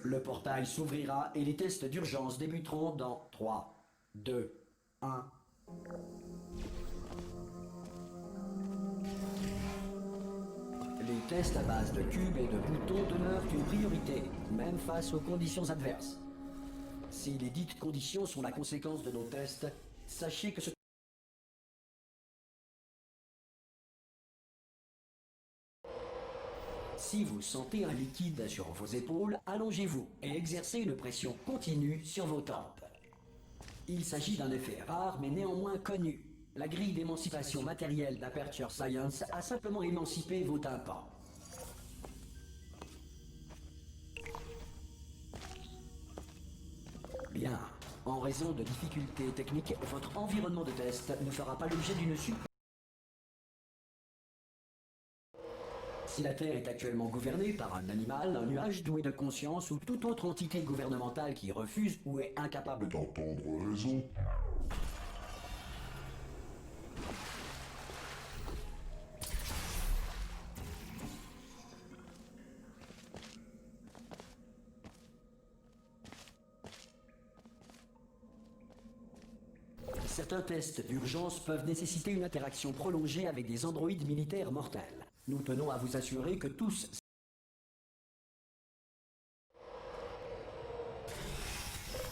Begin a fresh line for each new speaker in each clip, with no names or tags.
Le portail s'ouvrira et les tests d'urgence débuteront dans 3, 2, 1... Les tests à base de cubes et de boutons demeurent une priorité, même face aux conditions adverses. Si les dites conditions sont la conséquence de nos tests, sachez que ce... Si vous sentez un liquide sur vos épaules, allongez-vous et exercez une pression continue sur vos tempes. Il s'agit d'un effet rare mais néanmoins connu. La grille d'émancipation matérielle d'Aperture Science a simplement émancipé vos tympans. Bien. En raison de difficultés techniques, votre environnement de test ne fera pas l'objet d'une super... Si la Terre est actuellement gouvernée par un animal, un nuage doué de conscience ou toute autre entité gouvernementale qui refuse ou est incapable
d'entendre raison,
certains tests d'urgence peuvent nécessiter une interaction prolongée avec des androïdes militaires mortels. Nous tenons à vous assurer que tous...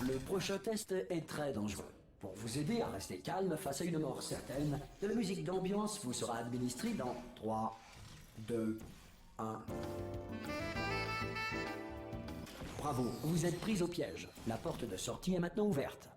Le prochain test est très dangereux. Pour vous aider à rester calme face à une mort certaine, de la musique d'ambiance vous sera administrée dans 3, 2, 1... Bravo, vous êtes pris au piège. La porte de sortie est maintenant ouverte.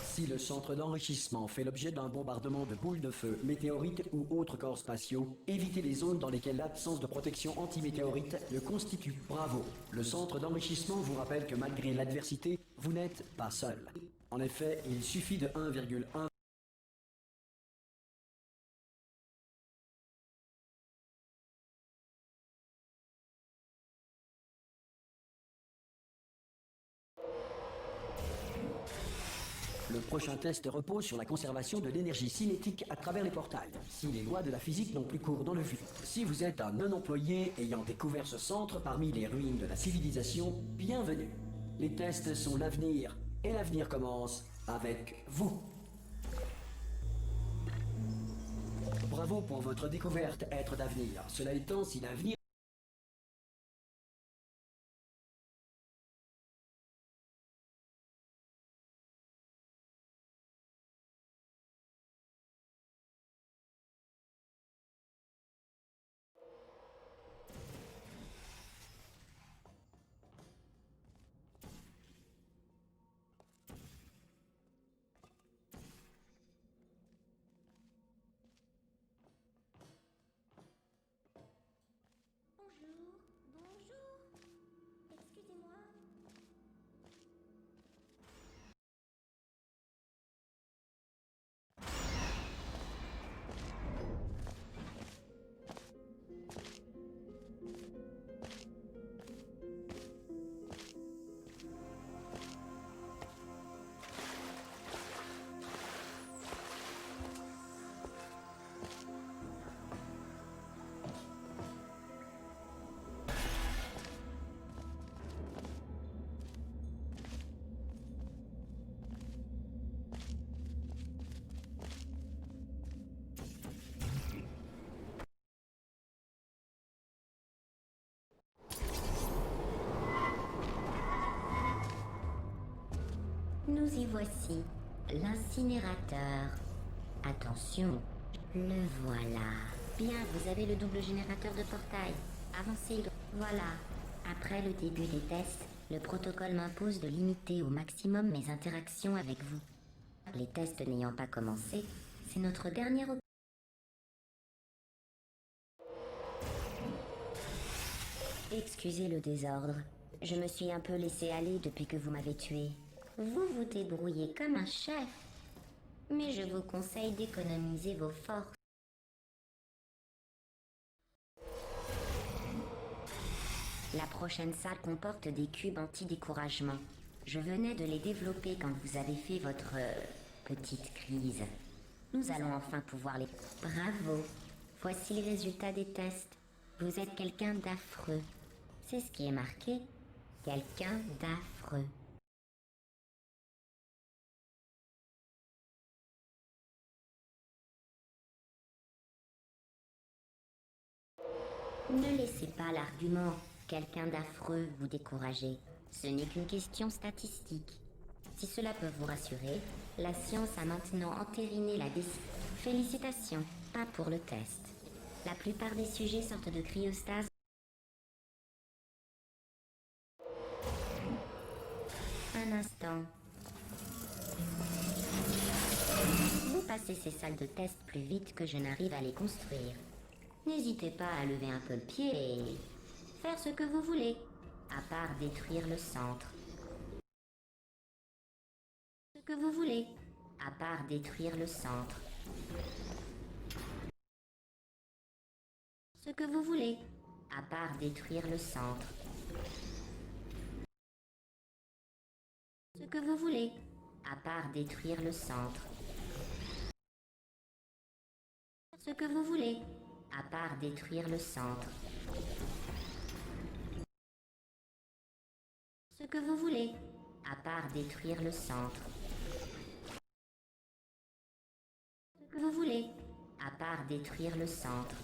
Si le centre d'enrichissement fait l'objet d'un bombardement de boules de feu, météorites ou autres corps spatiaux, évitez les zones dans lesquelles l'absence de protection anti-météorite le constitue. Bravo! Le centre d'enrichissement vous rappelle que malgré l'adversité, vous n'êtes pas seul. En effet, il suffit de 1,1... Le prochain test repose sur la conservation de l'énergie cinétique à travers les portails, si les lois de la physique n'ont plus cours dans le vide. Si vous êtes un non-employé ayant découvert ce centre parmi les ruines de la civilisation, bienvenue. Les tests sont l'avenir, et l'avenir commence avec vous. Bravo pour votre découverte, être d'avenir. Cela étant, si l'avenir...
Nous y voici, l'incinérateur. Attention, le voilà. Bien, vous avez le double générateur de portail. Avancez. Voilà. Après le début des tests, le protocole m'impose de limiter au maximum mes interactions avec vous. Les tests n'ayant pas commencé, c'est notre dernière option. Excusez le désordre. Je me suis un peu laissé aller depuis que vous m'avez tué. Vous vous débrouillez comme un chef. Mais je vous conseille d'économiser vos forces. La prochaine salle comporte des cubes anti-découragement. Je venais de les développer quand vous avez fait votre petite crise. Nous allons enfin pouvoir les... Bravo! Voici les résultats des tests. Vous êtes quelqu'un d'affreux. C'est ce qui est marqué. Quelqu'un d'affreux. Ne laissez pas l'argument « quelqu'un d'affreux » vous décourager. Ce n'est qu'une question statistique. Si cela peut vous rassurer, la science a maintenant entériné la décision. Félicitations, pas pour le test. La plupart des sujets sortent de cryostase. Un instant. Vous passez ces salles de test plus vite que je n'arrive à les construire. N'hésitez pas à lever un peu le pied et faire ce que vous voulez, à part détruire le centre. Ce que vous voulez, à part détruire le centre. Ce que vous voulez, à part détruire le centre. Ce que vous voulez, à part détruire le centre. Ce que vous voulez, à part détruire le centre. Ce que vous voulez, à part détruire le centre. Ce que vous voulez, à part détruire le centre.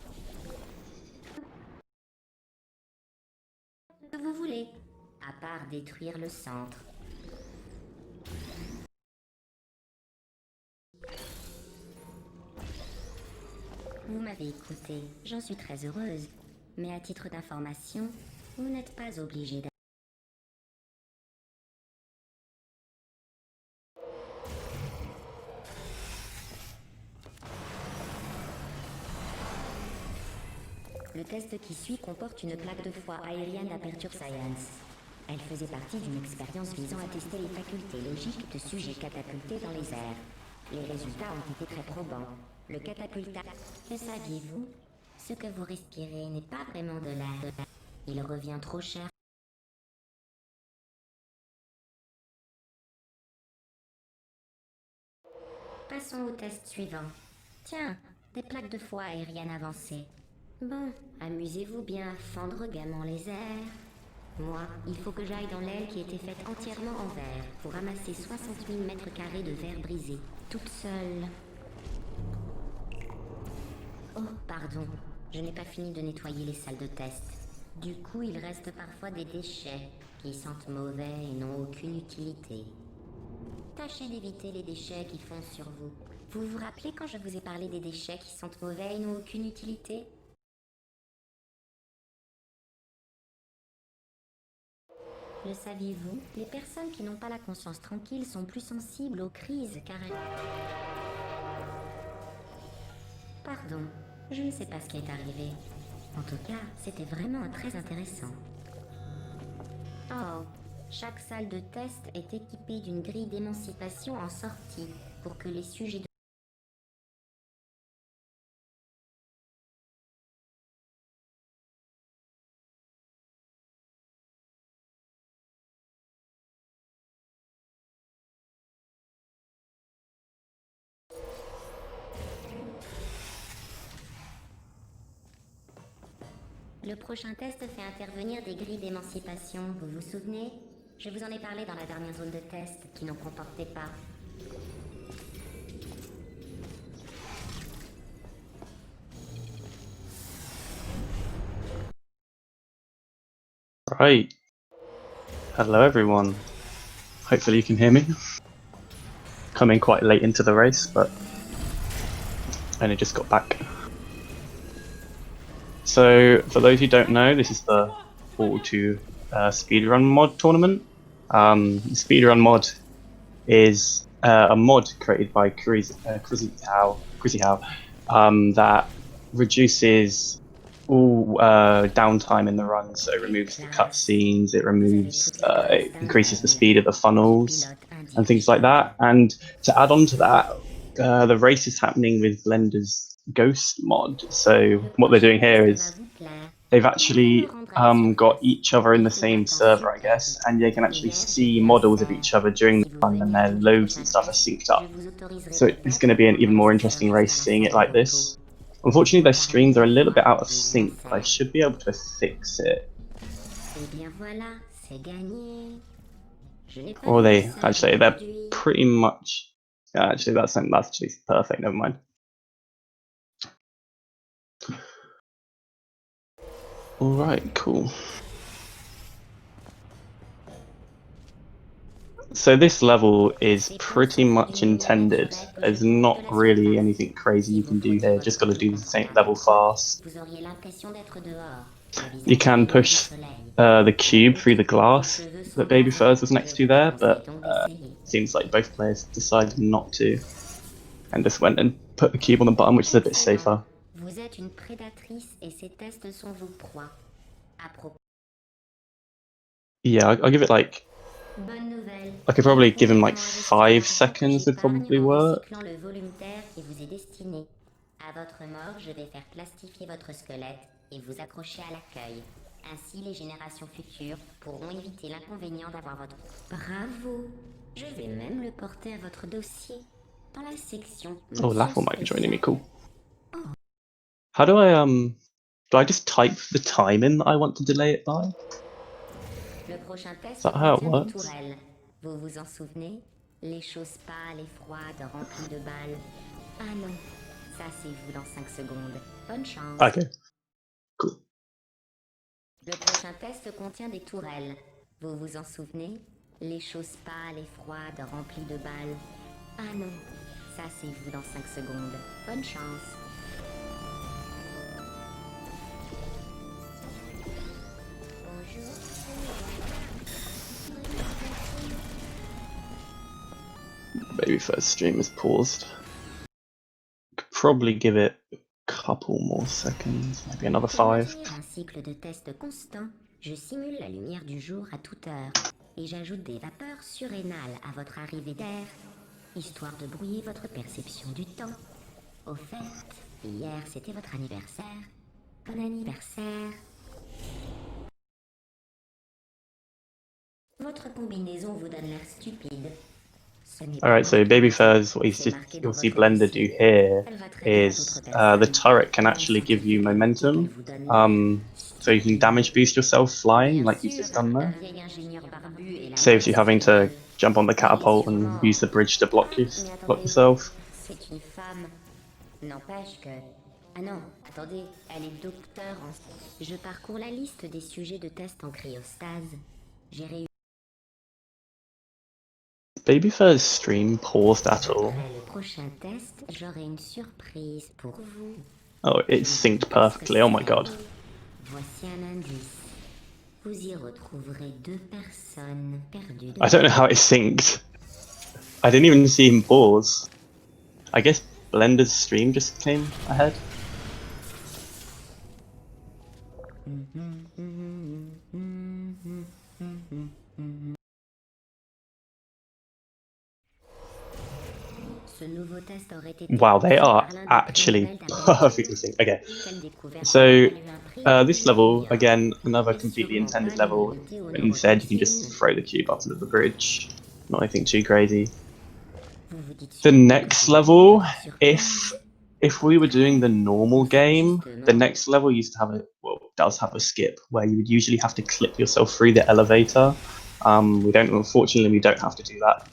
Ce que vous voulez, à part détruire le centre. Vous m'avez écouté, j'en suis très heureuse. Mais à titre d'information, vous n'êtes pas obligé d'être... Le test qui suit comporte une plaque de foie aérienne d'Aperture Science. Elle faisait partie d'une expérience visant à tester les facultés logiques de sujets catapultés dans les airs. Les résultats ont été très probants. Le catapulta... Le saviez-vous? Ce que vous respirez n'est pas vraiment de l'air. Il revient trop cher. Passons au test suivant. Tiens, des plaques de foie aériennes avancées. Bon, amusez-vous bien à fendre gaiement les airs. Moi, il faut que j'aille dans l'aile qui était faite entièrement en verre pour ramasser 60 000 mètres carrés de verre brisé, toute seule. Oh, pardon, je n'ai pas fini de nettoyer les salles de test. Du coup, il reste parfois des déchets qui sentent mauvais et n'ont aucune utilité. Tâchez d'éviter les déchets qui fondent sur vous. Vous vous rappelez quand je vous ai parlé des déchets qui sentent mauvais et n'ont aucune utilité? Le saviez-vous? Les personnes qui n'ont pas la conscience tranquille sont plus sensibles aux crises car elles... Pardon, je ne sais pas ce qui est arrivé. En tout cas, c'était vraiment très intéressant. Oh, chaque salle de test est équipée d'une grille d'émancipation en sortie pour que les sujets de... Le prochain test fait intervenir des grilles d'émancipation, vous vous souvenez? Je vous en ai parlé dans la dernière zone de test qui n'en comportait pas.
Right. Hello everyone. Hopefully you can hear me. Coming quite late into the race, but I only just got back. So, for those who don't know, this is the Portal 2 Speedrun mod tournament. Speedrun mod is a mod created by Chrissy Howe that reduces all downtime in the run. So it removes the cutscenes, it increases the speed of the funnels and things like that. And to add on to that, the race is happening with Blender's Ghost mod. So what they're doing here is they've actually got each other in the same server, I guess, and they can actually see models of each other during the run, and their loads and stuff are synced up. So it's going to be an even more interesting race seeing it like this. Unfortunately, their streams are a little bit out of sync, but I should be able to fix it. Or they actually, they're pretty much. Actually, that's actually perfect. Never mind. All right, cool. So this level is pretty much intended. There's not really anything crazy you can do here. Just got to do the same level fast. You can push the cube through the glass that Babyfurz was next to there, but seems like both players decided not to, and just went and put the cube on the bottom, which is a bit safer. Yeah, I'll give it like. I could probably give him like 5 seconds would probably work.
À votre mort, je vais faire plastifier votre squelette et vous accrocher à l'accueil. Ainsi, les générations futures pourront éviter l'inconvénient d'avoir votre... Bravo! Je vais même le porter à votre dossier dans la section...
Oh, Laffle might be joining me, cool. How do I just type the time in that I want to delay it by?
Le prochain test
Is that how it
contient des
works?
tourelles. Vous vous en souvenez? Les choses pâles et froides remplies de balles. Ah non, ça c'est vous dans 5 secondes. Bonne chance.
Okay, cool.
Le prochain test contient des tourelles. Vous vous en souvenez? Les choses pâles et froides remplies de balles. Ah non, ça c'est vous dans 5 secondes. Bonne chance. Bonjour.
Babyfurz stream is paused. Could probably give it a couple more seconds, maybe another 5.
Un cycle de test constant. Je simule la lumière du jour à toute heure et j'ajoute des vapeurs surrénales à votre arrivée d'air, histoire de brouiller votre perception du temps. Au fait, hier c'était votre anniversaire. Bon anniversaire. Votre combinaison vous donne l'air stupide.
Alright, so Babyfurz, what you'll see Blender do here is the turret can actually give you momentum. So you can damage boost yourself flying, like he's just done there. Saves you having to jump on the catapult and use the bridge to block yourself.
C'est une femme. N'empêche que... Ah non, attendez, elle est docteur en... Je parcours la liste des sujets de test en cryostase. J'ai réussi...
Babyfurz stream paused at all.
Après le prochain test, j'aurai une surprise pour vous.
Oh, it's synced perfectly, oh my god.
Voici un indice. Vous y retrouverez 2 personnes perdues.
I don't know how it synced. I didn't even see him pause. I guess Blender's stream just came ahead. Wow, they are actually perfectly synced. Okay, so this level, again, another completely intended level. Instead, you can just throw the cube up into the bridge. Not anything too crazy. The next level, if we were doing the normal game, the next level used to have does have a skip where you would usually have to clip yourself through the elevator. Unfortunately, we don't have to do that.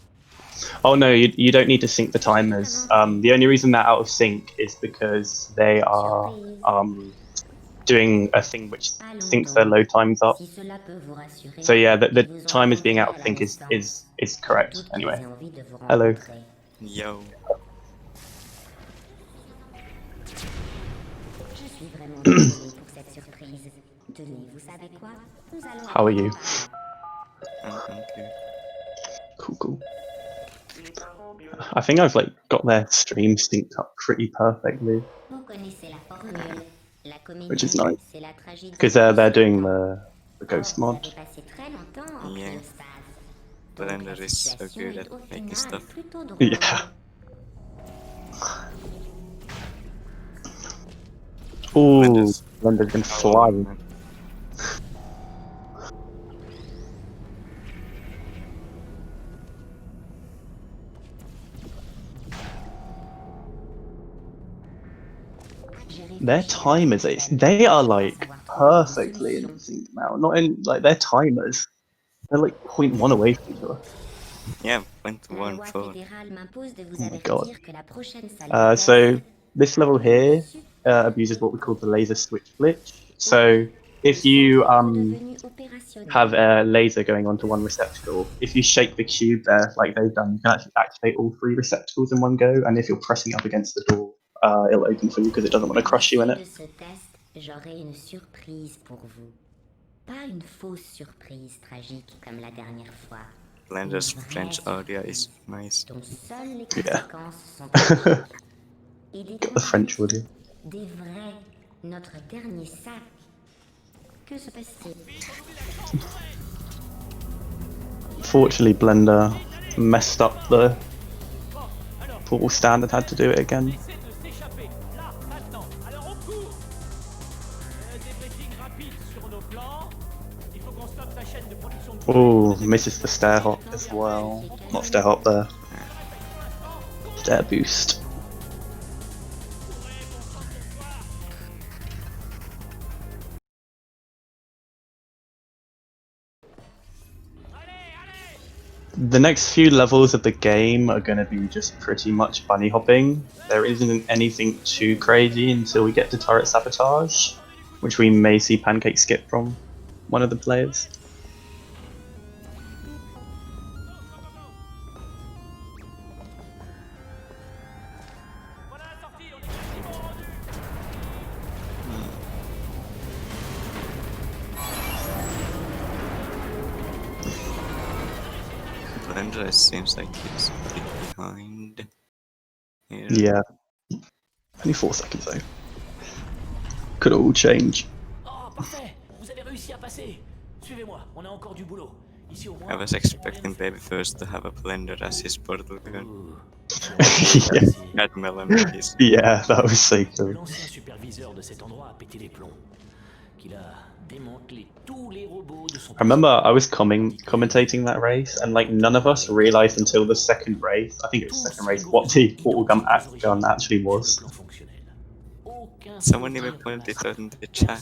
Oh no, you don't need to sync the timers. The only reason they're out of sync is because they are doing a thing which syncs their load times up. So yeah, the timers being out of sync is correct. Anyway, hello.
Yo.
How are you?
Okay.
Cool. I think I've got their stream synced up pretty perfectly, which is nice because they're doing the ghost mod.
Yeah. Blender is so good at making stuff.
Yeah. Ooh. Blender's been flying. Their timers, they are like perfectly in sync now. Not in like their timers. They're like 0.1 away from each other.
Yeah, went to
La
one
loi
phone.
fédérale m'impose de vous
Oh my god.
avertir que la prochaine salle de
So
test
this level here abuses what we call the laser switch glitch. So if you
redevenu opérationnel.
have a laser going onto one receptacle, if you shake the cube there, like they've done, you can actually activate all 3 receptacles in one go. And if you're pressing up against the door, it'll open for you because it doesn't want to crush you in
À l'issue
it.
de ce test, j'aurai une surprise pour vous. Pas une fausse surprise tragique comme la dernière fois.
Blender's
Une vraie
French audio is
surprise
nice.
dont seules les
Yeah.
conséquences sont tragiques. Et des
Got the French audio.
des vrais, notre dernier sac. Que se passe-t-il?
Fortunately, Blender messed up the portal stand and had to do it again. Oh, misses the stair hop as well. Not stair hop there. Stair boost. The next few levels of the game are going to be just pretty much bunny hopping. There isn't anything too crazy until we get to turret sabotage, which we may see Pancake skip from one of the players.
Blender seems like he's a bit behind. Here.
Yeah. Only 4 seconds though. Could all change.
Oh, parfait! Vous avez réussi à passer! Suivez-moi, on a encore du boulot. Ici au moins.
I was expecting Babyfurz to have a Blender as his portal gun.
Ouh.
Yeah.
Got melodies.
Yeah, that was so cool.
L'ancien superviseur de cet endroit a pété les plombs. Qu'il a démantelé tous les robots de son.
I remember I was commentating that race, and like none of us realized until the second race, I think it was the second race, what the portal gun actually was.
Someone even pointed it out in the chat.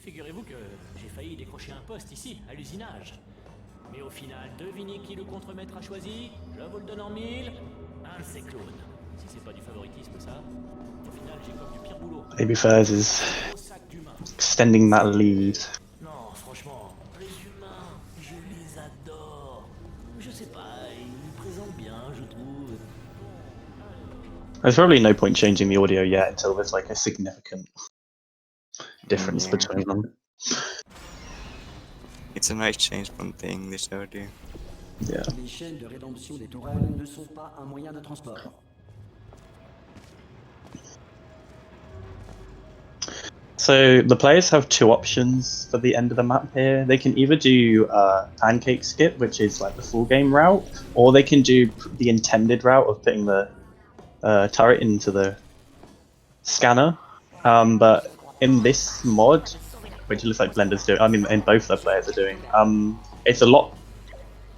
Figurez-vous que j'ai failli décrocher un poste ici, à l'usinage. Mais au final, devinez qui le contremaître a choisi? Je vous le donne en 1000. Un de ces clones. Si c'est pas du favoritisme, ça. Au final, j'ai comme du pire boulot.
Babyfurz is extending that lead.
Non, franchement, les humains, je les adore. Je sais pas, ils me présentent bien, je trouve.
There's probably no point changing the audio yet until there's like a significant difference between them.
It's a nice change from the English audio.
Yeah.
Les chaînes de rédemption des tourelles ne sont pas un moyen de transport.
So the players have 2 options for the end of the map here. They can either do pancake skip, which is like the full game route, or they can do the intended route of putting the turret into the scanner. But in this mod, which looks like Blender's doing, I mean, in both the players are doing, it's a lot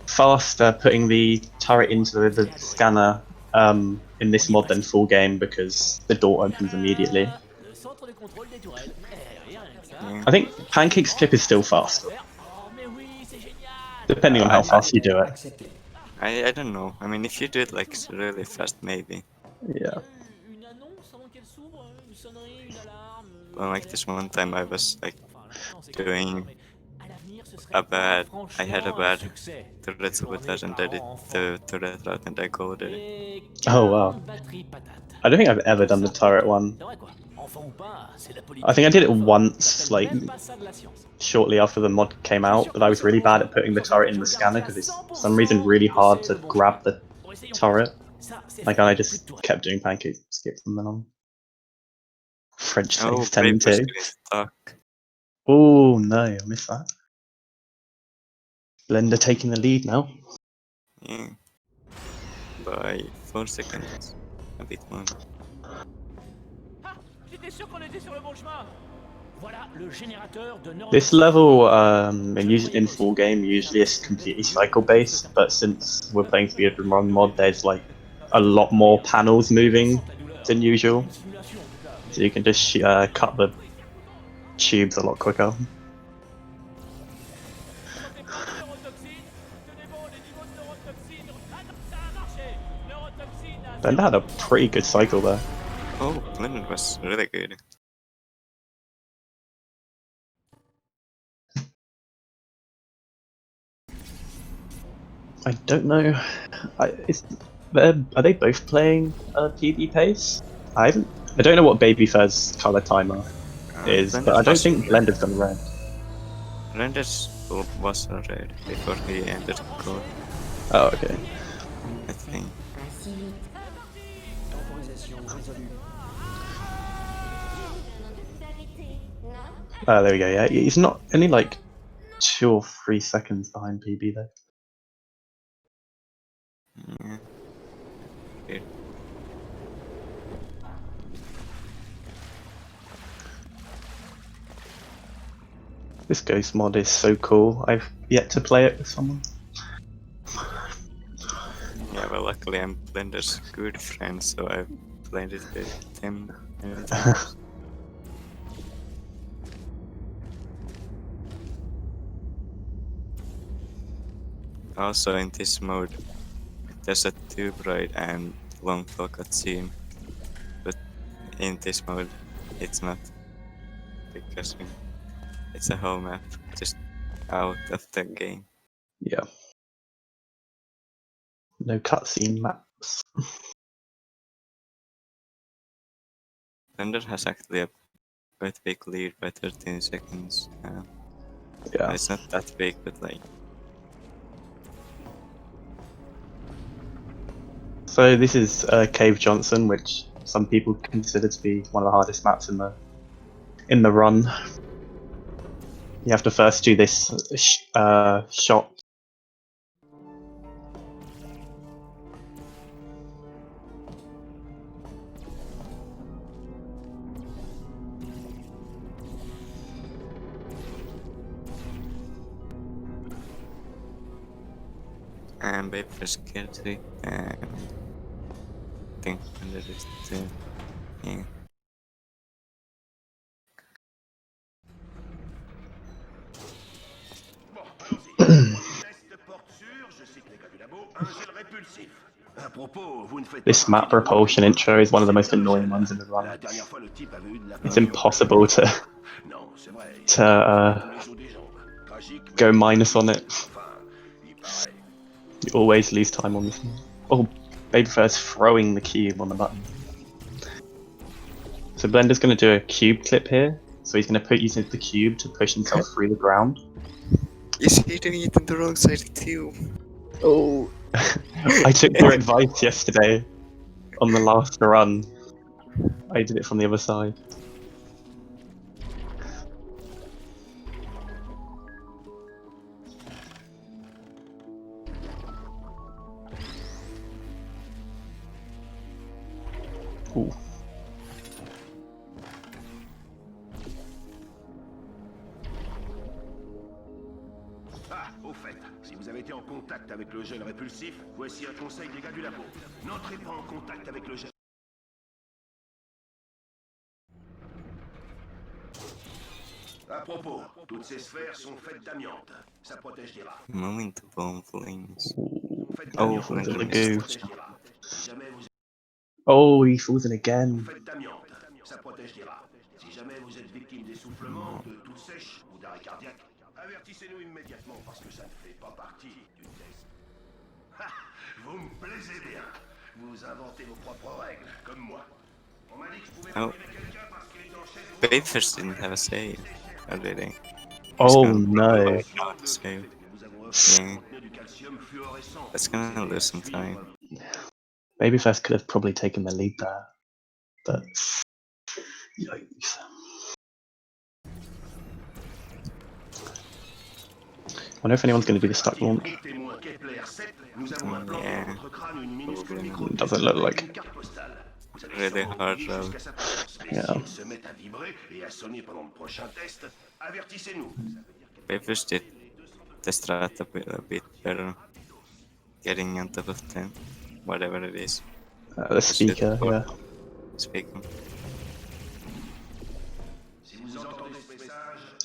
faster putting the turret into the scanner in this mod than full game because the door opens immediately. I think pancake skip is still faster, depending on how fast you do it.
I don't know. I mean, if you do it like really fast, maybe.
Yeah.
Well, like this one time I was like doing I had a bad turret sabotage and I did the turret route and I coded it.
Oh wow. I don't think I've ever done the turret one. I think I did it once, like shortly after the mod came out, but I was really bad at putting the turret in the scanner because it's for some reason really hard to grab the turret. Like, and I just kept doing pancake skip from then on. French saves 10-2. Oh no, I missed that. Blender taking the lead now.
Yeah. By 4 seconds. A bit more.
j'étais sûr qu'on était sur le bon chemin. Voilà le générateur de
This level in full game usually is completely cycle based, but since we're playing Speedrun mod, there's like a lot more panels moving than usual, so you can just cut the tubes a lot quicker. Blender had a pretty good cycle there.
Oh, Blender was really good.
I don't know. Are they both playing PB pace? I don't know what Babyfurz color timer is, but I don't think Blender's gone red.
Blender's was red before he entered code,
Oh, okay.
I think.
Pas si vite.
Temporisation résolue.
Oh, there we go. Yeah, he's not only like 2 or 3 seconds behind PB though.
Yeah. Weird.
This ghost mod is so cool. I've yet to play it with someone.
Yeah, well, luckily I'm Blender's good friend, so I've played it with him many times. Also, in this mode, there's a tube ride and long fall cutscene, but in this mode, it's not, because it's a whole map just out of the game.
Yeah. No cutscene maps.
Blender has actually a quite big lead by 13 seconds.
Yeah.
It's not that big, but like.
So this is Cave Johnson, which some people consider to be one of the hardest maps in the run. You have to first do this shot.
And Babyfurz killed it, and I think Blenderiste, yeah.
This map propulsion intro is one of the most annoying ones in the run. It's impossible to go minus on it. You always lose time on this one. Oh, Babyfurz throwing the cube on the button. So Blender's going to do a cube clip here. So he's going to use the cube to push himself through the ground.
Is he doing it on the wrong side too?
Oh. I took your advice yesterday on the last run. I did it from the other side. Ooh.
Ah, au fait, si vous avez été en contact avec le gel répulsif, voici un conseil des gars du labo. N'entrez pas en contact avec le gel. À propos, toutes ces sphères sont faites d'amiante. Ça protège les rats.
Moment bomb flames.
Faites
Oh,
d'amiante,
into the
ça
goo.
protège les rats. Si jamais vous
Oh, he falls in again.
faites d'amiante, ça protège les rats. Si jamais vous êtes victime d'essoufflement, de toux sèche ou d'arrêt cardiaque, avertissez-nous immédiatement parce que ça ne fait pas partie du test. Ha, vous me plaisez bien. Vous inventez vos propres règles, comme moi. On m'a dit que je pouvais
Oh.
priver quelqu'un parce qu'il était en chaise roulante.
Babyfurz didn't have a save, or did he?
Oh no.
Save.
Nous avons aussi
Yeah.
contenu du calcium fluorescent.
That's gonna lose some time.
Babyfurz could have probably taken the lead there, but yikes. I wonder if anyone's going to do the stuck launch.
Témoin Kepler 7, nous avons implanté
Yeah.
dans votre crâne une minuscule micro.
Doesn't look like.
Une carte postale. Vous allez
Really
sûrement
hard
vivre
road.
jusqu'à sa présence. s'il se met à vibrer et à sonner pendant le prochain test, avertissez-nous.
Babyfurz did the strat a bit better. Getting on top of them, whatever it is.
The speaker, yeah.
Speaking.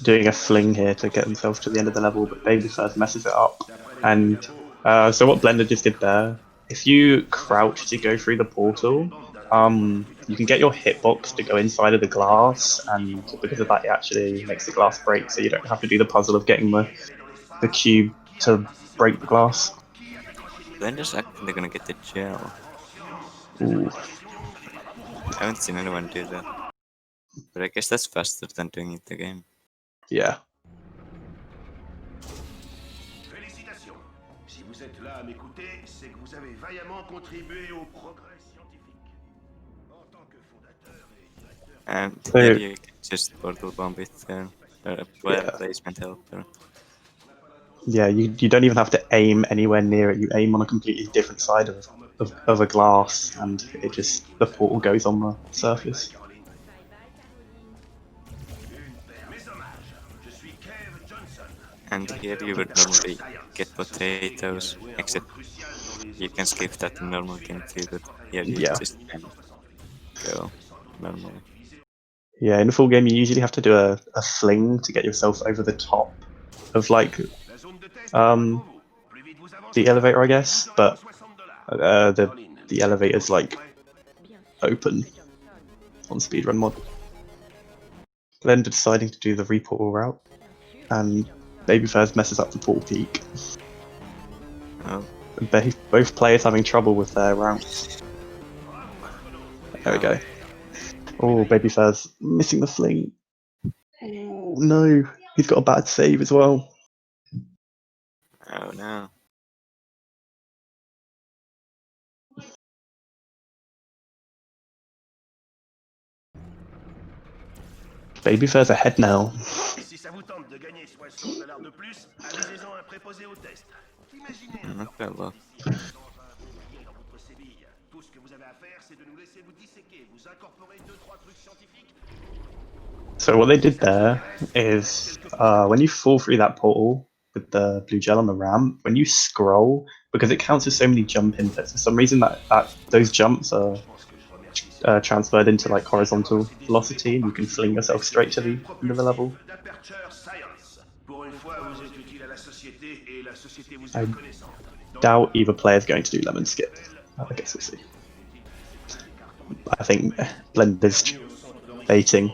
Doing a fling here to get themselves to the end of the level, but Babyfurz messes it up. And so what Blender just did there, if you crouch to go through the portal, you can get your hitbox to go inside of the glass, and because of that it actually makes the glass break, so you don't have to do the puzzle of getting the cube to break the glass.
Blender's actually gonna get the gel.
Ooh.
I haven't seen anyone do that. But I guess that's faster than doing it in the game.
Yeah.
Félicitations. Si vous êtes là à m'écouter, c'est que vous avez vaillamment contribué au progrès scientifique. En tant que fondateur et directeur...
And
So-
here you can just portal bomb it there. Placement helper.
Yeah, you don't even have to aim anywhere near it. You aim on a completely different side of a glass, and it just the portal goes on the surface.
And here you would normally get potatoes, except you can skip that in normal game too, but here you
Yeah.
just can go normally.
Yeah, in the full game you usually have to do a fling to get yourself over the top of like the elevator, I guess, but the elevator's like open on Speedrun mod. Blender deciding to do the reportal route, and Babyfurz messes up the portal peak.
Oh,
And both players having trouble with their routes. There we go. Oh, Babyfurz missing the fling. Oh no, he's got a bad save as well.
oh no.
Babyfurz ahead now.
Si ça vous tente de gagner $60 de plus, avisez-en un préposé au test. Imaginez un
Not that well.
dans votre Séville. Tout ce que vous avez à faire, c'est de nous laisser vous disséquer, vous incorporer 2-3 trucs scientifiques.
So what they did there is when you fall through that portal with the blue gel on the ramp, when you scroll, because it counts as so many jump inputs, for some reason that those jumps are transferred into like horizontal velocity, and you can fling yourself straight to the end of the level.
Pour une fois, vous êtes utile à la société et la société vous
I
est reconnaissante.
doubt either player is going to do lemon skip. I guess we'll see. I think Blender's baiting.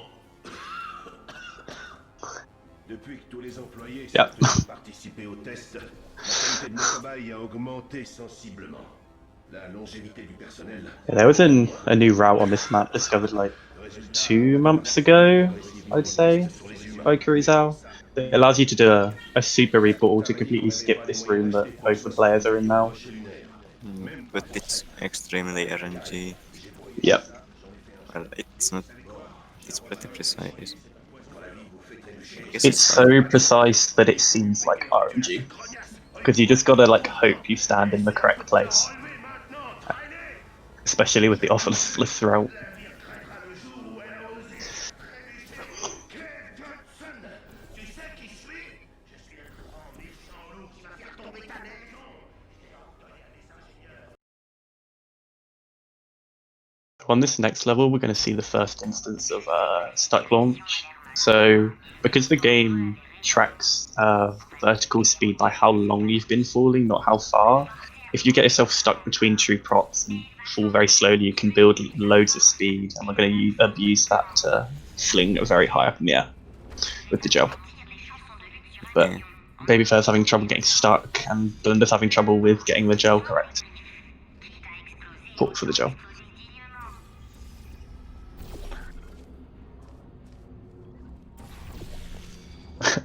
Depuis que tous les employés
Yeah.
sont participé au test, la qualité de mon travail a augmenté sensiblement. La longévité du personnel.
Yeah, there was a new route on this map discovered like 2 months ago, I'd say, by Kurizao. It allows you to do a super reportal to completely skip this room that both the players are in now.
But it's extremely RNG.
Yep.
Well, it's not. It's pretty precise. I guess
It's so precise that it seems like RNG. Because you just gotta like hope you stand in the correct place. Especially with the offless route. On this next level, we're going to see the first instance of stuck launch. So, because the game tracks vertical speed by how long you've been falling, not how far, if you get yourself stuck between two props and fall very slowly, you can build loads of speed, and we're going to abuse that to fling very high up in the air with the gel. But Babyfurz having trouble getting stuck, and Blender's having trouble with getting the gel correct. Port for the gel.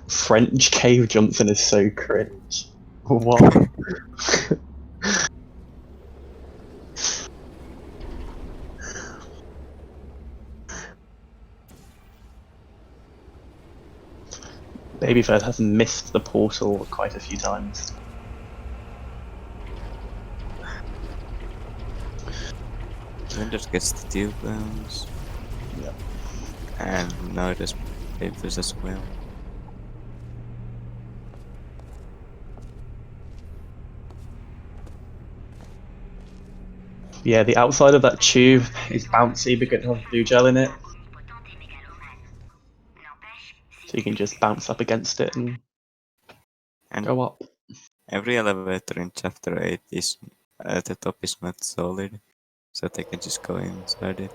French Cave Johnson is so cringe. What? Babyfurz has missed the portal quite a few times.
Blender gets the deal bounce.
Yeah.
And now there's Babyfurz as well.
Yeah, the outside of that tube is bouncy because it has blue gel in it. So you can just bounce up against it and go up.
Every elevator in chapter 8 is at the top is not solid, so they can just go inside it.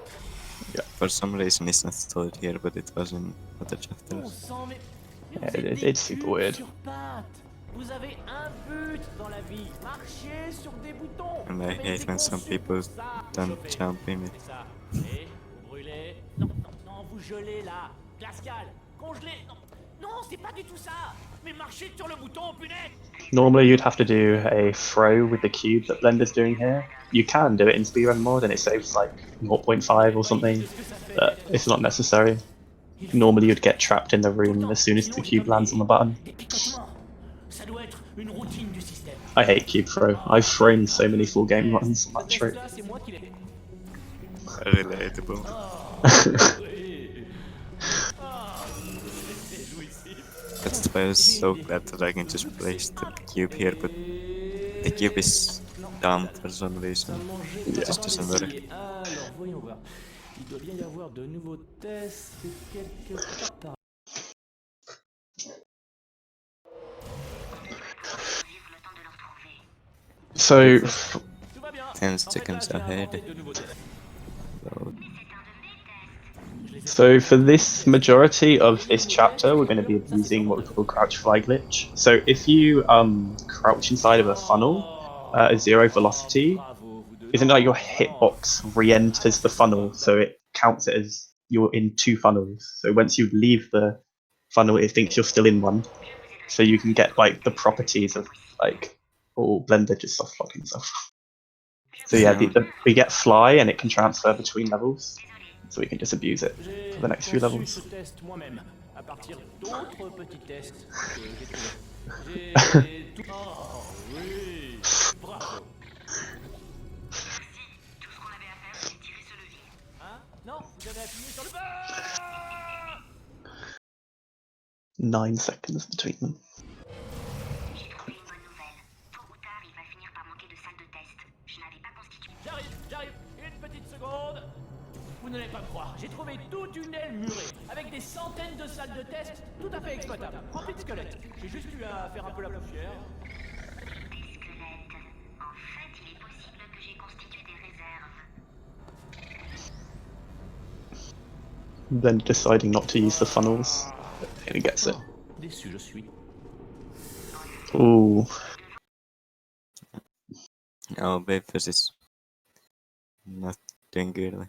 Yeah.
For some reason it's not solid here, but it was in other chapters.
Yeah, it's super weird.
Vous avez un but dans la vie, marcher sur des boutons.
And I hate when some people don't jump in it.
C'est ça. Et vous brûlez. Non, non, non, vous gelez là. Glacial, congelé. Non, non, c'est pas du tout ça. Mais marchez sur le bouton, punaise.
Normally you'd have to do a throw with the cube that Blender's doing here. You can do it in Speedrun mode and it saves like 0.5 or something, but it's not necessary. Normally you'd get trapped in the room as soon as the cube lands on the button.
Ça doit être une routine du système.
I hate cube throw. I've thrown so many full game runs on that trick.
C'est moi qui l'ai.
Relatable. That's why I was so glad that I can just place the cube here, but the cube is dumb for some reason. It just doesn't work.
Alors, voyons voir. Il doit bien y avoir de nouveaux tests quelque part.
So,
10 seconds ahead.
So for this majority of this chapter, we're going to be using what we call crouch fly glitch. So if you crouch inside of a funnel at 0 velocity, isn't like your hitbox re-enters the funnel, so it counts it as you're in 2 funnels. So once you leave the funnel, it thinks you're still in one. So you can get like the properties of like, oh, Blender just soft lock himself. So yeah, we get fly and it can transfer between levels. So we can just abuse it for the next few levels. Nine seconds between them.
J'arrive, une petite seconde. Vous n'allez pas me croire, j'ai trouvé toute une aile murée, avec des centaines de salles de test tout à fait exploitables, remplies de squelettes. J'ai juste eu à faire un peu la poussière.
Des squelettes. En fait, il est possible que j'ai constitué des réserves.
Then deciding not to use the funnels, and he gets it.
Déçu je suis.
Ooh.
Oh, Babyfurz is not doing good.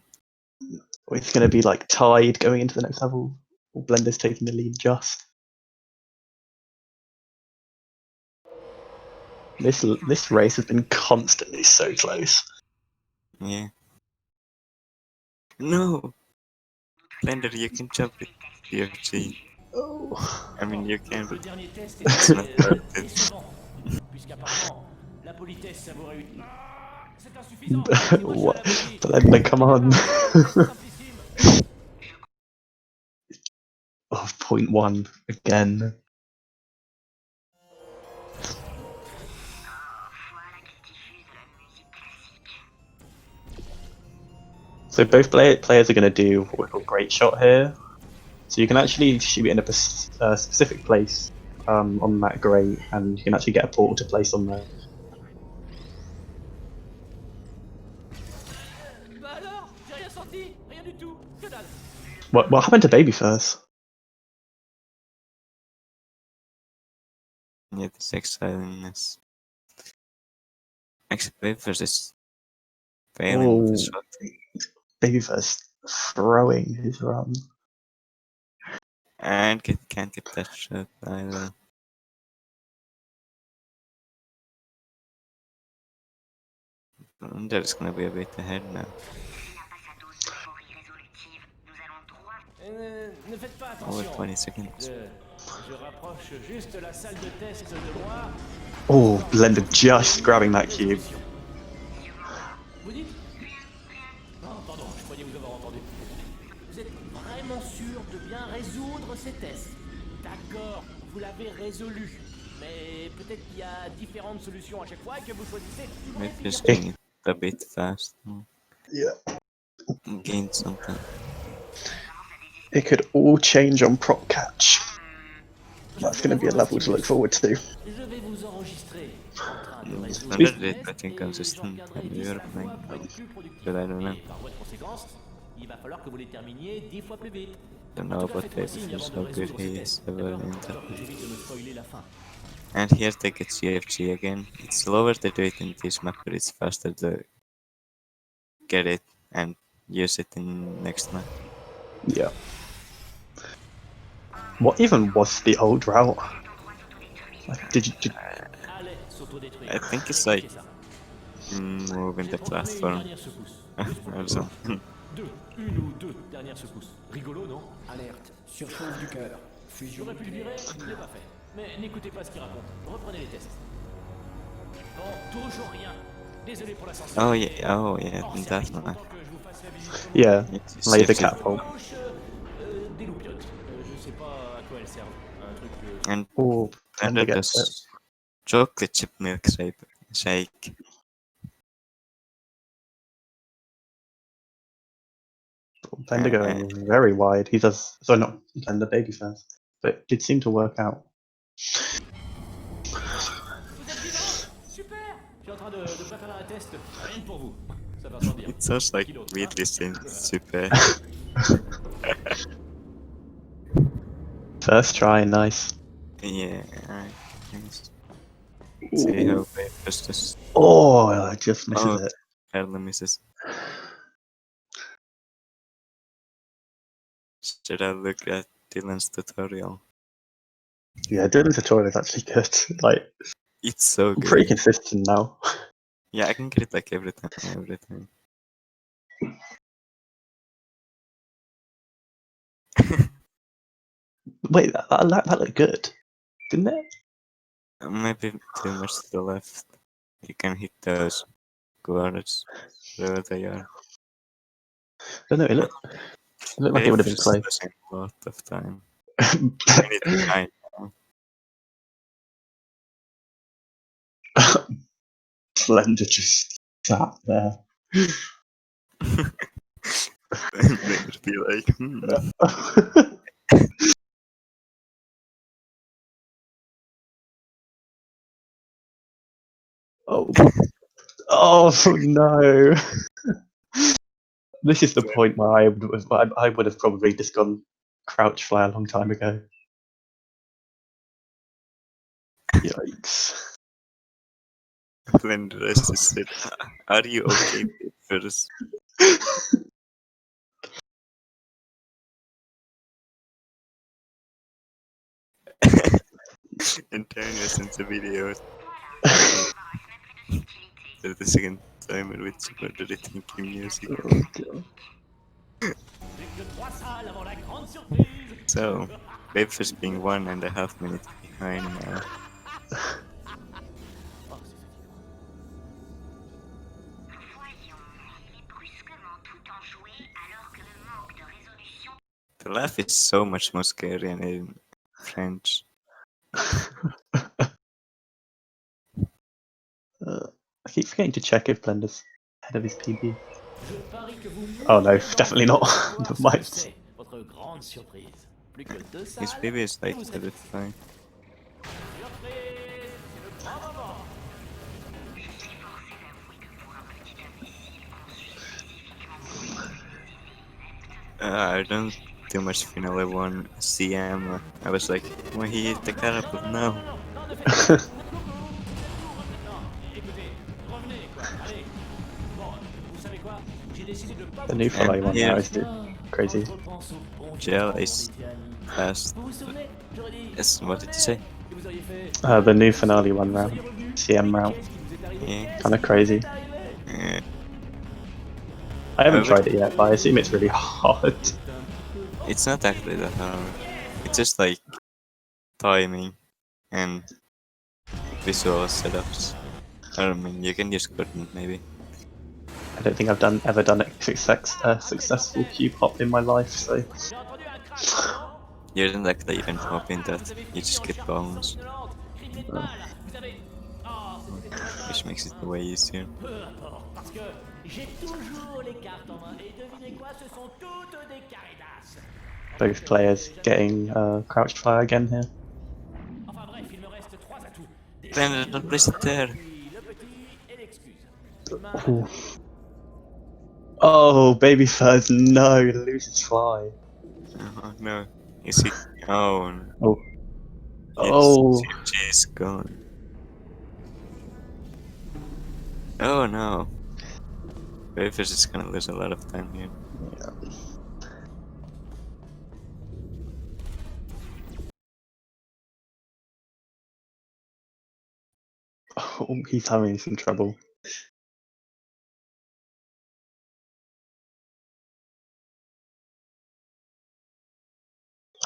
It's going to be like tied going into the next level. Or Blender's taking the lead just. This race has been constantly so close.
Yeah. No! Blender, you can jump it. DFG.
Oh.
I mean, you can, but
Le dernier test
it's not worth it.
décevant, puisqu'apparemment, la politesse savoure utile. C'est insuffisant.
What? Blender, come on. Oh, 0.1 again. So both players are going to do what we call great shot here. So you can actually shoot it in a specific place on that grate, and you can actually get a portal to place on there.
Bah alors, j'ai rien senti, rien du tout, que dalle.
What happened to Babyfurz?
Yeah, this exiliness. Actually, Babyfurz is failing with his shot.
Babyfurz throwing his run.
And can't get that shot either. There's gonna be a bit ahead now.
Ne faites pas
Over
attention.
20 seconds.
Je rapproche juste la salle de test de moi.
Oh, Blender just grabbing that cube.
Vous dites? Oh, pardon, je croyais vous avoir entendu. Vous êtes vraiment sûr de bien résoudre ces tests. D'accord, vous l'avez résolu. Mais peut-être qu'il y a différentes solutions à chaque fois et que vous choisissez une
Maybe
réplique.
just doing it a bit fast.
Yeah.
Gain something.
It could all change on prop catch. That's going to be a level to look forward to.
Je vais vous enregistrer en train de résoudre
Splendor
ces
did
tests
pretty
et
consistent
j'en garderai
when
10
we
à
were
la
playing.
fois pour être plus productif.
But I don't know.
Et par voie de conséquence, il va falloir que vous les terminiez 10 fois plus vite.
Don't
En
know
tout cas,
about
faites-moi signe avant
Babyfurz,
de
how good
résoudre ces
he is
tests.
ever
D'accord?
in
Histoire que
that.
j'évite de me spoiler la fin.
And here they get CFG again. It's slower to do it in this map, but it's faster to get it and use it in next map.
Yeah. What even was the old route? Like, did
Allez, s'autodétruire.
I think it's like
Vérifiez ça.
moving
J'ai
the
programmé une
platform
dernière secousse. Juste pour
or
le
something.
une ou deux dernières secousses. Rigolo, non?
Alerte, surchauffe du cœur. Fusion
J'aurais pu le virer, je ne l'ai pas fait. Mais n'écoutez pas ce qu'il raconte. Reprenez les tests. Bon, toujours rien. Désolé pour la sensibilité.
Oh yeah,
Hors
that
service,
one.
pourtant que je vous fasse la visite.
Yeah,
It's
laser
CFG.
catapult.
Gauche, des loupiottes. Je sais pas à quoi elles servent. Un truc
And
Oh,
and
Blender
it
gets it.
does chocolate chip milk shake.
Blender going very wide. He does, sorry, not Blender, Babyfurz. But it did seem to work out.
Vous êtes vivant? Super! Je suis en train de préparer un test, rien que pour vous. Ça va sortir.
It sounds like
Kilo,
weirdly super.
First try, nice.
Yeah, nice. See how Babyfurz just
Oh, I just misses it.
barely misses. Should I look at Dylan's tutorial?
Yeah, doing the tutorial is actually good. Like,
It's so good.
pretty consistent now.
Yeah, I can get it like every time.
Wait, that looked good, didn't it?
Maybe too much to the left. You can hit those guards wherever they are.
Don't know, it looked like it would have been
Babyfurz
close.
losing a lot of time. I need to hide now.
Blender just sat there.
They would be like,
Oh, oh no! This is the point where I would have probably just gone crouch fly a long time ago. Yikes!
Blenderiste said, "Are you okay, Babyfurz?" Antonio sent a video. 30-second timer with super thinking music.
Oh, God.
So, Babyfurz being 1.5 minutes behind now. The laugh is so much more scary and in French.
I keep forgetting to check if Blender's ahead of his PB. Oh no, definitely not. Never mind.
His baby is like a bit fine. I don't do much Finale 1 CM. I was like, when he hit the catapult, no.
The new Finale one
Yeah.
now is crazy.
Gel is fast. Yes, what did you say?
The new Finale one round, CM round,
Yeah.
kind of crazy.
Yeah.
I haven't tried it yet, but I assume it's really hard.
It's not actually that hard. It's just like timing and visual setups. I mean, you can use Gordon maybe.
I don't think I've ever done a successful cube hop in my life, so
J'ai entendu un craquement, non?
You didn't actually even hop in that. You just get bones,
Criblé de balles. Vous avez... Oh, c'était
which
dommage.
makes it way easier.
Peu importe, parce que j'ai toujours les cartes en main. Et devinez quoi, ce sont toutes des carrés d'as.
both players getting crouched fire again here.
Enfin bref, il me reste 3 atouts. Des
Blender, don't place it there.
puis le petit et l'excuse.
Ooh. Oh, Babyfurz, no, loses fly.
Oh no. Is he? Oh no.
Oh.
His
Oh.
CMG is gone. Oh no. Babyfurz is gonna lose a lot of time here.
Yeah. Oh, he's having some trouble.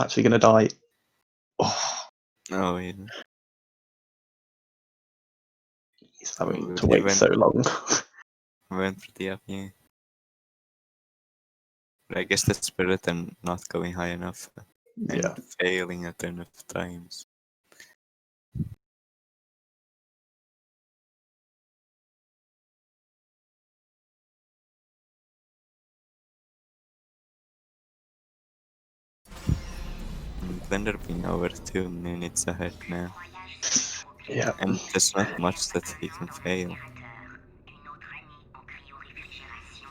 Actually gonna die. Oh,
Oh yeah.
he's having
Oh,
to
he
wait
went-
so long.
Went pretty up, yeah. But I guess that's better than not going high enough and
Yeah.
failing at enough times. And Blender being over 2 minutes ahead now.
Yeah.
And there's not much that he can fail.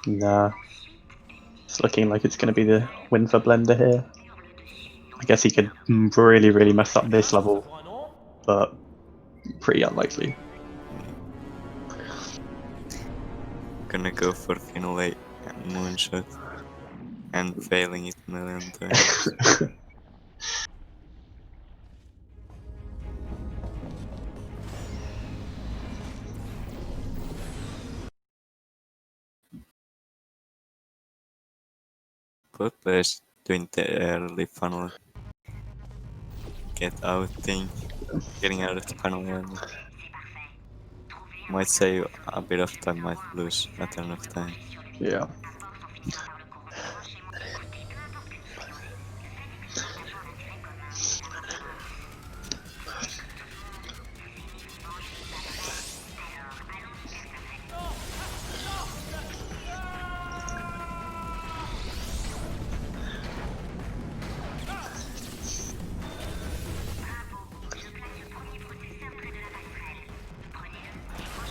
Nah. It's looking like it's gonna be the win for Blender here. I guess he could really, really mess up this level,
Pour un nom,
but pretty unlikely.
Gonna go for final 8 moonshot and failing it a million times. Both players doing the early funnel get out thing, getting out of the funnel early. Might save a bit of time, might lose not enough time.
Yeah.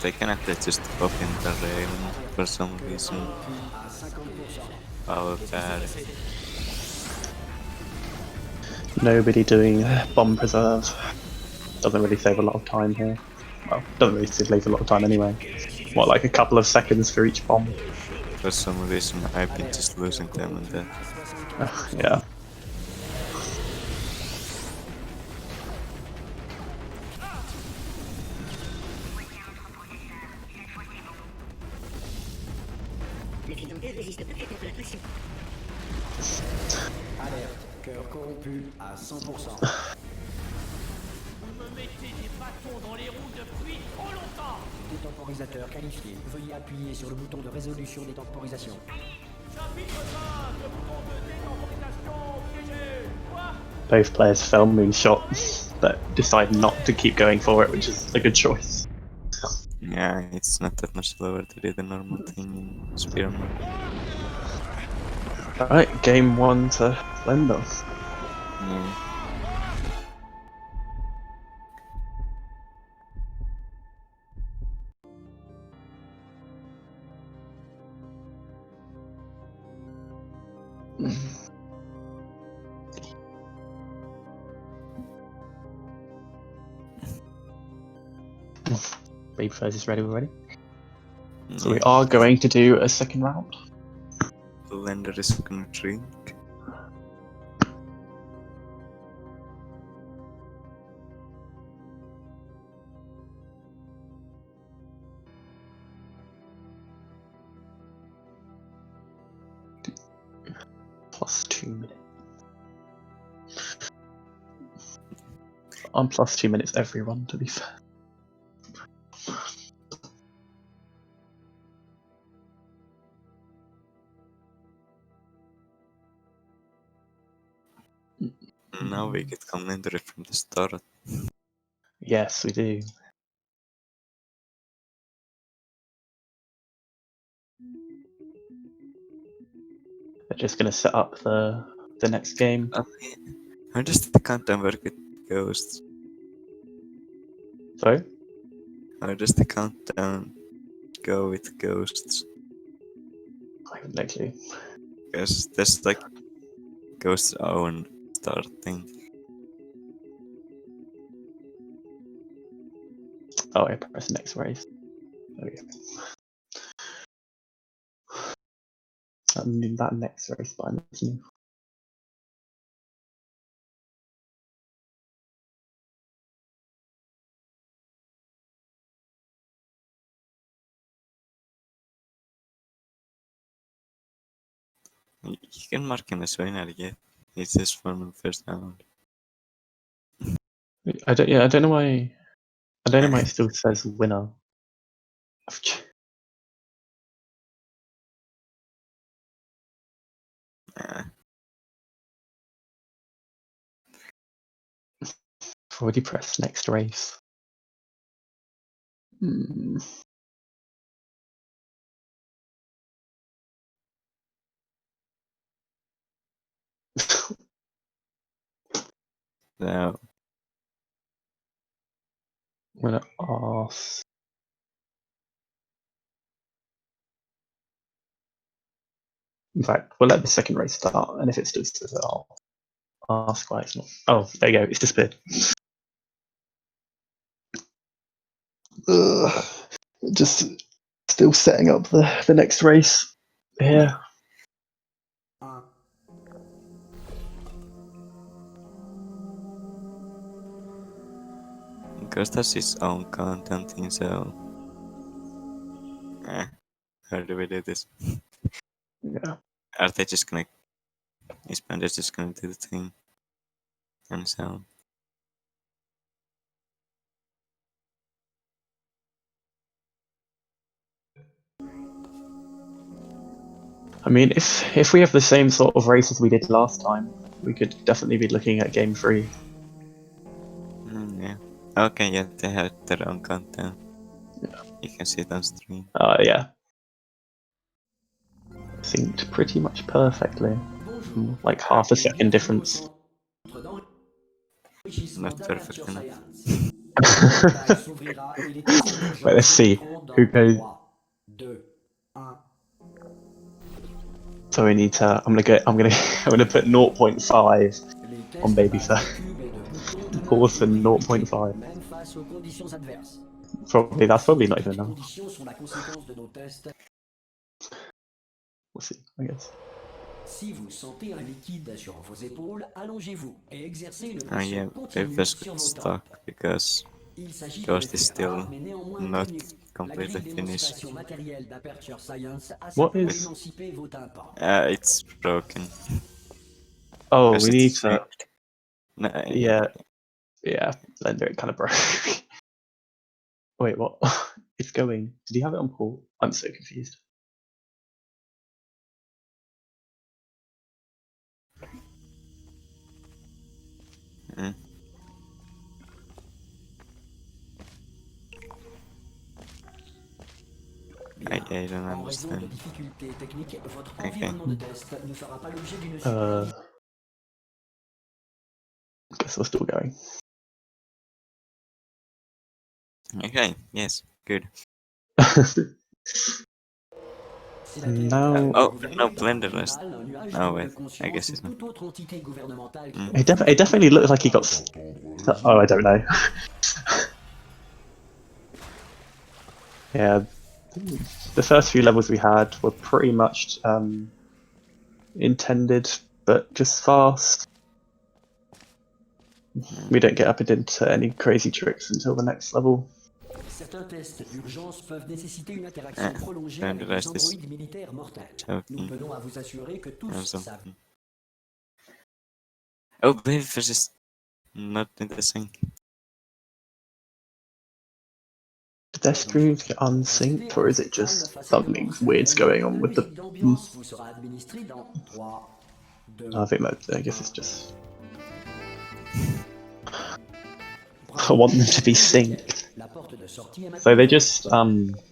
They can actually just pop in the railing for some reason. How bad.
Nobody doing bomb preserve. Doesn't really save a lot of time here. Well, doesn't really save a lot of time anyway. What, like a couple of seconds for each bomb?
For some reason I've been just losing them and that.
Yeah.
Alerte, cœur corrompu à 100%.
vous me mettez des bâtons dans les roues depuis trop longtemps.
Détemporisateur qualifié. Veuillez appuyer sur le bouton de résolution des temporisations.
Chapitre 5, le bouton de détemporisation piégé. Quoi?
Both players fail moonshot, but decide not to keep going for it, which is a good choice.
Yeah, it's not that much slower to do the normal thing in Speedrun.
Alright, game 1 to Blender.
Yeah.
Babyfurz is ready already. So we are going to do a second round.
Blender is gonna drink.
Plus 2 minutes. I'm plus 2 minutes every run, to be fair.
Oh, we get commentary from the start.
Yes, we do. They're just gonna set up the next game.
How does the countdown work with ghosts?
Sorry?
How does the countdown go with ghosts?
I have no clue.
Because there's like ghosts own start thing.
Oh, I press next race. There we go. That next race button is new.
You can mark him as winner, yeah. It's his formal first round.
I don't know why. I don't know why it still says winner.
Uh,
I've already pressed next race. Hmm.
so,
I'm gonna ask. In fact, we'll let the second race start, and if it still says it, I'll ask why it's not. Oh, there you go. It's disappeared. Ugh. Just still setting up the next race. Yeah.
Ghost has his own content thing, so. How do we do this?
Yeah.
Are they just gonna. Is Blender's just gonna do the thing? And so.
I mean, if we have the same sort of race as we did last time, we could definitely be looking at game 3.
Yeah. Okay, yeah, they have their own content.
Yeah.
You can see it on stream.
Yeah. Synced pretty much perfectly. Like half a second difference.
Not perfect enough.
Wait, let's see who goes. So we need to. I'm gonna put 0.5 on Babyfurz. Pause for 0.5. That's probably not even enough. We'll see, I guess.
Si vous sentez un liquide sur vos épaules, allongez-vous et exercez une
Yeah,
pression continue
Babyfurz
sur
got
vos tempes.
stuck because
Il s'agit d'un
Ghost is
effet
still
rare, mais néanmoins
not
connu. La
completely
grille
finished.
d'énonciation matérielle d'Aperture Science a
What
simplement
is-
émancipé vos tympans.
It's broken.
Oh,
Because
we need
it's
to.
No,
Yeah, Blender it kind of broke. Wait, what? It's going. Did you have it on port? I'm so confused.
Mm. I don't
En raison de
understand.
difficultés techniques, votre
Okay.
environnement de test ne fera pas l'objet d'une
I guess we're still going.
Okay, yes, good.
Now,
Oh, no, Blenderist. Oh, wait, I guess it's not.
it definitely looked like he got. Oh, I don't know. Yeah, the first few levels we had were pretty much intended, but just fast. We don't get up into any crazy tricks until the next level.
Certains tests d'urgence peuvent nécessiter une interaction prolongée avec des
Blenderist is
androïdes militaires mortels. Nous
joking
tenons à vous assurer que
or
tous savent.
something. Oh, Babyfurz is not in the sync.
Did their streams get unsynced, or is it just something weird's going on with the?
D'ambiance vous sera administré dans 3, 2,
I guess it's just. I want them to be synced. So they just,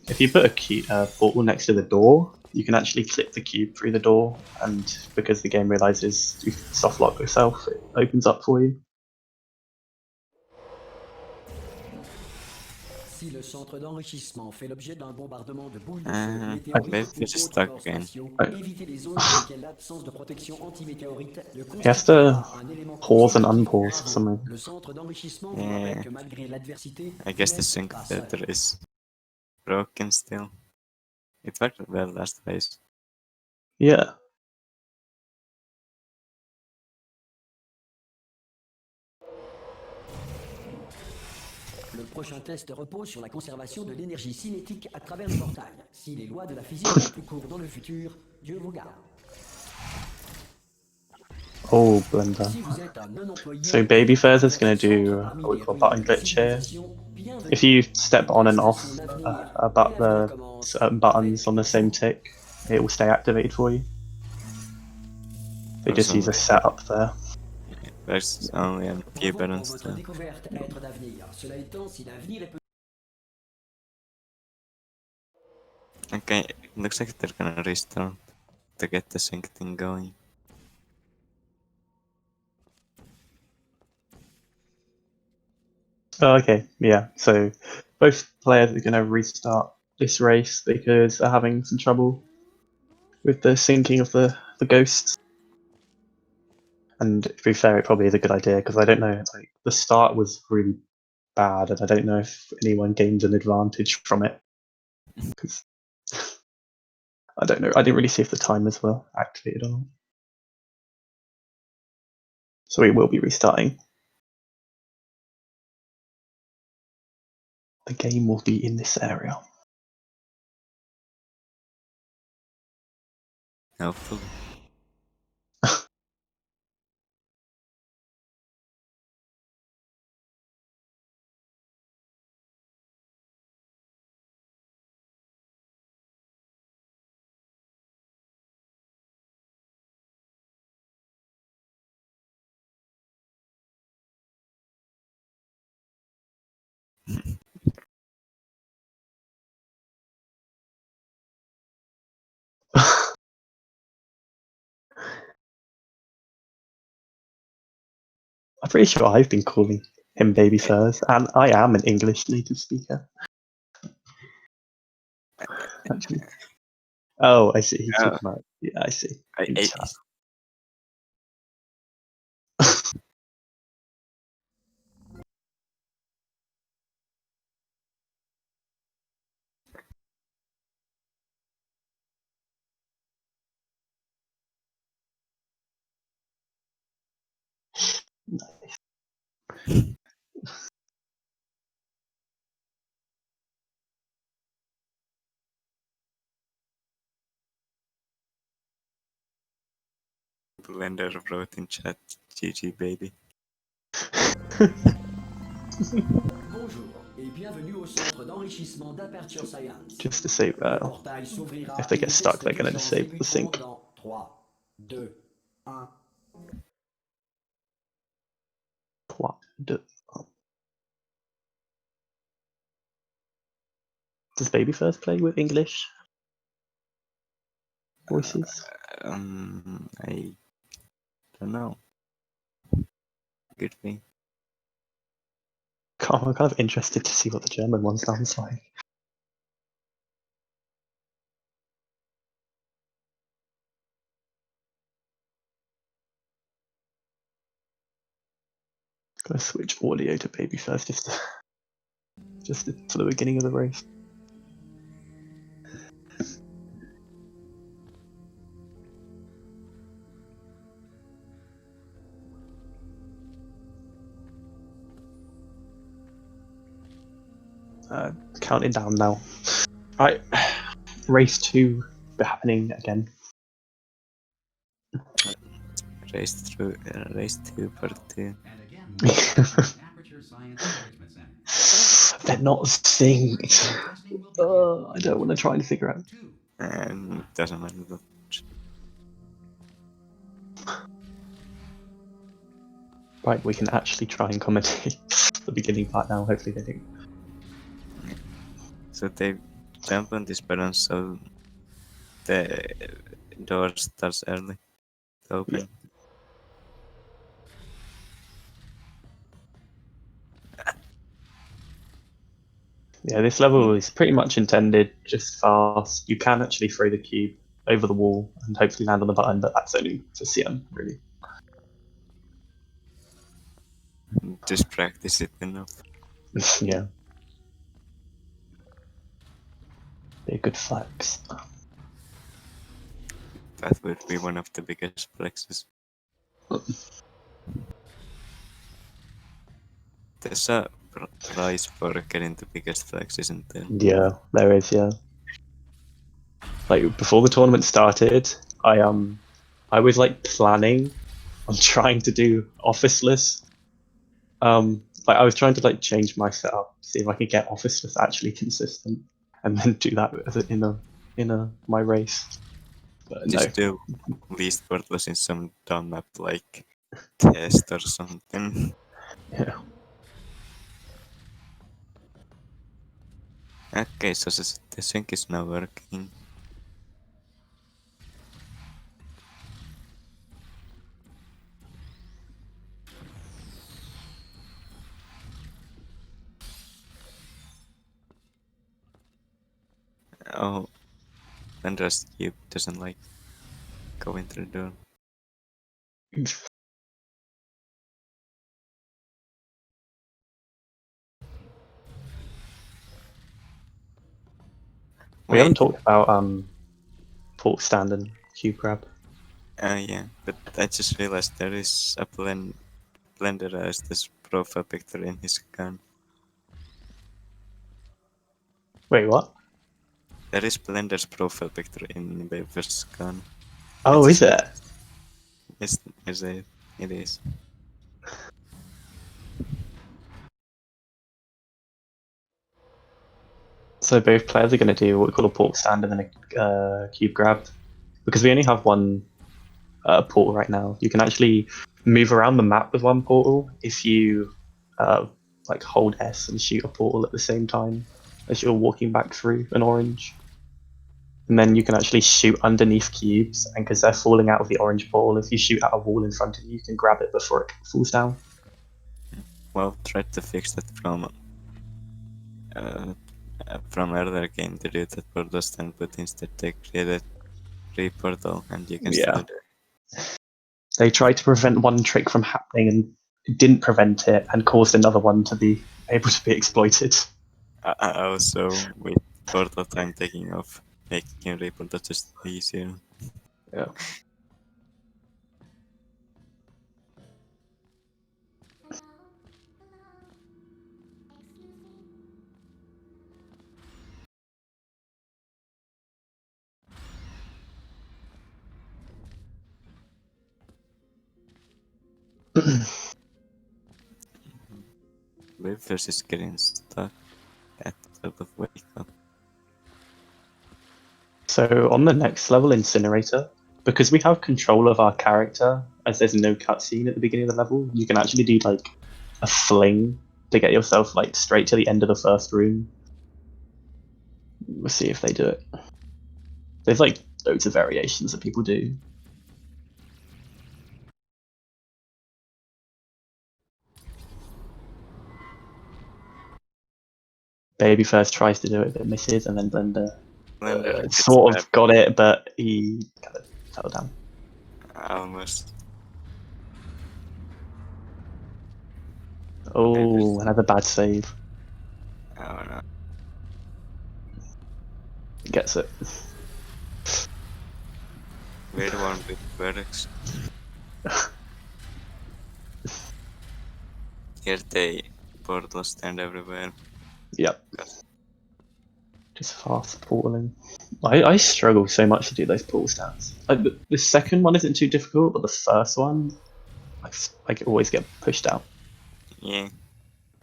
if you put a portal next to the door, you can actually clip the cube through the door, and because the game realizes you soft lock yourself, it opens up for you.
Si le centre d'enrichissement fait l'objet d'un bombardement de boules de
Maybe it's stuck again.
évitez les zones dans lesquelles l'absence de protection antimétéorite ne
He has to
un élément
pause and
constitutif
unpause
à
for
vous.
something.
Le centre d'enrichissement vous rappelle que malgré l'adversité,
I guess the
vous
sync
n'êtes pas seul.
filter is broken still. It worked well last race.
Yeah.
Le prochain test repose sur la conservation de l'énergie cinétique à travers le portail. Si les lois de la physique sont plus courtes dans le futur, Dieu vous garde.
Oh, Blender.
Si vous êtes un non-employé,
So Babyfurz is going to do what we call button glitch here. If you step on and off about the certain buttons on the same tick, it will stay activated for you. They just use a setup there.
There's only a few buttons still. Okay, looks like they're gonna restart to get the sync thing going.
Oh, okay, yeah. So both players are going to restart this race because they're having some trouble with the syncing of the ghosts. And to be fair, it probably is a good idea because I don't know, like the start was really bad, and I don't know if anyone gained an advantage from it. Because I don't know, I didn't really see if the timers were activated or not. So we will be restarting. The game will be in this area.
Hopefully.
I'm pretty sure I've been calling him Babyfurz, and I am an English native speaker. Actually. Oh, I see. He's talking about. Yeah, I see.
Blender wrote in chat, GG baby.
Bonjour et bienvenue au centre d'enrichissement d'Aperture Science.
Just to save, if they get stuck, they're going to disable the sync.
3, 2, 1.
3, 2, 1. Does Babyfurz play with English voices?
I don't know. Good thing.
I'm kind of interested to see what the German one sounds like. Gonna switch audio to Babyfurz just for the beginning of the race. Counting down now. Right, race 2 happening again.
Race 2 part 2.
They're not synced. I don't want to try and figure out.
And doesn't matter that much.
Right, we can actually try and commentate. the beginning part now. Hopefully they do.
So they jump on this button so the door starts early to open.
Yeah. Yeah, this level is pretty much intended just fast. You can actually throw the cube over the wall and hopefully land on the button, but that's only for CM, really.
Just practice it enough.
Yeah. They're good flex.
That would be one of the biggest flexes. There's a prize for getting the biggest flex, isn't there?
Yeah, there is, yeah. Like, before the tournament started, I was like planning on trying to do officeless. Like I was trying to like change my setup, see if I could get officeless actually consistent, and then do that as in my race. But no.
Just do least worthless in some dumb map like test or something.
Yeah.
Okay, so the sync is now working. Oh, Blenderiste cube doesn't like going through the door.
We haven't talked about port stand and cube grab.
Yeah, but I just realized there is a Blenderiste profile picture in his gun.
Wait, what?
There is Blender's profile picture in Babyfurz's gun.
Oh,
I
is
just-
it?
Yes, it is.
So both players are going to do what we call a port stand and then a cube grab. Because we only have one portal right now. You can actually move around the map with one portal if you like hold S and shoot a portal at the same time as you're walking back through an orange. And then you can actually shoot underneath cubes, and because they're falling out of the orange portal, if you shoot at a wall in front of you, you can grab it before it falls down.
Well, try to fix that from earlier game to do that portal stand, but instead they created re-portal and you can
Yeah.
still do it.
They tried to prevent one trick from happening and didn't prevent it, and caused another one to be able to be exploited.
Also, with portal time taking off, making re-portal just easier.
Yeah.
Babyfurz is getting stuck at the top of wake up.
So on the next level, Incinerator, because we have control of our character, as there's no cutscene at the beginning of the level, you can actually do like a fling to get yourself like straight to the end of the first room. We'll see if they do it. There's like loads of variations that people do. Babyfurz tries to do it, but misses, and then Blender
Gets
sort of
stabbed.
got it, but he kind of fell down.
Almost.
Oh, another bad save.
Oh no.
Gets it.
We're the one with verdicts. Here they portal stand everywhere.
Yep. Just fast portaling. I struggle so much to do those portal stands. Like the second one isn't too difficult, but the first one, I always get pushed out.
Yeah.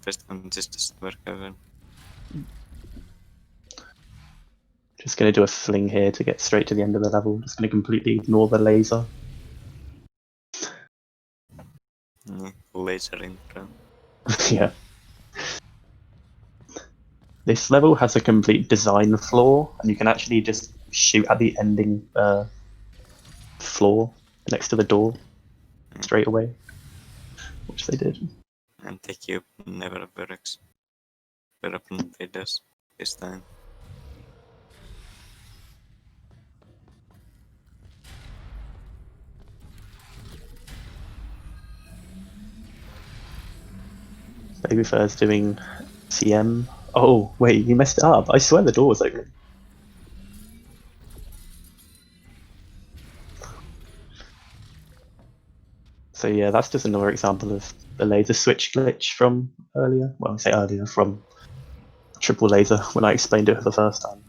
First one just doesn't work ever.
Just gonna do a fling here to get straight to the end of the level. Just gonna completely ignore the laser.
Yeah. Laser intro.
Yeah. This level has a complete design flaw, and you can actually just shoot at the ending floor next to the door straight away, which they did.
And the cube never works. But apparently it does this time.
Babyfurz doing CM. Oh, wait, you messed it up. I swear the door was open. So yeah, that's just another example of the laser switch glitch from earlier. Well, I say earlier, from triple laser when I explained it for the first time.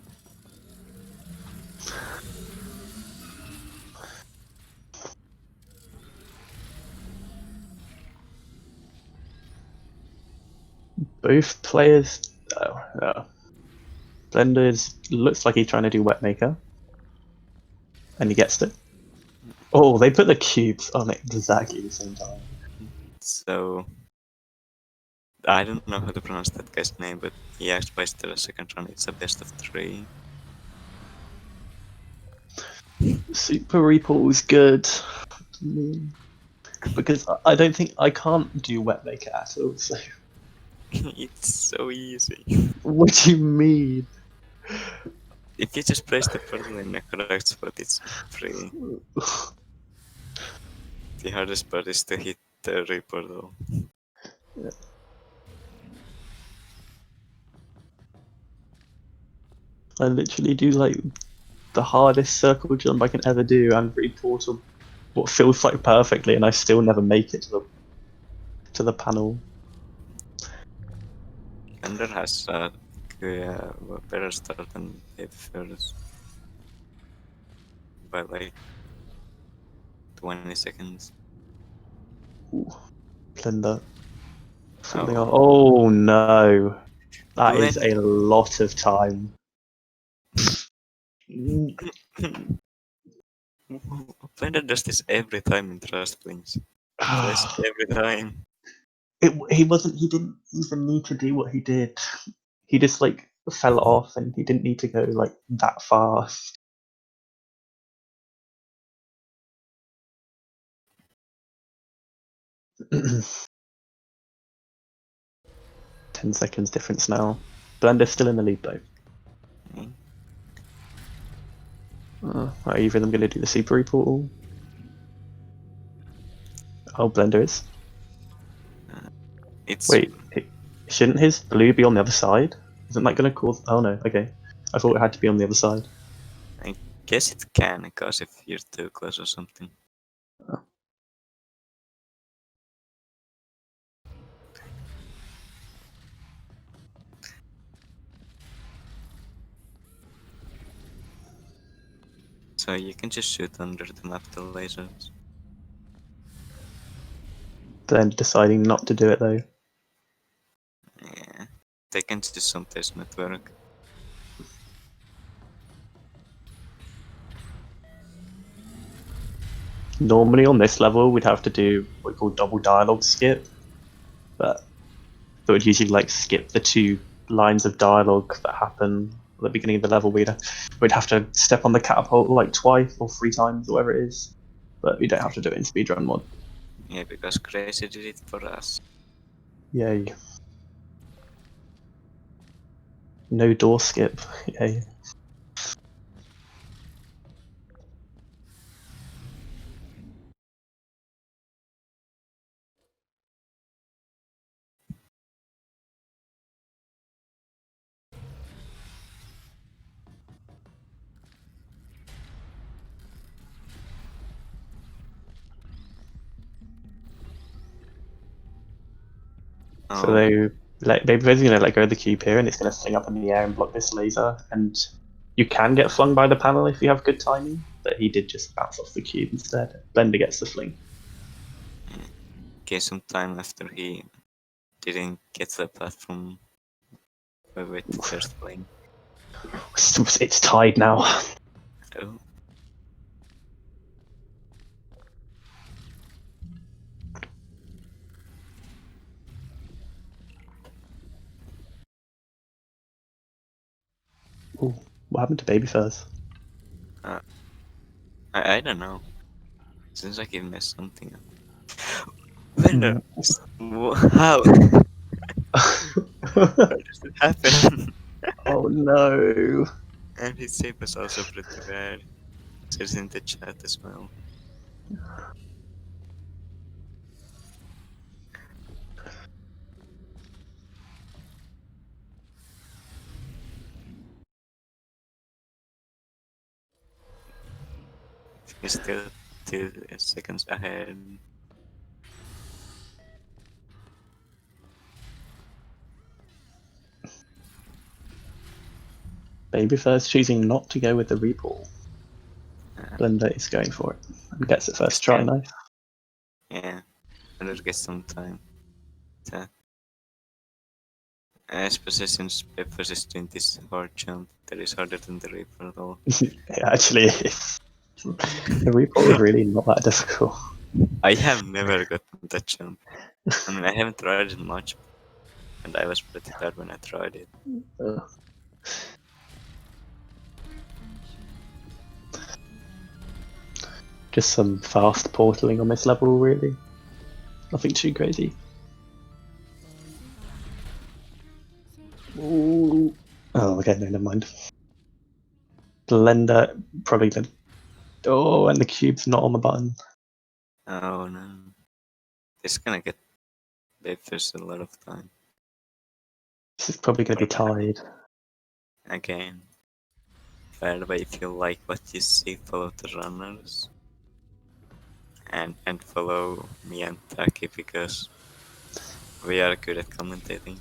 Both players... Blender looks like he's trying to do wet maker. And he gets it. Oh, they put the cubes on it exactly the same time.
So I don't know how to pronounce that guy's name, but he asked why still a second run. It's a best of 3.
Super Repo is good. Because I don't think I can't do wet maker at all, so
It's so easy.
what do you mean?
If you just place the portal in the correct spot, it's free. The hardest part is to hit the reportal.
I literally do like the hardest circle jump I can ever do and reportal what feels like perfectly, and I still never make it to the panel.
Blender has a better start than Babyfurz by like 20 seconds.
Ooh, Blender falling
Oh.
off. Oh no, that is a lot of time.
Blender does this every time in Trust Links. Every time.
He didn't even need to do what he did. He just like fell off, and he didn't need to go like that fast. Ten seconds difference now. Blender's still in the lead though. Right, either of them going to do the super reportal. Oh, Blender is. Wait, shouldn't his blue be on the other side? Isn't that going to cause... Oh no, okay. I thought it had to be on the other side.
I guess it can, because if you're too close or something.
Oh.
So you can just shoot under the map the lasers.
Then deciding not to do it though.
Yeah, they can just sometimes not work.
Normally on this level we'd have to do what we call double dialogue skip, but it would usually like skip the 2 lines of dialogue that happen at the beginning of the level. We'd have to step on the catapult like twice or 3 times, or whatever it is, but we don't have to do it in Speedrun mod.
Yeah, because Crazy did it for us.
Yay. No door skip. Yay. So they're basically going to let go of the cube here, and it's going to fling up in the air and block this laser. And you can get flung by the panel if you have good timing, but he did just bounce off the cube instead. Blender gets the fling.
Okay, some time after he didn't get the platform with the first plane.
It's tied now.
Oh.
Ooh, what happened to Babyfurz?
I don't know. Seems like he messed something up. Blender, how? How does it happen?
Oh no.
And his save was also pretty bad. Says in the chat as well. He's still 2 seconds ahead.
Babyfurz choosing not to go with the repull. Blender is going for it and gets it first try. Nice.
Yeah, and it'll get some time. Especially since Babyfurz is doing this hard jump that is harder than the Reaper at all.
It actually is. The repull is really not that difficult.
I have never gotten that jump. I mean, I haven't tried it much, and I was pretty tired when I tried it.
Just some fast portaling on this level, really. Nothing too crazy. Ooh. Oh, okay, no, never mind. Blender probably gonna. Oh, and the cube's not on the button.
Oh no. This is gonna get Babyfurz a lot of time.
This is probably gonna be tied.
Again. By the way, if you like what you see, follow the runners. And follow me and Taki because we are good at commentating.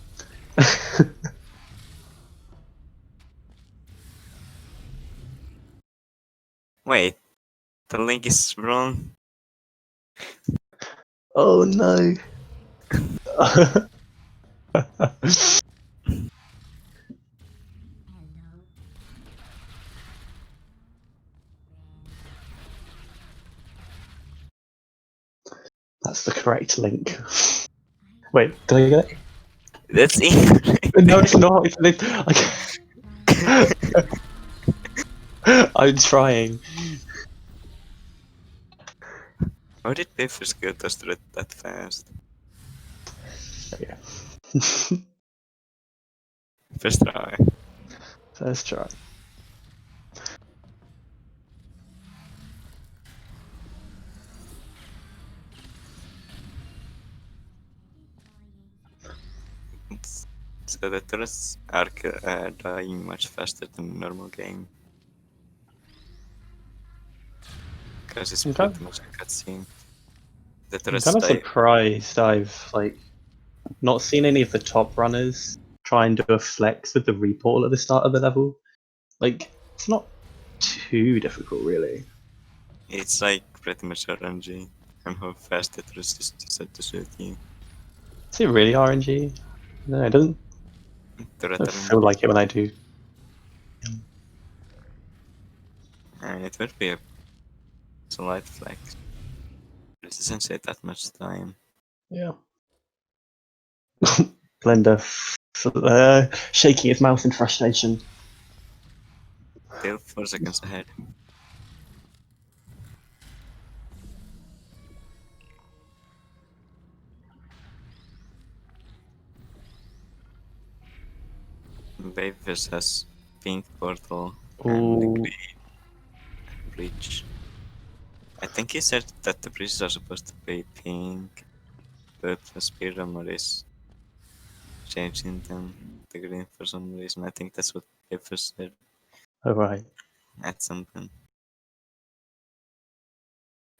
Wait, the link is wrong.
Oh no. That's the correct link. Wait, did I get it?
That's incorrect.
No, it's not. I'm trying.
How did Babyfurz get us through it that fast?
Oh, yeah.
First try.
First try.
So the turrets are dying much faster than the normal game. Because it's
Okay.
pretty much a cutscene. The
I'm
turrets
kind of
die.
surprised I've not seen any of the top runners try and do a flex with the reportal at the start of the level. It's not too difficult, really.
It's like pretty much RNG. And how fast the turrets is decide to shoot you.
Is it really RNG? No, it doesn't.
Turret
I
RNG.
feel like it when I do.
And it would be a slight flex. It doesn't take that much time.
Yeah. Blender shaking his mouth in frustration.
Still 4 seconds ahead. Babyfurz has pink portal and the
Ooh.
green bridge. I think he said that the bridges are supposed to be pink, but the Speedrun mode is changing them to green for some reason. I think that's what Babyfurz said
Alright.
at some point.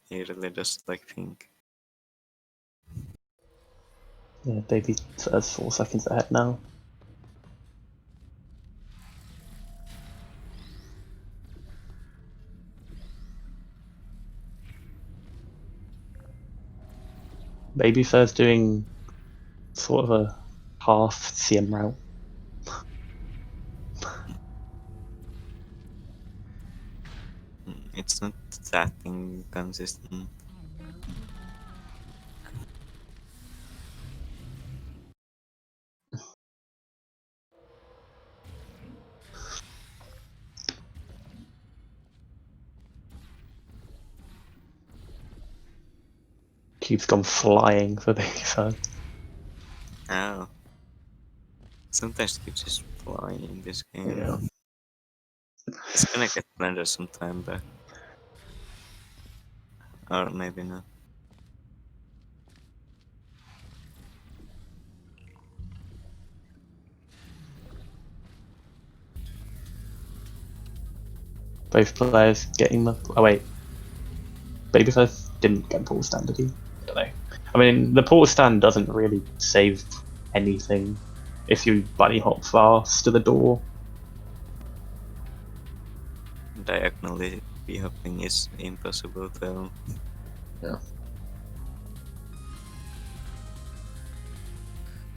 He really does like pink.
Yeah, baby says 4 seconds ahead now. Babyfurz doing sort of a half CM route.
It's not that inconsistent.
Cube's gone flying for Babyfurz.
Oh. Sometimes keeps just flying in this game.
Yeah.
It's gonna get Blender sometime back. Or maybe not.
Both players getting the. Oh wait, Babyfurz didn't get portal stand, did he? I don't know. I mean, the portal stand doesn't really save anything if you bunny hop fast to the door.
Diagonally be hopping is impossible though.
Yeah.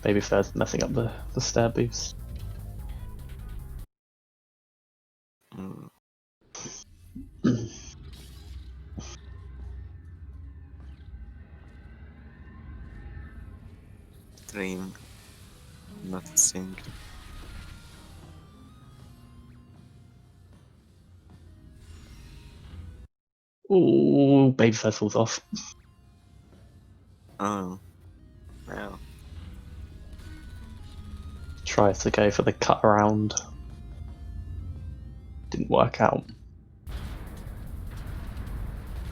Babyfurz messing up the stair boost.
Mm. Dream, not sing.
Ooh, Babyfurz falls off.
Oh, wow.
Tries to go for the cut around. Didn't work out.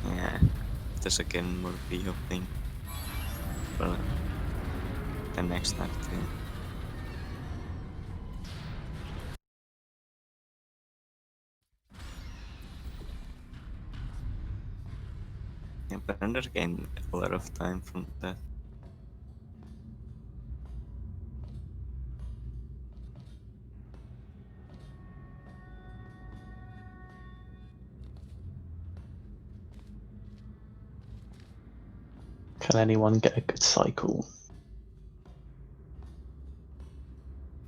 Yeah, there's again more be hopping. But the next acting. Yeah, Blender gained a lot of time from that.
Can anyone get a good cycle?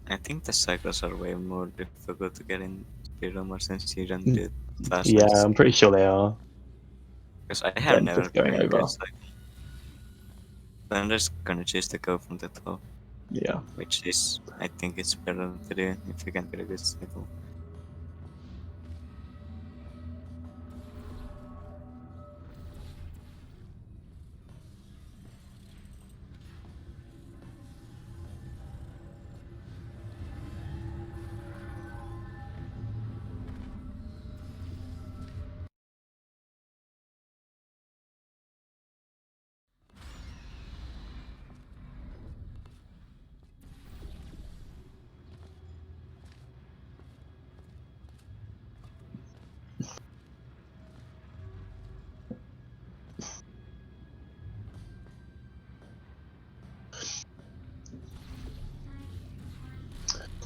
I think the cycles are way more difficult to get in Speedrun since you don't do fast.
Yeah, I'm pretty sure they are.
Because I have
Then
never
just going
found a good
over.
cycle. Blender's gonna choose to go from the top,
Yeah.
which is, I think it's better to do if you can get a good cycle.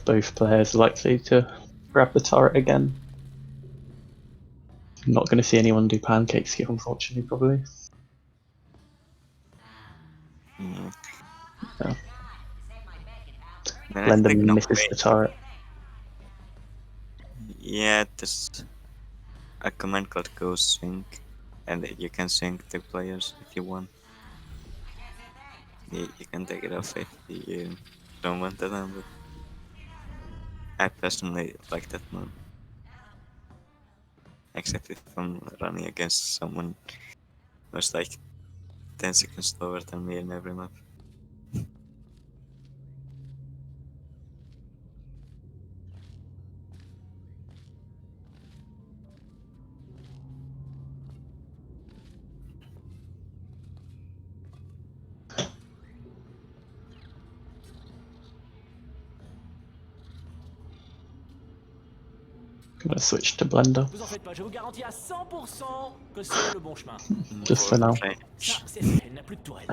Both players likely to grab the turret again. Not going to see anyone do pancakes here, unfortunately, probably.
Mm.
Yeah.
Then I
Blender
think no
misses
way.
the turret.
Yeah, there's a command called go sync, and you can sync the players if you want. You can take it off if you don't want that on, but I personally like that mode. Except if I'm running against someone who's like 10 seconds slower than me in every map.
I'm going to switch to Blender,
Vous en faites pas, je vous garantis à 100% que c'est le bon chemin.
just for now.
Ça, c'est fait, elle n'a plus de tourelle.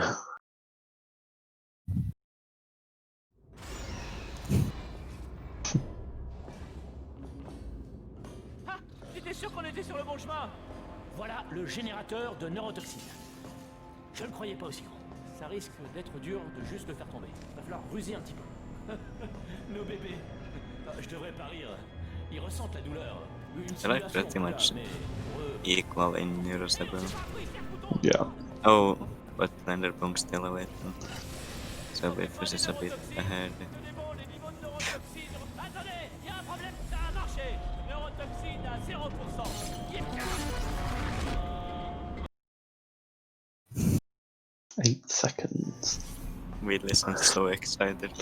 Ah, j'étais sûr qu'on était sur le bon chemin. Voilà le générateur de neurotoxine. Je ne le croyais pas aussi grand. Ça risque d'être dur de juste le faire tomber. Va falloir ruser un petit peu. Nos bébés. Je devrais pas rire. Ils ressentent la douleur. Une
They're like
simulation,
pretty
voilà,
much
mais pour eux,
equal in Eurostable.
Yeah.
Oh, but Blender Punk's still away too. So Babyfurz is a bit ahead.
les niveaux de neurotoxine. Attendez, il y a un problème, ça a marché. Neurotoxine à 0%.
8 seconds.
We listen so excited.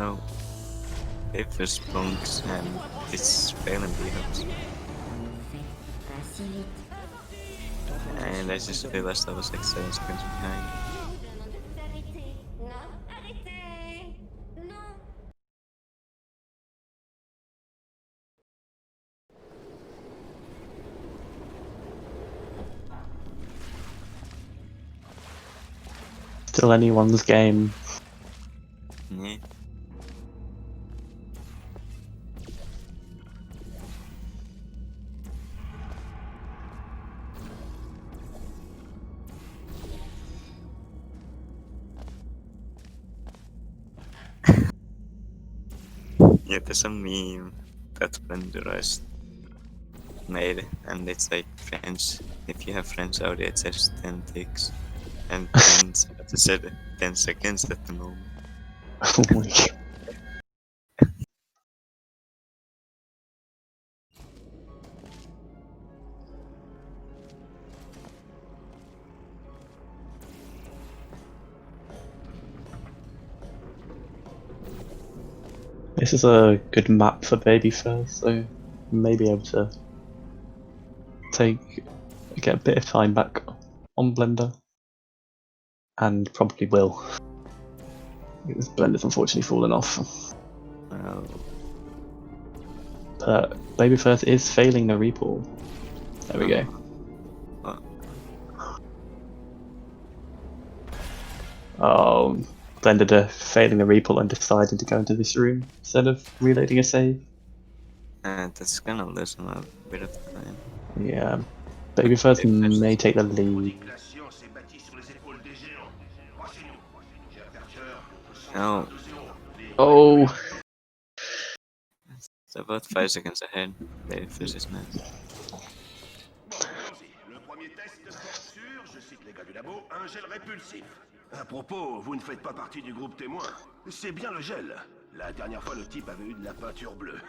Oh, Babyfurz bonks and it's failing behind.
Pas si vite.
And I just realized I was like 7 seconds behind.
Arrêtez. Non, arrêtez. Non.
Still anyone's game.
Yeah. Yeah, there's a meme that Blenderiste made, and it's like friends. If you have friends out there, it says 10 ticks, and then it said 10 seconds at the moment.
Oh my god. This is a good map for Babyfurz, so you may be able to get a bit of time back on Blender, and probably will. Because Blender's unfortunately fallen off.
Oh,
But Babyfurz is failing the repull. There we go. Oh, Blender failing the repull and deciding to go into this room instead of reloading a save.
that's gonna lose him a bit of time.
Yeah, Babyfurz may take the lead.
La science est bâtie sur les épaules des géants. Branchez-nous. J'ai un percheur.
Oh,
Oh,
it's about 5 seconds ahead. Babyfurz is not.
Bon, allons-y. Le premier test porte sur, je cite les gars du labo, un gel répulsif. À propos, vous ne faites pas partie du groupe témoin. C'est bien le gel. La dernière fois, le type avait eu de la peinture bleue.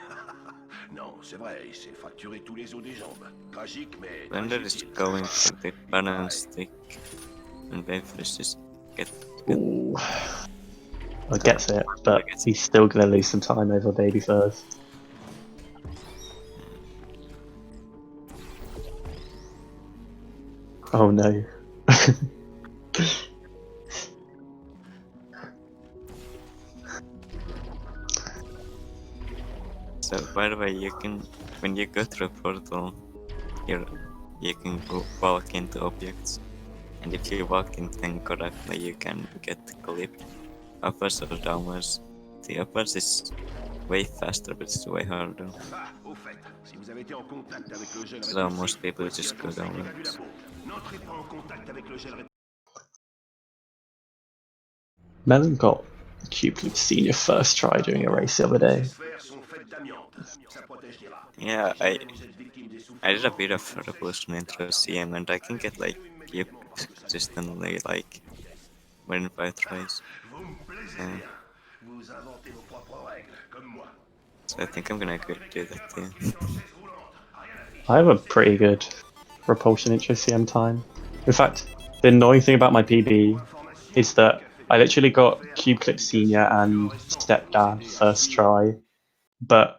Non, c'est vrai, il s'est fracturé tous les os des jambes. Tragique, mais...
Blender
très
is
utile.
going for the banana stick, and Babyfurz just get
ooh. Well, gets it, but he's still going to lose some time over Babyfurz. Oh no.
So, by the way, you can, when you go through a portal, you can walk into objects, and if you walk in them correctly, you can get clipped upwards or downwards. The upwards is way faster, but it's way harder.
Ah, au fait, si vous avez été en contact avec le gel
So most people
voici
just
un
go
conseil des gars du
downwards.
labo. N'entrez pas en contact avec le gel
Melon got Cube Loop Senior first try doing a race the other day.
Yeah, I did a bit of revolution intro CM, and I can get like cube consistently like within 5 tries. Yeah. So I think I'm gonna go do that too.
I have a pretty good repulsion intro CM time. In fact, the annoying thing about my PB is that I literally got Cube Clip Senior and Step Dad first try, but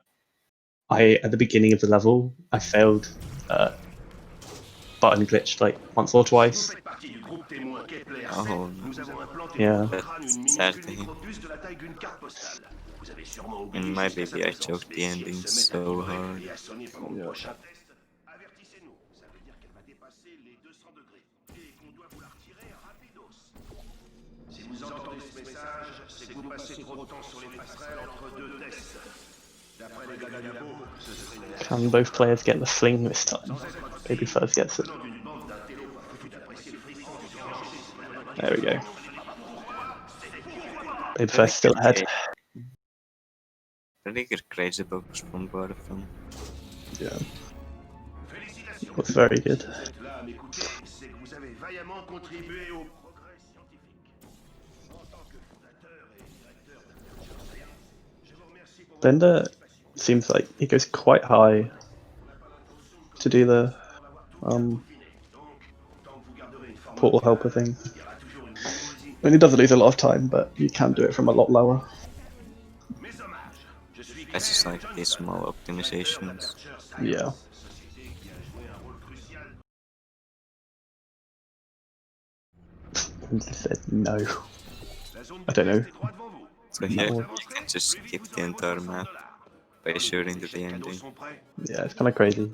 at the beginning of the level I failed button glitched like once or twice.
Oh,
yeah.
That's sad thing. In my baby, I choked the ending so hard.
Yeah.
Si vous entendez ce message, c'est que vous passez trop de temps sur les passerelles entre deux tests. D'après les gars du labo, ce serait une...
Can both players get the fling this time? Babyfurz gets it. There we go. Babyfurz still ahead.
Really good crazy books from both of them.
Yeah. It was very good.
C'est que vous avez vaillamment contribué au progrès scientifique. En tant que fondateur et directeur de la recherche, je vous remercie pour votre
Blender
participation.
seems like it goes quite high to do the portal helper thing. I mean, it does lose a lot of time, but you can do it from a lot lower.
That's just like these small optimizations.
Yeah. And they said no. I don't know.
So here you can just skip the entire map by shooting to the ending.
Yeah, it's kind of crazy.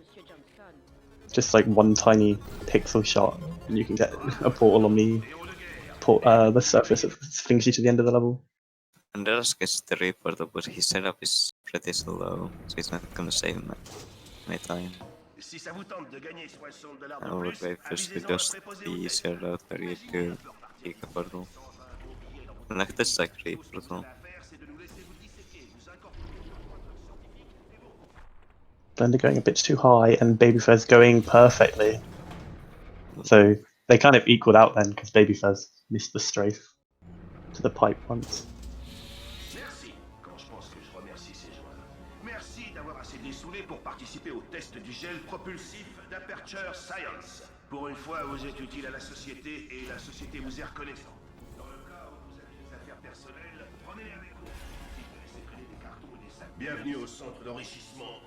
Just like one tiny pixel shot, and you can get a portal on the surface that flings you to the end of the level.
Andreas gets the Reaper though, but his setup is pretty slow, so it's not gonna save him any time. And with Babyfurz we just the easier route where you do Giga portal. And like this like Reaper though.
Blender going a bit too high, and Babyfurz going perfectly. So they kind of equaled out then, because Babyfurz missed the strafe to the pipe once.
Merci. Quand je pense que je remercie ces joueurs. Merci d'avoir assez dessoulé pour participer au test du gel propulsif d'Aperture Science. Pour une fois, vous êtes utile à la société et la société vous est reconnaissante. Dans le cas où vous avez des affaires personnelles, prenez-les avec vous. Si vous laissez traîner des cartons et des sacs. Bienvenue au centre d'enrichissement.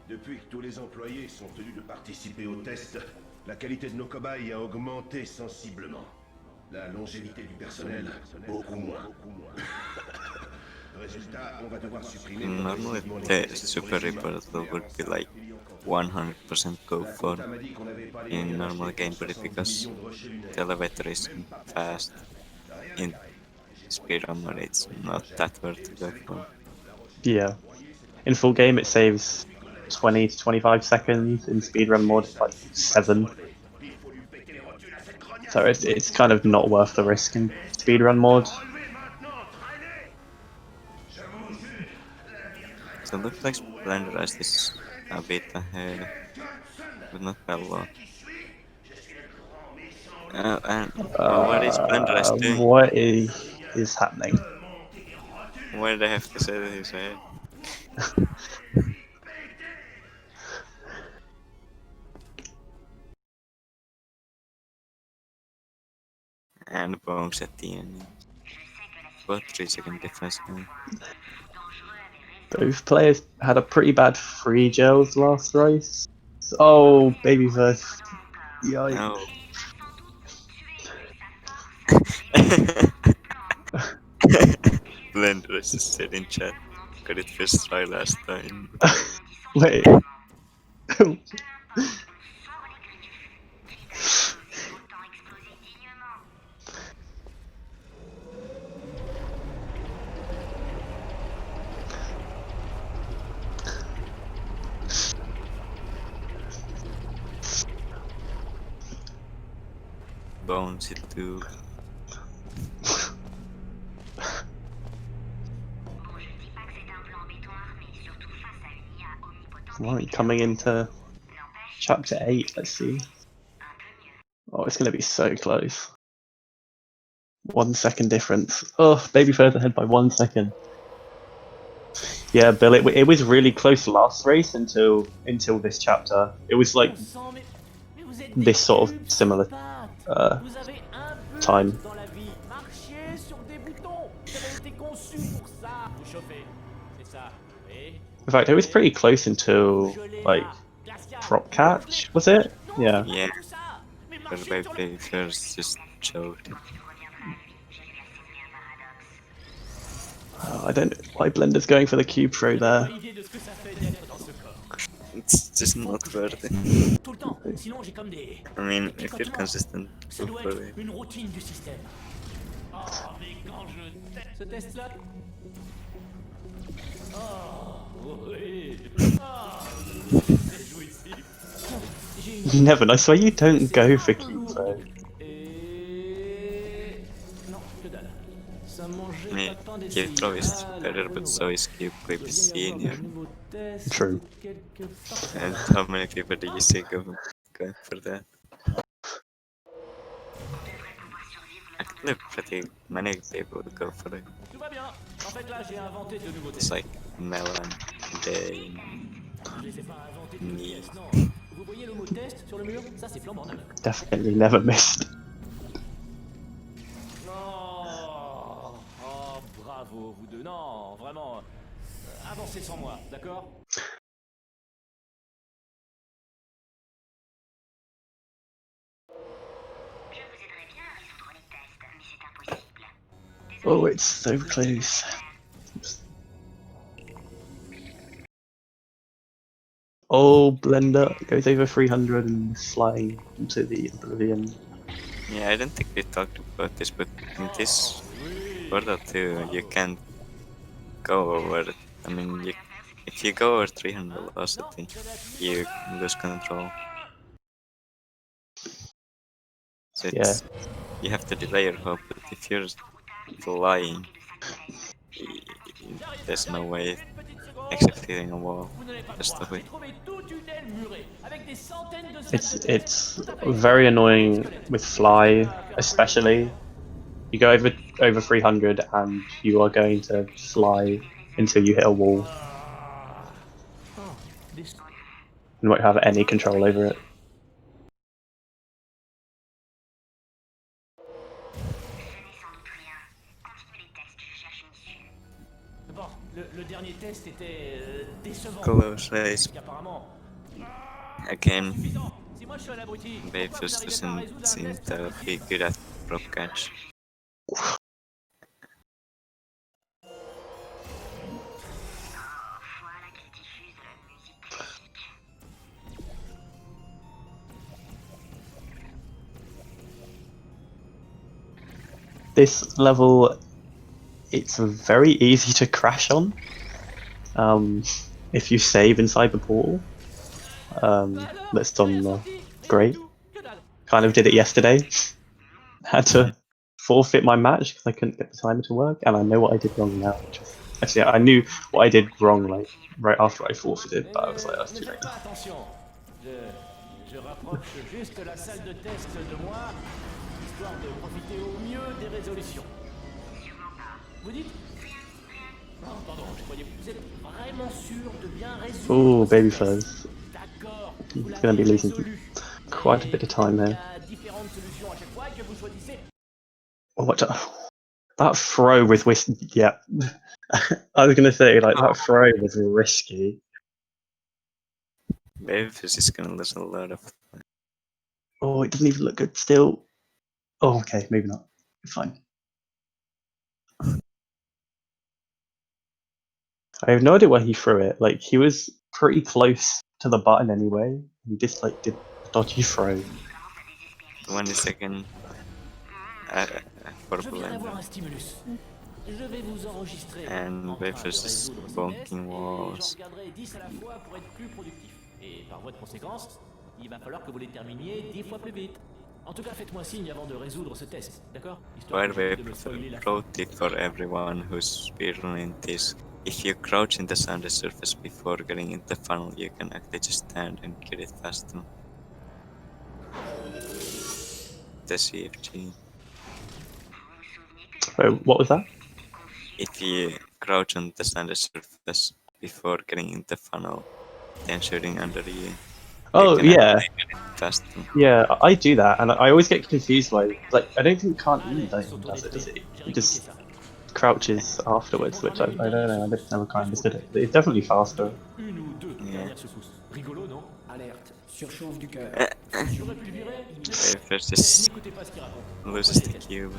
Depuis que tous les employés sont tenus de participer au test, la qualité de nos cobayes a augmenté sensiblement. La longévité du personnel, beaucoup moins. Résultat, on va devoir supprimer...
Normally the Super Reaper would be like 100% go for in normal gameplay because the elevator is fast. In Speedrun mode it's not that worth to go for.
Yeah. In full game it saves 20 to 25 seconds, in speedrun mode it's like 7. So it's kind of not worth the risk in speedrun mode.
So it looks like Blenderiste is a bit ahead, but not by a lot. And what is Blenderiste doing?
What is happening?
Why do they have to say that he's ahead? And bombs at the end. About 3-second difference now.
Both players had a pretty bad free gels last race. Oh, Babyfurz. Yikes.
No. Blenderiste just said in chat, got it first try last time.
Wait.
Bones it too.
Right, coming into chapter 8, let's see. Oh, it's going to be so close. 1 second difference. Oh, Babyfurz ahead by 1 second. Yeah, Bill, it was really close last race until this chapter. It was like this sort of similar time. In fact, it was pretty close until like prop catch, was it? Yeah.
Yeah. But Babyfurz just choked.
Oh, I don't know why Blender's going for the cube throw there.
It's just not worth it. I mean, if you're consistent, go for it.
Ce test-là.
Never, I swear you don't go for cube throw.
I mean, cube throw is better, but so is cube clip is senior.
True.
And how many people do you see going for that? Look, pretty many people go for it.
Tout va bien. En fait, là, j'ai inventé de nouveaux
It's
tests.
like melon, day,
Je les ai pas inventés toutes
meat.
pièces, non. Vous voyez le mot test sur le mur? Ça, c'est flambant neuf.
Definitely never missed.
Oh, oh, bravo, vous deux. Non, vraiment. Avancez sans moi, d'accord?
Je vous aiderai bien à résoudre les tests, mais c'est impossible.
Oh, it's so close. Oh, Blender goes over 300 and is flying into the oblivion.
Yeah, I don't think we talked about this, but in this Portal 2, you can't go over. I mean, if you go over 300 velocity, you lose control. So it's, you have to delay your hope, but if you're flying, there's no way except hitting a wall. Just stop it.
It's very annoying with fly, especially. You go over 300 and you are going to fly until you hit a wall. You won't have any control over it.
Bon, le dernier test était décevant.
Close race.
Apparemment.
Again,
Si moi je suis un abruti,
Babyfurz doesn't seem to be good at prop catch.
This level, it's very easy to crash on if you save inside the portal. That's done great. Kind of did it yesterday. Had to forfeit my match because I couldn't get the timer to work, and I know what I did wrong now. Actually, I knew what I did wrong like right after I forfeited, but I was like, that's too late.
Je rapproche juste la salle de test de moi, histoire de profiter au mieux des résolutions. Vous dites? Non, pardon, je croyais. Vous êtes vraiment sûr de bien résoudre?
Ooh, Babyfurz.
D'accord.
He's going to be losing quite a bit of time here.
Différentes solutions à chaque fois que vous choisissez.
Oh, what that throw with yeah. I was going to say, like, that throw was risky.
Babyfurz is gonna lose a lot of.
Oh, it doesn't even look good still. Oh, okay, maybe not. Fine. I have no idea where he threw it. Like, he was pretty close to the button anyway. He just, like, did a dodgy throw.
1 second for Blender. And Babyfurz is bonking walls.
Et par voie de conséquence, il va falloir que vous les terminiez 10 fois plus vite. En tout cas, faites-moi signe avant de résoudre ce test, d'accord?
By the way, pro tip for everyone who's speedrunning this: if you crouch in the sandy surface before getting in the funnel, you can actually just stand and get it faster. The CFG.
Wait, what was that?
If you crouch on the sandy surface before getting in the funnel, then shooting under you.
Oh, yeah.
Faster.
Yeah, I do that, and I always get confused by, like, I don't think Can't does it, does it? It just crouches afterwards, which I don't know, I never quite understood it. But it's definitely faster.
Yeah.
Alerte, surchauffe du cœur.
Babyfurz just loses the cube.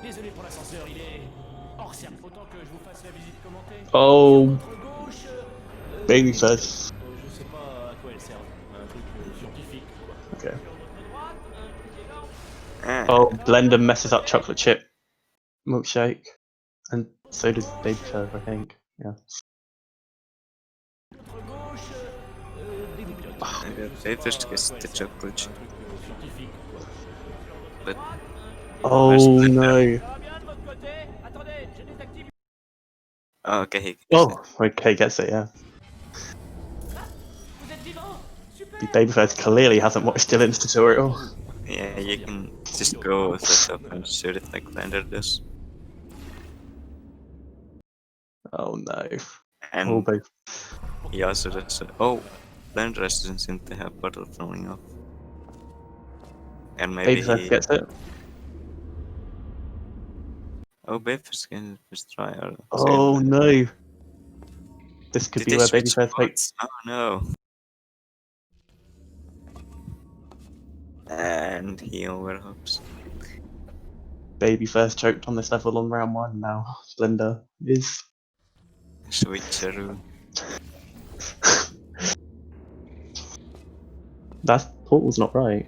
Désolé pour l'ascenseur, il est hors cercle. Autant que je vous fasse la visite commentée.
Oh, Babyfurz.
Je sais pas à quoi elle sert. Un truc scientifique.
Okay.
Ah,
Oh, Blender messes up chocolate chip milkshake, and so does Babyfurz, I think. Yeah.
Babyfurz gets the chocolate chip. But
Oh no.
oh, okay, he gets
Oh, okay, gets it, yeah. Babyfurz clearly hasn't watched Dylan's tutorial.
it. Yeah, you can just go with the top and shoot it like Blender does.
Oh no.
And
Oh, both.
he also does. Oh, Blenderiste doesn't seem to have bottle falling off. And maybe
Babyfurz
he.
gets it.
Oh, Babyfurz can just try or
Oh
save.
no. This could
Did
be
they
where
switch
Babyfurz takes.
modes? Oh no. And he overhops.
Babyfurz choked on this level on round 1 now. Blender is.
Switcheroo.
That portal's not right.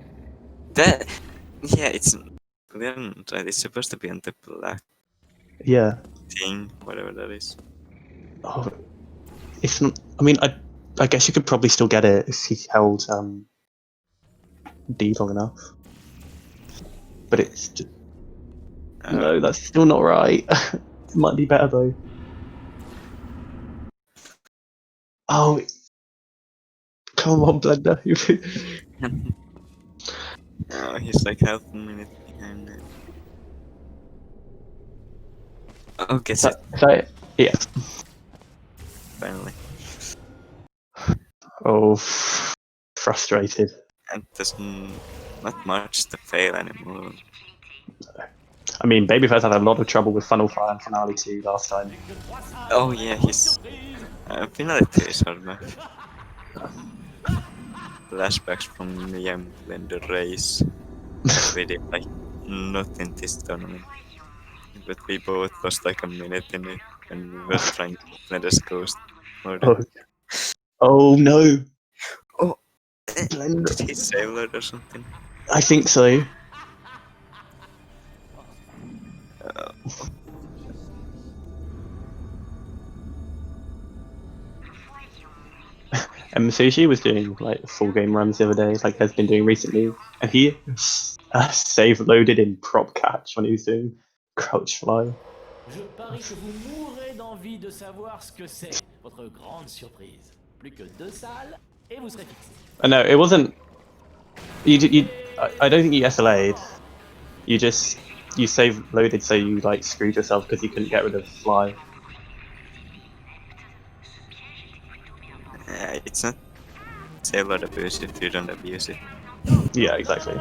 That. Yeah, it's. Right, it's supposed to be on the black
Yeah.
thing, whatever that is.
Oh, it's not. I mean, I guess you could probably still get it if he held D long enough. But it's just. No, that's still not right. It might be better though. Oh, come on, Blender.
Oh, he's like half a minute behind it. Oh, gets it,
Is that it? Yeah.
finally.
Oh, frustrated.
And there's not much to fail anymore.
I mean, Babyfurz had a lot of trouble with Funnel Fire and Finale 2 last time.
Oh yeah, he's... Finale 2 is hard map. Flashbacks from me and Blender race. That we did like not in this tournament. But we both lost like a minute in it when we were trying to Blender's Ghost mode.
Oh, oh no!
Oh,
Blender.
did he save that or something?
I think so. And Sushi was doing like full game runs the other day, like has been doing recently, and he save loaded in prop catch when he was doing crouch fly.
Je parie que vous mourrez d'envie de savoir ce que c'est, votre grande surprise. Plus que 2 salles, et vous serez fixé.
No, it wasn't. I don't think you SLA'd. You save loaded, so you like screwed yourself because you couldn't get rid of fly.
It's not save load abuse if you don't abuse it.
Yeah, exactly.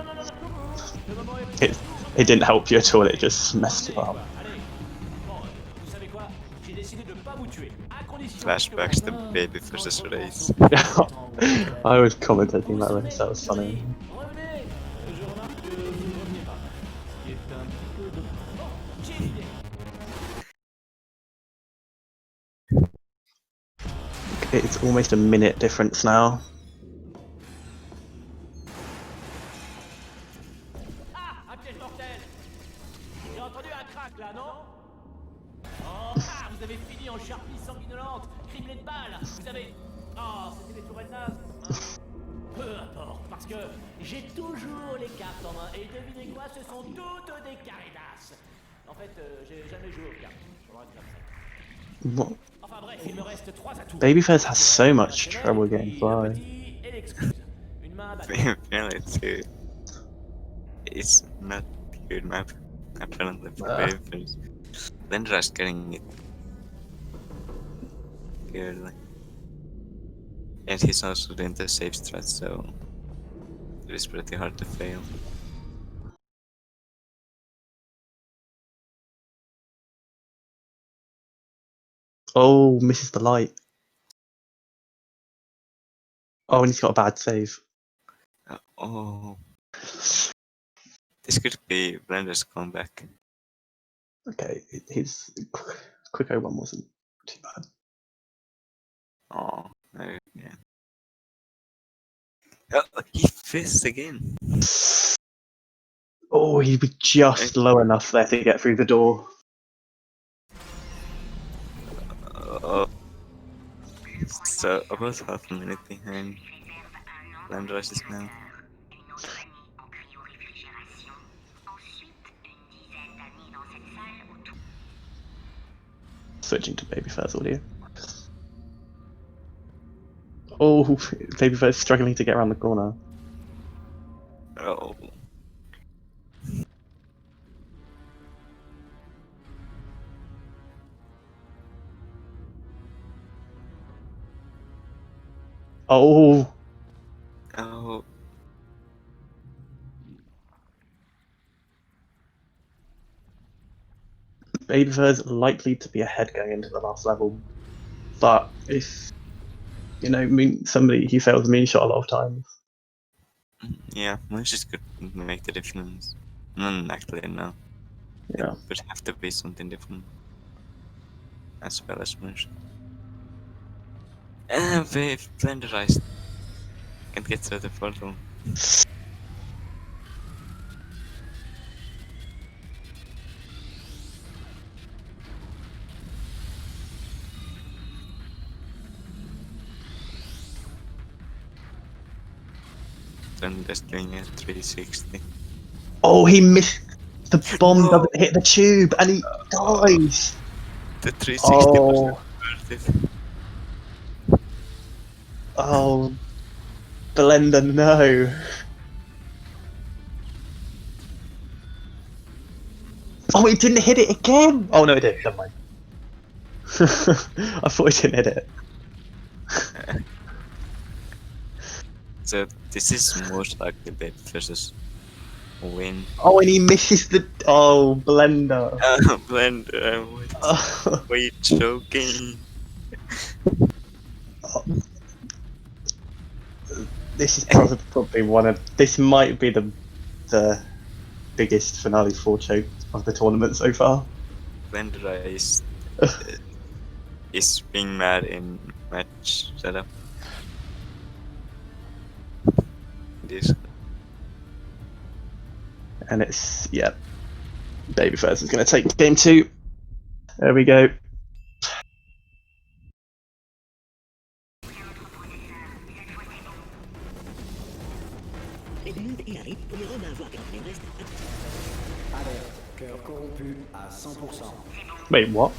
It didn't help you at all. It just messed you up.
Flashbacks to Babyfurz's race.
I was commentating that race. That was funny. It's almost a minute difference now.
Ah, un piège mortel. J'ai entendu un crack là, non? Oh, ah, vous avez fini en charpie sanguinolente, criblé de balles. Vous avez... Oh, c'était des tourelles nazes. Peu importe, parce que j'ai toujours les cartes en main. Et devinez quoi, ce sont toutes des carrédas. En fait, j'ai jamais joué aux cartes. Faudra dire ça.
What?
Enfin bref, il me reste 3 atouts.
Babyfurz has so much trouble getting fly.
Finale 2 is not a good map, apparently for Babyfurz. Blender is getting it good, and he's also doing the safe strat, so it is pretty hard to fail.
Oh, misses the light. Oh, and he's got a bad save.
Oh, this could be Blender's comeback.
Okay, his quick 01 wasn't too bad.
Oh, no, yeah. Oh, he fizzed again.
Oh, he was just low enough there to get through the door.
So about half a minute behind Blenderiste is now.
Switching to Babyfurz audio. Oh, Babyfurz struggling to get around the corner.
Oh,
Oh,
Oh,
Babyfurz likely to be ahead going into the last level, but if somebody he fails a moonshot a lot of times.
yeah, Moonshot could make the difference. Actually, no.
Yeah.
It would have to be something different. As well as Moonshot. We've Blenderized. Can't get through the portal. Blender's doing a 360.
Oh, he missed the bomb.
No!
Doesn't hit the tube, and he dies.
The 360 was
Oh,
worth it.
oh, Blender, no. Oh, it didn't hit it again. Oh no, it did. Never mind. I thought it didn't hit it.
So this is most likely Babyfurz's win.
Oh, and he misses the. Oh, Blender.
Blender,
Oh,
why are you joking?
this is probably one of. This might be the biggest finale 4 choke of the tournament so far.
Blender is being mad in match setup. This
And it's Babyfurz is going to take game 2. There we go.
Alerte, cœur corrompu à 100%.
Wait, what?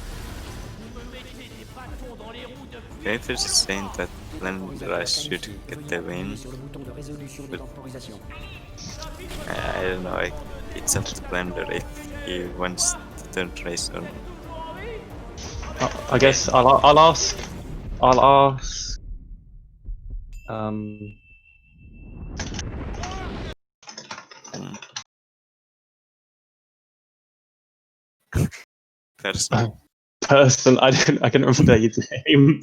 Babyfurz is saying that Blender should get the win.
Sur le bouton de résolution de
But
temporisation.
I don't know. It's up to Blender if he wants the third race or not.
I guess I'll ask.
Person.
Person. I can remember his name.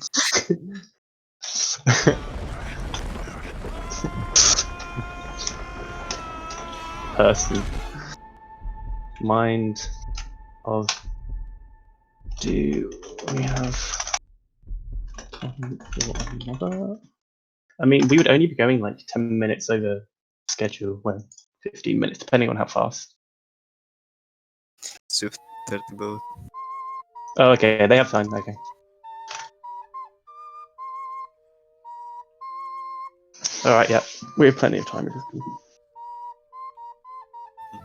Person. Mind of. Do we have another? I mean, we would only be going like 10 minutes over schedule, well, 15 minutes, depending on how fast.
Swift 30 boat.
Oh, okay, they have time. Okay. All right, yeah, we have plenty of time.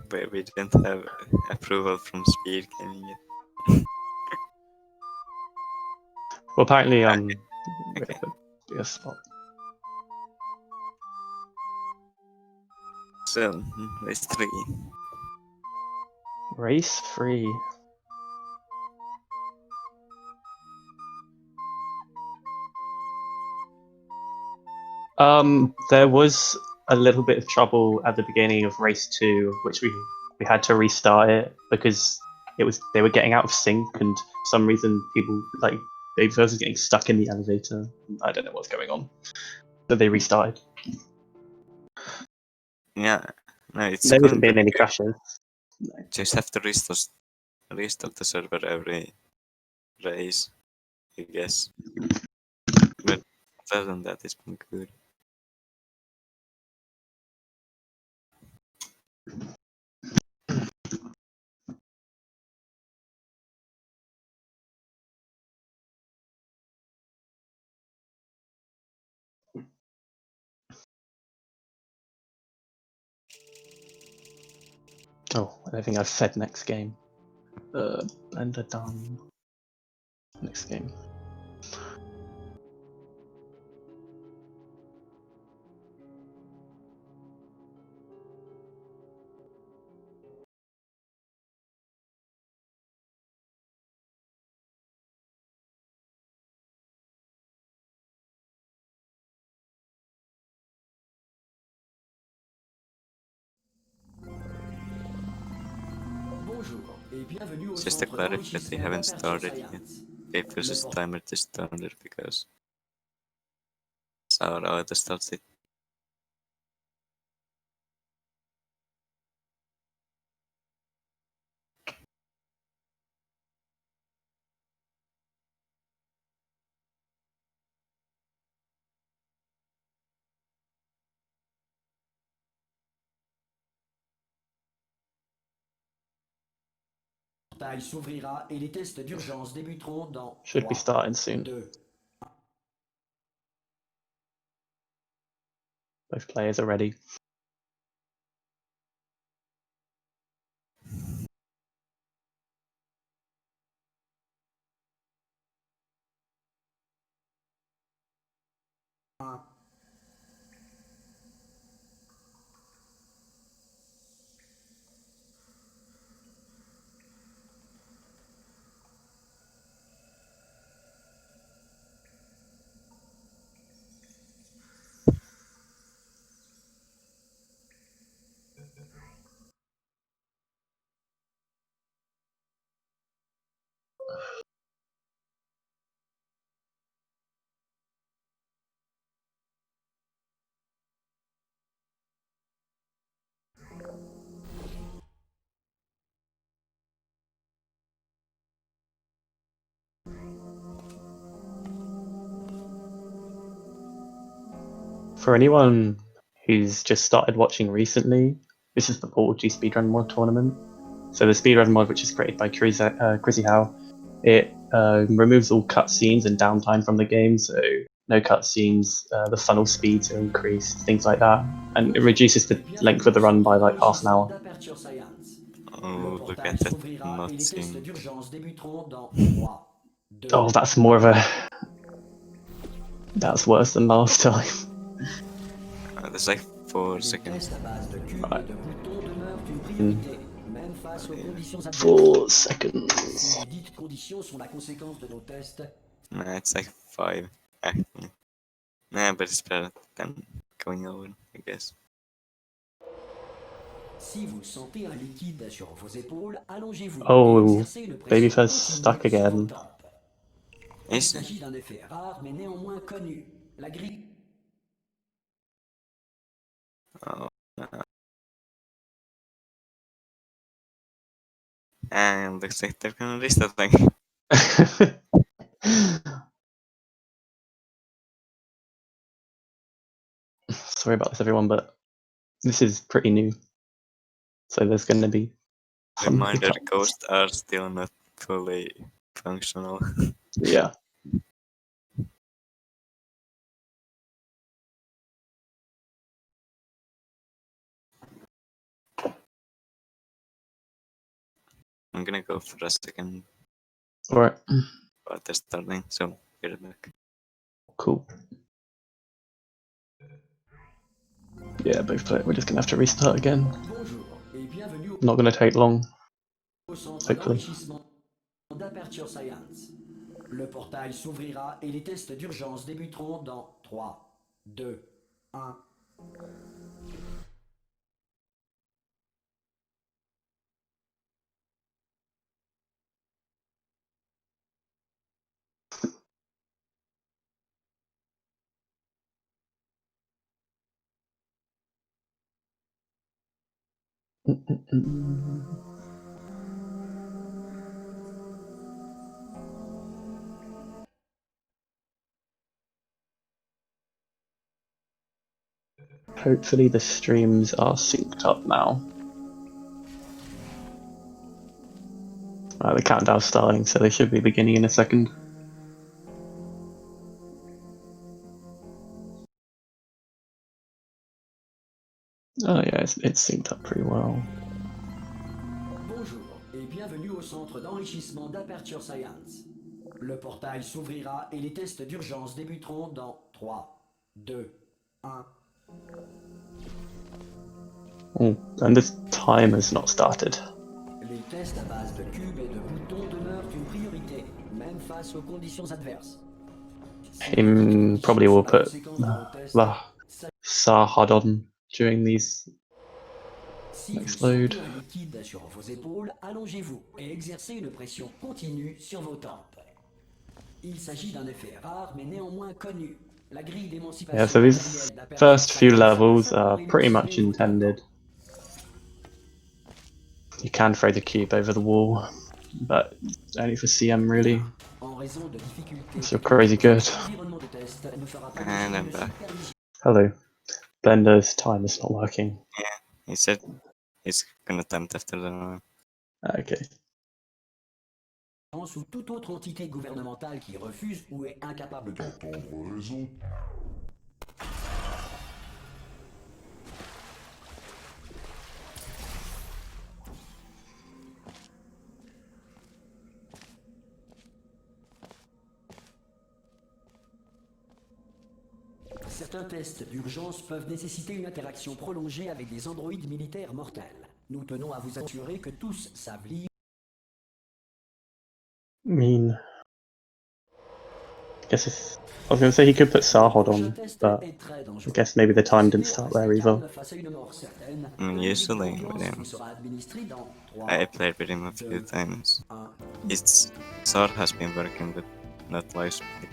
But we didn't have approval from SpeedGaming yet.
Well, apparently, we
Okay.
have a bigger spot.
So, race 3.
Race 3. There was a little bit of trouble at the beginning of race 2, which we had to restart it because they were getting out of sync, and for some reason people like Babyfurz was getting stuck in the elevator. I don't know what's going on, so they restarted.
Yeah, no, it's
There hasn't
going
been any
good.
crashes.
Just have to restart the server every race, I guess. But other than that, it's been good.
Oh, I don't think I've said next game. Blender done. Next game.
bienvenue au
Just to
centre
clarify, they
d'enrichissement
haven't
d'Aperture
started yet.
Science.
Babyfurz's timer just started because our auto starts it.
Le portail s'ouvrira et les tests d'urgence débuteront dans
Should be
3,
starting soon.
2.
Both players are ready. For anyone who's just started watching recently, this is the Portal G Speedrun mod tournament. So the Speedrun mod, which is created by Chrissy Howe, it removes all cutscenes and downtime from the game, so no cutscenes, the funnel speeds are increased, things like that, and it reduces the length of the run by like half an hour.
d'Aperture Science.
Oh,
Le
look
portail
at that
s'ouvrira et les tests
cutscene.
d'urgence débuteront dans 3, 2.
Oh, that's more of a... That's worse than last time.
There's like 4
Les
seconds.
tests à base de cubes
Right.
et de boutons demeurent une priorité, même face aux conditions adverses.
4 seconds.
Si les dites conditions sont la conséquence de nos tests,
Nah, it's like 5 actually. Nah, but it's better than going over, I guess.
si vous sentez un liquide sur vos épaules, allongez-vous
Oh,
et exercez une pression
Babyfurz
continue
stuck
sur vos
again.
tempes. Il
Is it?
s'agit d'un effet rare mais néanmoins connu. La grille
Oh, no. And looks like they're gonna restart thing.
Sorry about this, everyone, but this is pretty new. So there's going to be some
Reminder,
hiccups.
ghosts are still not fully functional.
Yeah.
I'm gonna go for a second
Alright.
while they're starting, so get it back.
Cool. Yeah, both players. We're just going to have to restart again.
Bonjour et bienvenue
Not going to take long.
au centre
Hopefully.
d'enrichissement d'Aperture Science. Le portail s'ouvrira et les tests d'urgence débuteront dans 3, 2, 1.
Hopefully the streams are synced up now. The countdown's starting, so they should be beginning in a second. Oh yeah, it's synced up pretty well.
Bonjour et bienvenue au centre d'enrichissement d'Aperture Science. Le portail s'ouvrira et les tests d'urgence débuteront dans 3, 2, 1.
Oh, and this timer's not started.
Les tests à base de cubes et de boutons demeurent une priorité, même face aux conditions adverses.
Him probably will put Sahad on during these
Si vous
Explode.
sentez un liquide sur vos épaules, allongez-vous et exercez une pression continue sur vos tempes. Il s'agit d'un effet rare mais néanmoins connu. La grille d'émancipation
Yeah, so these
matérielle d'un
first few
personnage
levels
afin
are
de
pretty much
émotionner vos
intended. You can throw the cube over the wall, but only for CM really.
En raison de difficultés
So crazy good.
l'environnement de test ne fera pas
And
l'objet
I'm
de
back.
supervision.
Hello. Blender's time is not working.
He said he's gonna attempt after the.
Okay.
Ou toute autre entité gouvernementale qui refuse ou est incapable d'entendre raison. Certains tests d'urgence peuvent nécessiter une interaction prolongée avec des androïdes militaires mortels. Nous tenons à vous assurer que tous savent lire.
I guess if, I was going to say he could put Sarhod on, but I guess maybe the time didn't start there either.
Usually with him, I played with him a few times. His sword has been working, but not live speed.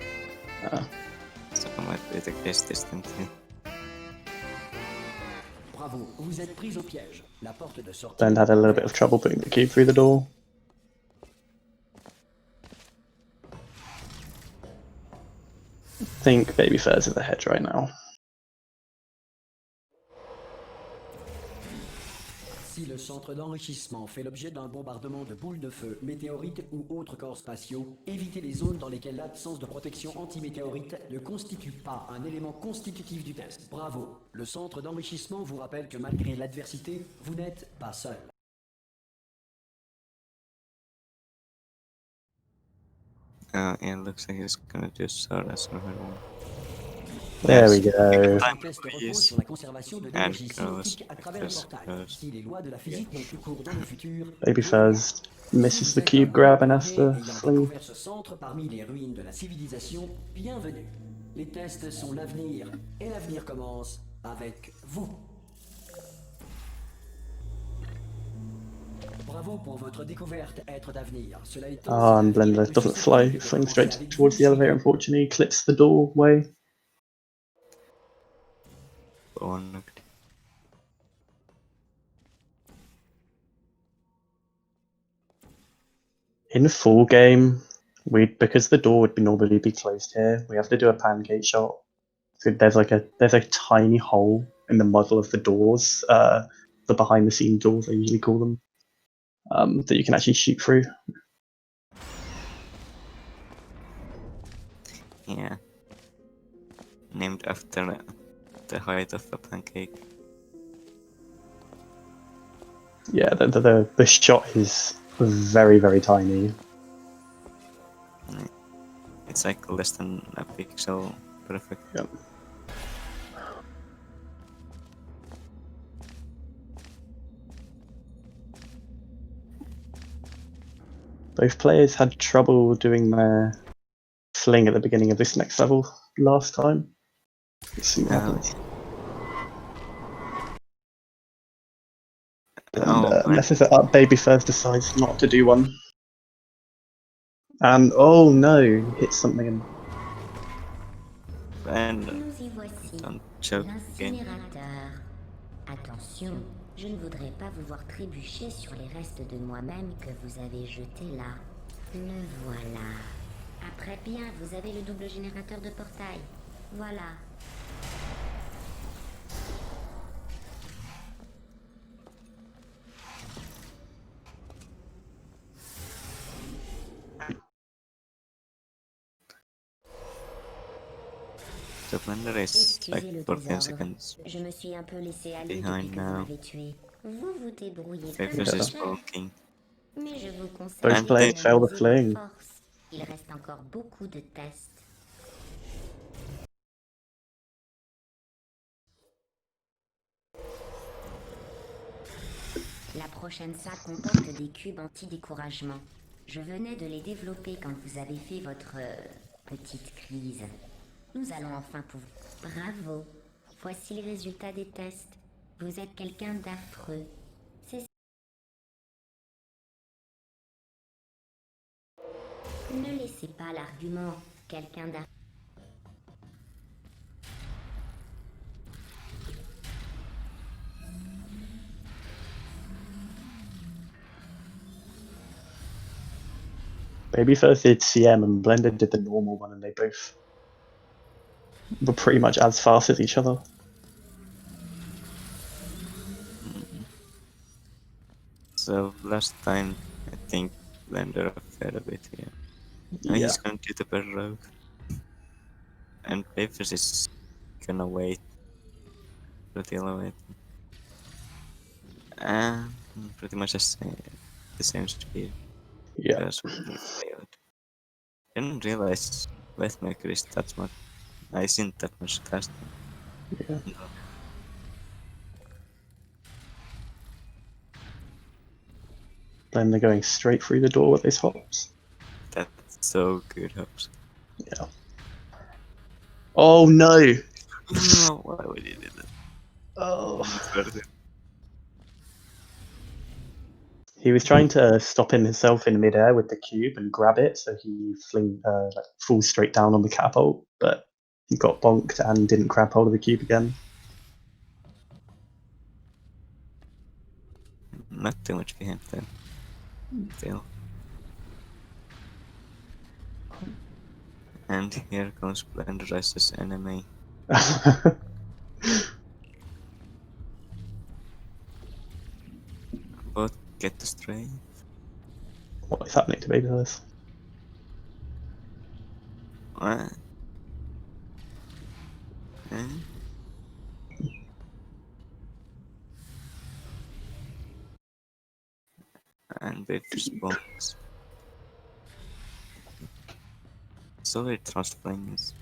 So it might be the case this time too.
Bravo, vous êtes pris au piège. La porte de sortie.
Ben had a little bit of trouble putting the cube through the door. I think Babyfurz is ahead right now.
Si le centre d'enrichissement fait l'objet d'un bombardement de boules de feu, météorites ou autres corps spatiaux, évitez les zones dans lesquelles l'absence de protection anti-météorite ne constitue pas un élément constitutif du test. Bravo, le centre d'enrichissement vous rappelle que malgré l'adversité, vous n'êtes pas seul.
Yeah, looks like he's gonna do sword as another one.
There we go.
Le test repose sur la conservation de l'énergie cinétique à travers le portail. Si les lois de la physique n'ont plus cours dans le futur,
Babyfurz misses the cube grab and has to
ayant
flee.
découvert ce centre parmi les ruines de la civilisation, bienvenue. Les tests sont l'avenir, et l'avenir commence avec vous. Bravo pour votre découverte, être d'avenir. Cela étant,
And Blender doesn't fling straight towards the elevator, unfortunately. He clips the doorway. In full game, because the door would normally be closed here, we have to do a pancake shot. So there's a tiny hole in the muzzle of the doors, the behind the scenes doors I usually call them, that you can actually shoot through.
Yeah. Named after the height of a pancake.
Yeah, the shot is very, very tiny.
It's like less than a pixel perfect.
Yep. Both players had trouble doing their fling at the beginning of this next level last time. Let's see what happens. And messes it up. Babyfurz decides not to do one. And oh no, hits something.
And
Nous y voici.
don't choke again.
L'incinérateur. Attention, je ne voudrais pas vous voir trébucher sur les restes de moi-même que vous avez jetés là. Le voilà. Après bien, vous avez le double générateur de portail. Voilà.
The blender is like
Excusez le
14
désordre.
seconds
Je me suis un peu laissé aller
behind
depuis que vous
now.
m'avez tué. Vous vous débrouillez
Babyfurz
comme
is
ça.
walking.
Mais je vous conseille
Both players fail the
d'économiser vos
fling.
forces. Il reste encore beaucoup de tests. La prochaine salle comporte des cubes anti-découragement. Je venais de les développer quand vous avez fait votre petite crise. Nous allons enfin pouvoir... Bravo. Voici les résultats des tests. Vous êtes quelqu'un d'affreux. Ne laissez pas l'argument. Quelqu'un d'arrive.
Babyfurz did CM and Blender did the normal one, and they both were pretty much as fast as each other.
So last time, I think Blender fed a bit here. Now
Yeah.
he's going to the better rogue. And Babyfurz is gonna wait. Pretty low it. And pretty much the same speed.
Yeah.
Because we failed. Didn't realize Wetmaker is that much. Isn't that much faster.
Yeah. Blender going straight through the door with those hops.
That's so good, hops.
Yeah. Oh no!
No, why would you do that?
Oh.
It's worth it.
He was trying to stop himself in midair with the cube and grab it, so he falls straight down on the catapult, but he got bonked and didn't grab hold of the cube again.
Not too much behind them. Still. And here comes Blenderise enemy. But get the straight.
What is happening to Babyfurz?
What? Eh? And Babyfurz bonks. So it transferring is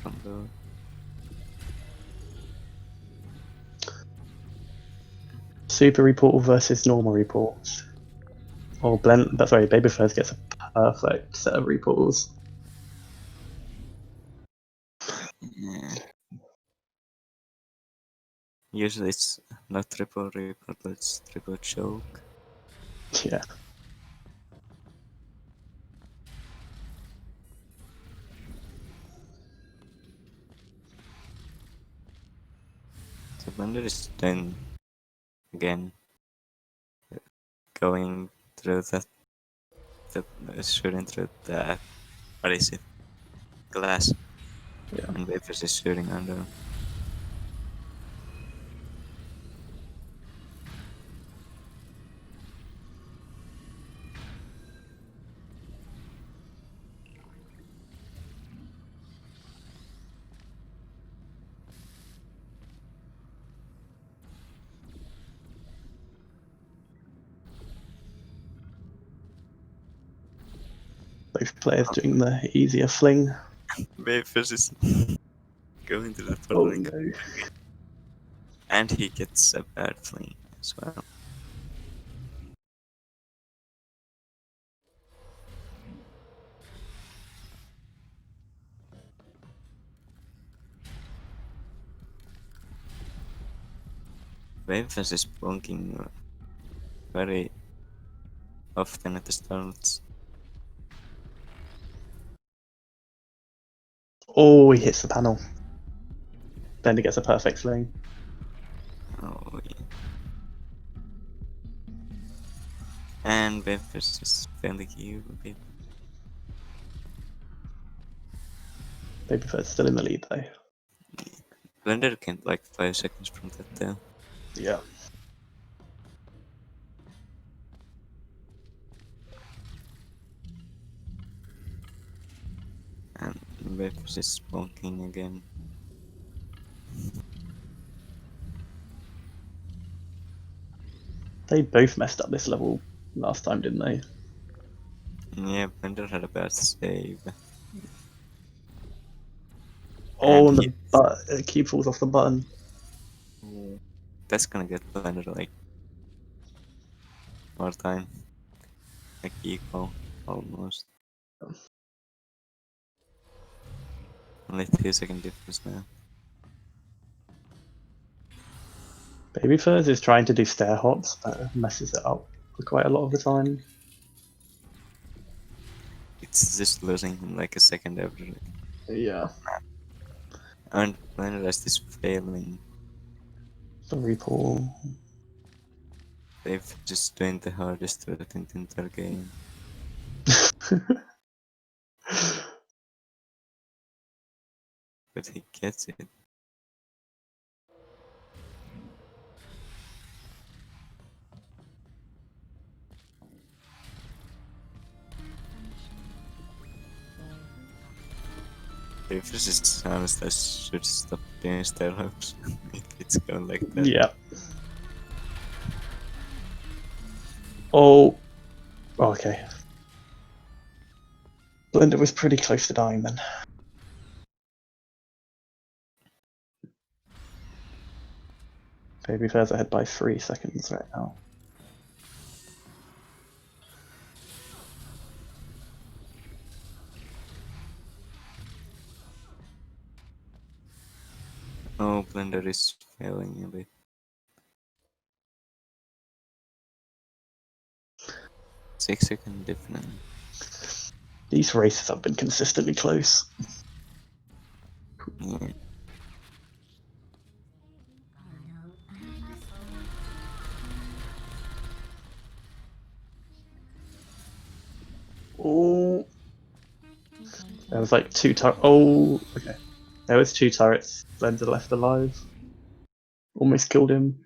from the
Super report versus normal reports. Or Babyfurz gets a perfect set of reports.
yeah. Usually it's not triple report, but it's triple choke.
Yeah.
So Blender is then again going through shooting through the what is it? Glass.
Yeah.
And Babyfurz is shooting under.
Both players doing the easier fling.
Babyfurz is going to the
Oh
portal
no.
and he gets a bad fling as well. Babyfurz is bonking very often at the starts.
Oh, he hits the panel. Blender gets a perfect fling.
Oh yeah. And Babyfurz is fairly cute a bit.
Babyfurz still in the lead though.
Blender came like 5 seconds from that though.
Yeah.
And Babyfurz is bonking again.
They both messed up this level last time, didn't they?
Yeah, Blender had a bad save.
Oh,
And
and the cube falls off the button.
that's gonna get Blender like more time. Like equal, almost. Only 2-second difference now.
Babyfurz is trying to do stair hops, but messes it up quite a lot of the time.
It's just losing in like a second every.
Yeah.
And Blenderiste is failing.
Sorry, Paul.
They've just doing the hardest route in the entire game. But he gets it. Babyfurz is honest, I should stop doing star hopes if it's going like that.
Yeah. Oh. Okay. Blender was pretty close to dying then. Babyfurz ahead by 3 seconds right now.
Oh, Blender is failing a bit. Six-second difference.
These races have been consistently close.
Yeah.
Oh. There was like 2 turrets. Oh, okay. There was 2 turrets. Blender left alive. Almost killed him.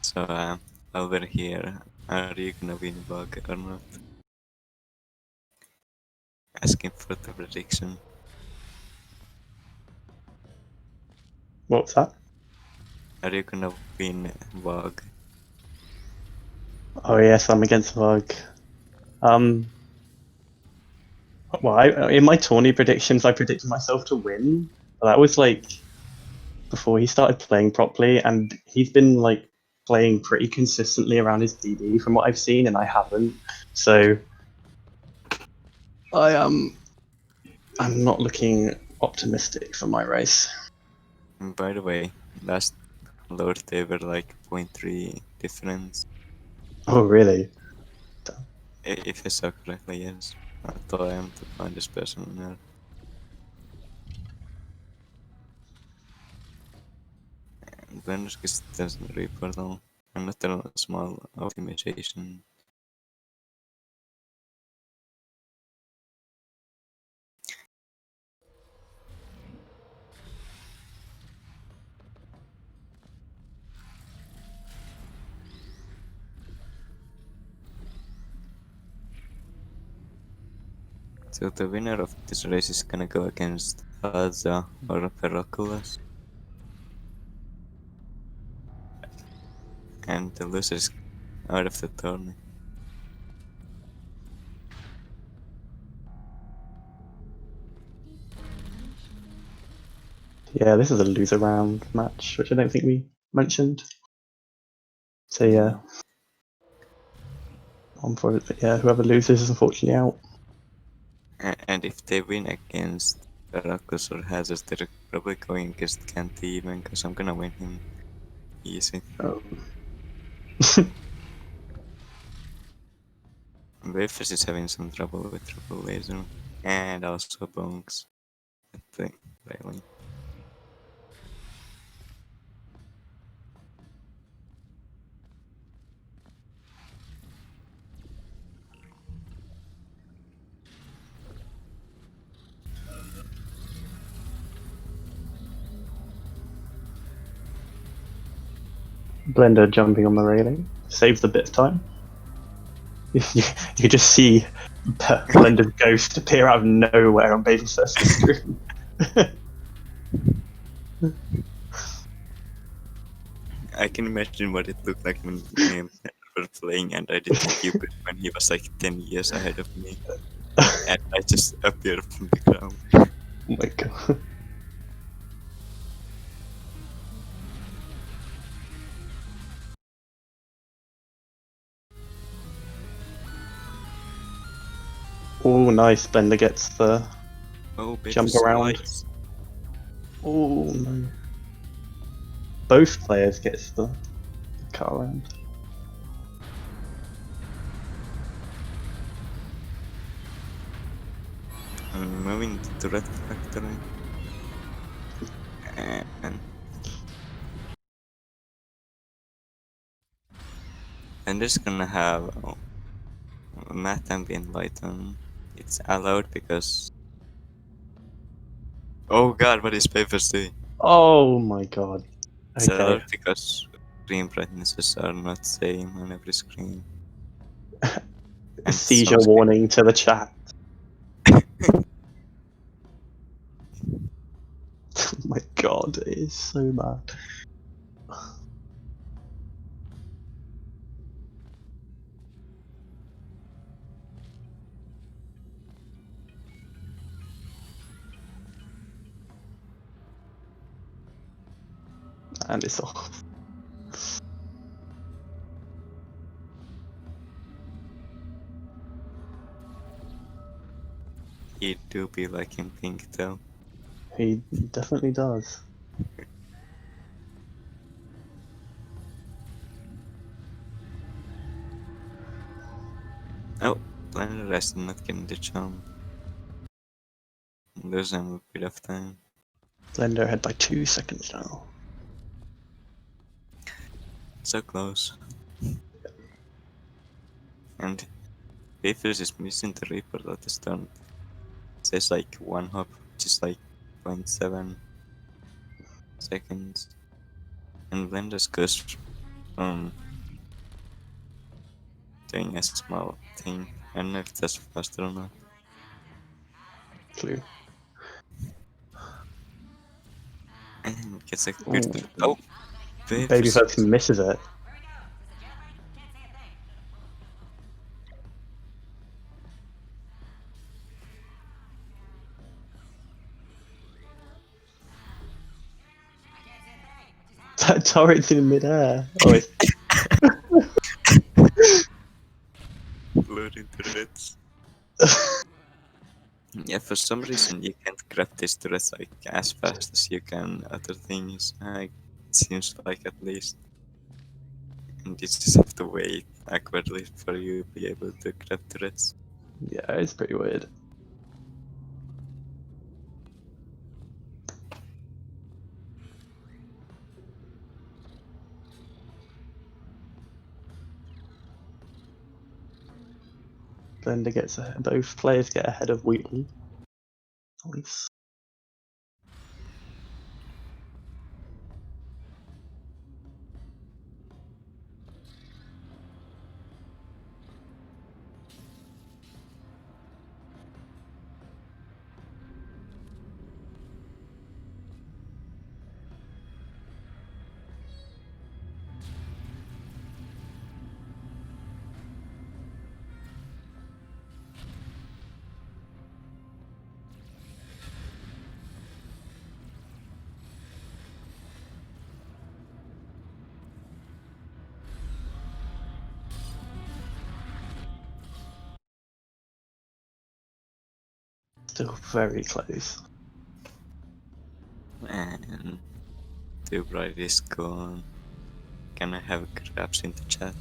So, over here, are you gonna win bug or not? Asking for the prediction.
What's that?
Are you gonna win bug?
Oh yes, I'm against Vug. Well, in my tourney predictions, I predicted myself to win. But that was like before he started playing properly, and he's been like playing pretty consistently around his DD from what I've seen, and I haven't. So I'm not looking optimistic for my race.
And by the way, last load they were like 0.3 difference.
Oh really?
If I saw correctly, yes. I thought I am the finest person on earth. Blenderiste doesn't report though. Another small optimization. So the winner of this race is gonna go against Haza or Ferroculus. And the loser is out of the tourney.
Yeah, this is a loser round match, which I don't think we mentioned. So yeah, on for it. But yeah, whoever loses is unfortunately out.
And if they win against Ferroculus or Hazard, they're probably going against Can't even, because I'm gonna win him easy.
Oh.
Babyfurz is having some trouble with triple laser, and also bonks. I think, really.
Blender jumping on the railing saves a bit of time. You just see Blender's ghost appear out of nowhere on Babyfurz's screen.
I can imagine what it looked like when we were playing and I did Cupid when he was like 10 years ahead of me. And I just appeared from the ground.
Oh my god. Oh, nice. Blender gets the
Oh,
jump
Babyfurz
around.
lights.
Oh no. Both players gets the cut around.
I'm moving to Red Factory. And I'm just gonna have matte ambient light on. It's allowed because. Oh god, what is Babyfurz doing?
Oh my god.
It's
Okay.
allowed because screen brightnesses are not same on every screen. And
Seizure
some
warning to the chat. Oh my god, it is so bad. And it's off.
He do be like in pink though.
He definitely does.
Oh, Blenderiste not getting the jump. Losing a bit of time.
Blender ahead by 2 seconds now.
So close. And Babyfurz is missing the report at the start. It says like 1 hop, which is like 0.7 seconds. And Blender's goes from doing a small thing. I don't know if that's faster or not.
Clue.
And gets a good.
Ooh.
Oh!
Babyfurz misses it. That turret's in midair. Oh, it's
Loading turrets. Yeah, for some reason you can't grab these turrets like as fast as you can other things. It seems like at least. And you just have to wait awkwardly for you to be able to grab turrets.
yeah, it's pretty weird. Blender gets ahead. Both players get ahead of Wheatley. Nice. Still very close.
And Too Bright is gone. Can I have grabs in the chat?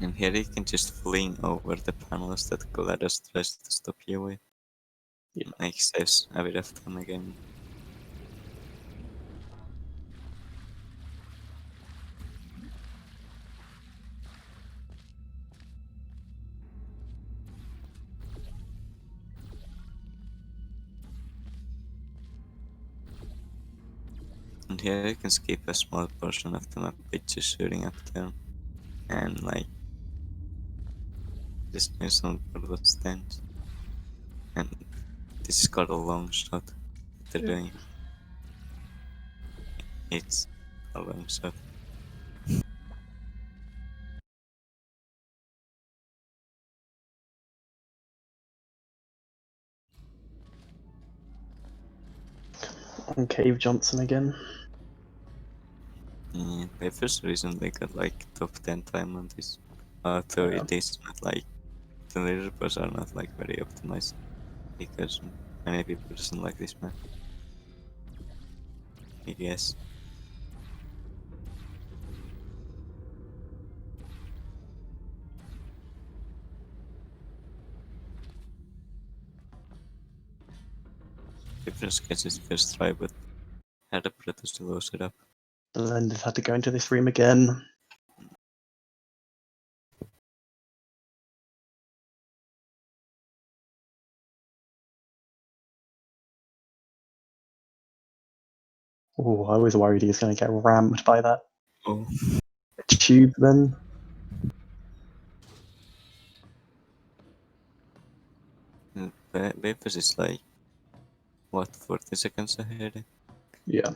And here you can just fling over the panels that GLaDOS tries to stop you with.
Yeah.
Like saves a bit of time again. And here you can skip a small portion of the map with just shooting up there. And like just do some brutal stunts. And This is called a long shot. They're doing. It's a long shot.
And Cave Johnson again.
Yeah, Babyfurz recently got like top 10 time on this. Though
Yeah.
it is not like the leaderboards are not like very optimized because many people doesn't like this map. I guess. Babyfurz gets his first try, but had a protest to lose it up.
Blender's had to go into this room again. Oh, I was worried he was going to get rammed by that
Oh,
tube then.
Babyfurz is like, what, 40 seconds ahead?
Yeah.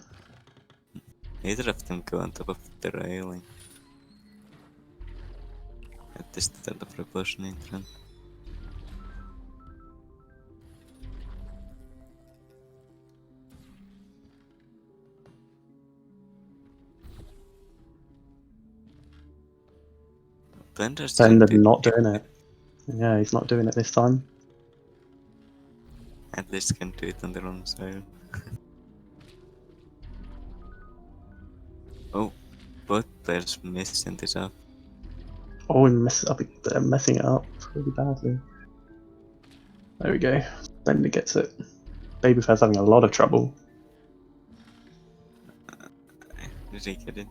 Neither of them go on top of the railing. At this start of repulsion intro. Blender's can
Blender
do
not doing it. Yeah, he's not doing it this time.
at least can do it on the wrong side. Oh, both players missing this up.
Oh, they're messing it up really badly. There we go. Blender gets it. Babyfurz having a lot of trouble.
Did he get it?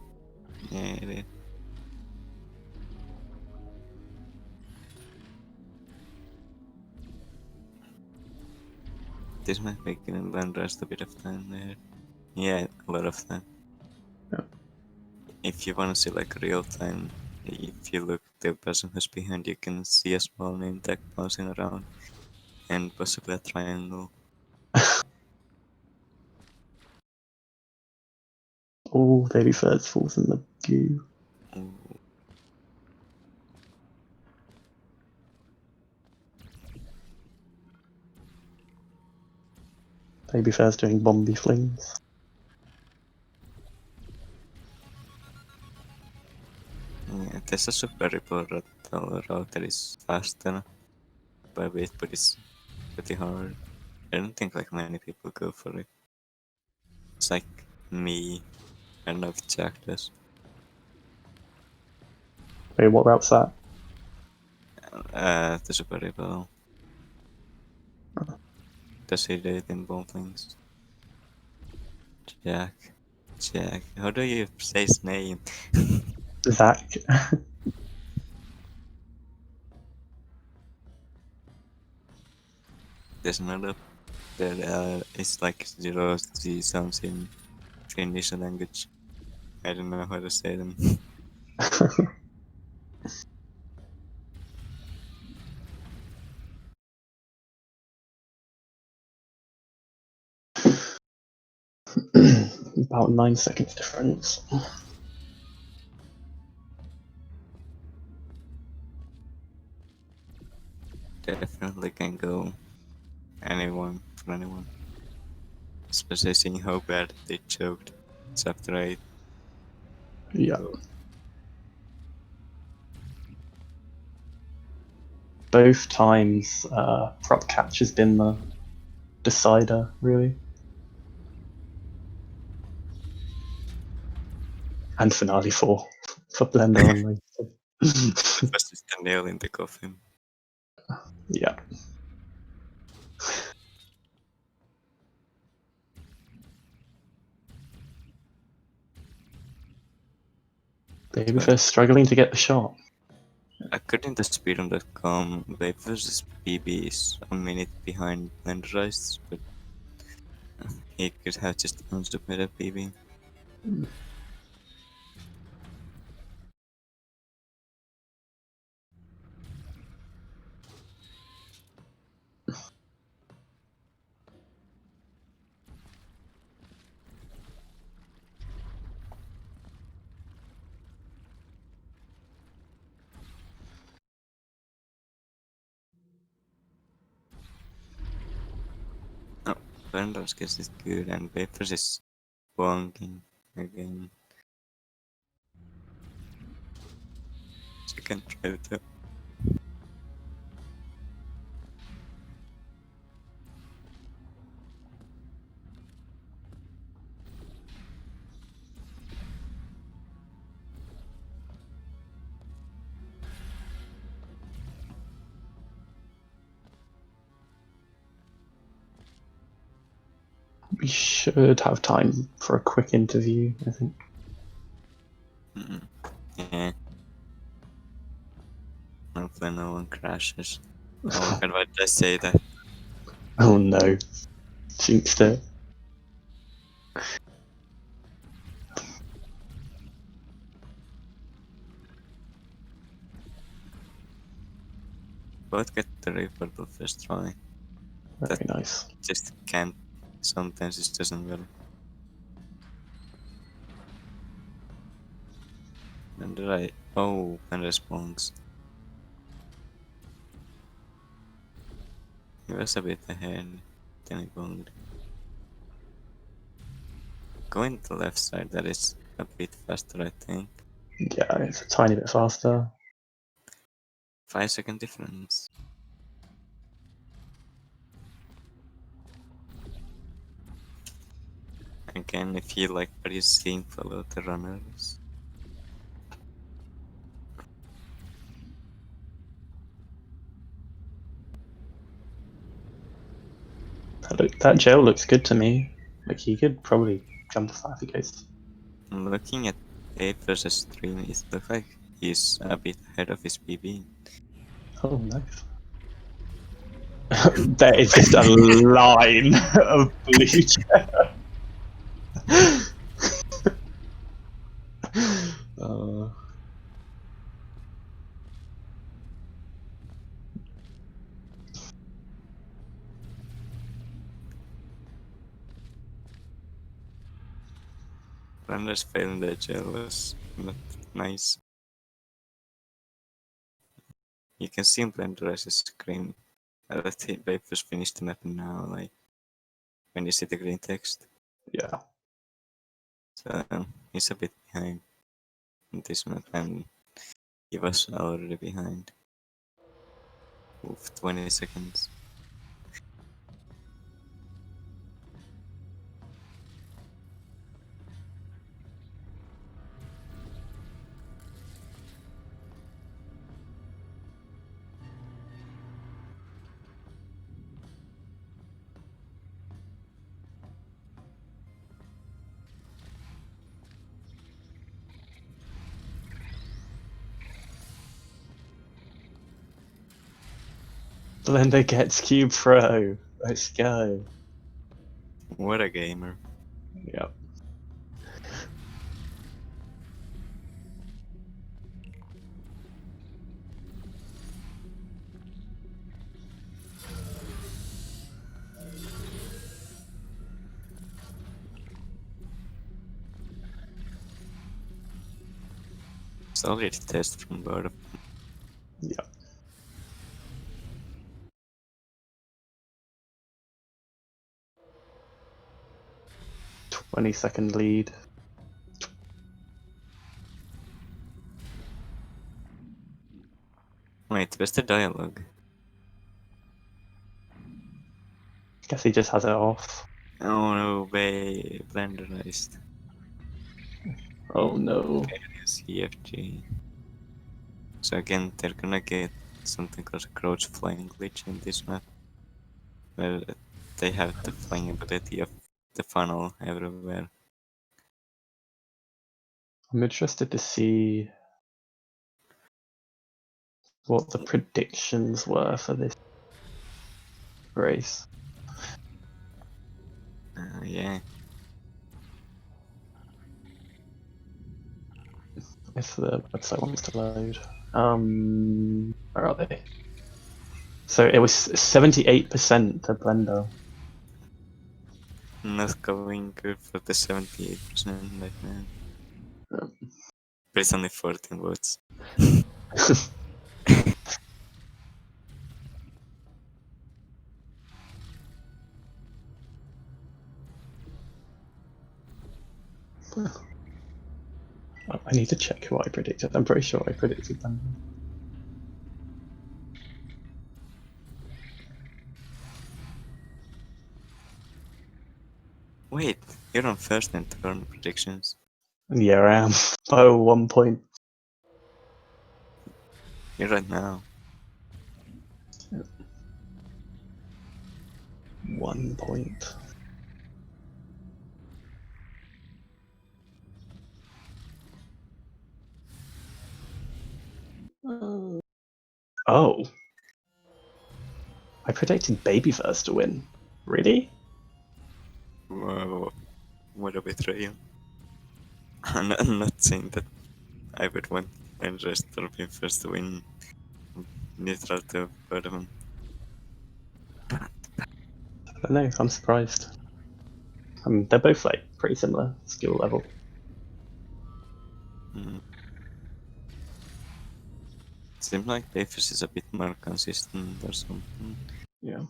Yeah, he did. This might be giving Blenderist a bit of time there. Yeah, a lot of time.
Yeah.
If you wanna see like real time, if you look the person who's behind, you can see a small name tag bouncing around and possibly a triangle.
Oh, Babyfurz falls in the goo.
Ooh.
Babyfurz doing bomby flings.
Yeah, there's a super ripple route that is faster by a bit, but it's pretty hard. I don't think like many people go for it. It's like me, I don't know if Jack does.
Wait, what route's that?
The super ripple. Does he do it in bomb flings? Jack. Jack. How do you say his name?
Zach.
There's another that it's like zero G sounds in Finnish language. I don't know how to say them.
About 9 seconds difference.
Definitely can go anyone for anyone. Especially seeing how bad they choked chapter 8.
Yeah. Both times, prop catch has been the decider, really. And finale 4 for Blender only.
First is the nail in the coffin.
Yeah. Babyfurz struggling to get the shot.
According to Speedrun.com, Babyfurz's PB is a minute behind Blenderiste, but he could have just also made a PB. Blenderiste is good and Babyfurz is wonking again. So you can try it too.
We should have time for a quick interview, I think.
Yeah. Hopefully no one crashes. Oh god, why did I say that?
Oh no. Jinxed it.
Both get the report the first try.
Very nice.
Just can't. Sometimes it doesn't well. And right. Oh, and response. He was a bit ahead. Then he bonged. Going to the left side, that is a bit faster, I think.
Yeah, it's a tiny bit faster.
5-second difference. Again, if you like what you see, follow the runners.
That gel looks good to me. Like he could probably jump off if he goes.
I'm looking at Babyfurz stream, it looks like he's a bit ahead of his PB.
Oh, nice. There is just a line of blue gel.
Runners failing the gel was not nice. You can see in Blenderise's screen that Babyfurz finished the map now, like when you see the green text.
Yeah.
So he's a bit behind in this map, and he was already behind. Oof, 20 seconds.
Blender gets Cube Pro. Let's go.
What a gamer.
Yep.
It's already test from both of them.
Yep. "20-second lead."
Wait, where's the dialogue?
Guess he just has it off.
Oh no, Blenderized.
Oh no.
CFG. So again, they're gonna get something called a crouch flying glitch in this map, where they have the flying ability of the funnel everywhere.
I'm interested to see what the predictions were for this race.
Yeah.
If the website wants to load. Where are they? So it was 78% to Blender.
Not going good for the 78% right now.
Um.
But it's only 14 votes.
Oh, I need to check who I predicted. I'm pretty sure I predicted them.
Wait, you're on first in turn predictions.
Yeah, I am. Oh, 1 point.
You're right now.
1 point. Oh. I predicted Babyfurz to win. Really?
Whoa, what a betrayal. I'm not saying that I would want Blenderiste09 to win. Neutral to both of them.
I don't know, I'm surprised. They're both like pretty similar skill level.
Mm. Seems like Babyfurz is a bit more consistent or something.
Yeah.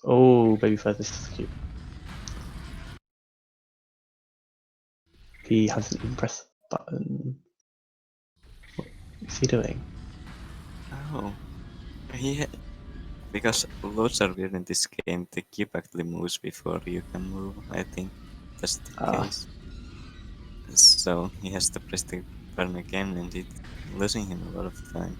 Oh, Babyfurz, this is cute. He hasn't even pressed the button. What is he doing?
Oh, because loads are weird in this game. The cube actually moves before you can move. I think that's the case. So he has to press the button again, and it's losing him a lot of time.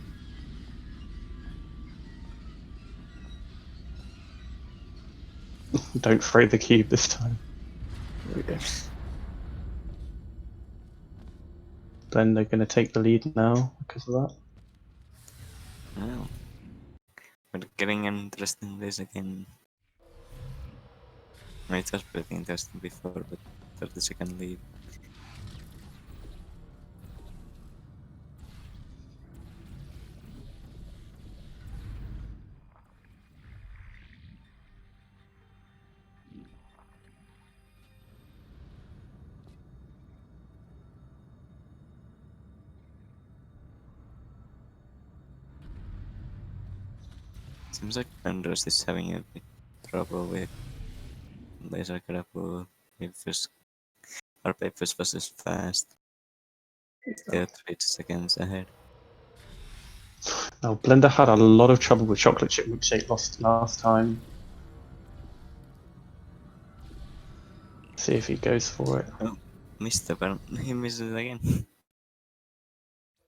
Don't throw the cube this time. There we go. Then they're going to take the lead now because of that.
Oh. We're getting an interesting race again. No, it was pretty interesting before, but 30-second lead. Seems like Blenderiste is having a bit trouble with laser grapple. Babyfurz was just fast. Still 3 seconds ahead.
Now, Blender had a lot of trouble with chocolate chip milkshake lost last time. See if he goes for it.
Oh, missed the button. He misses it again.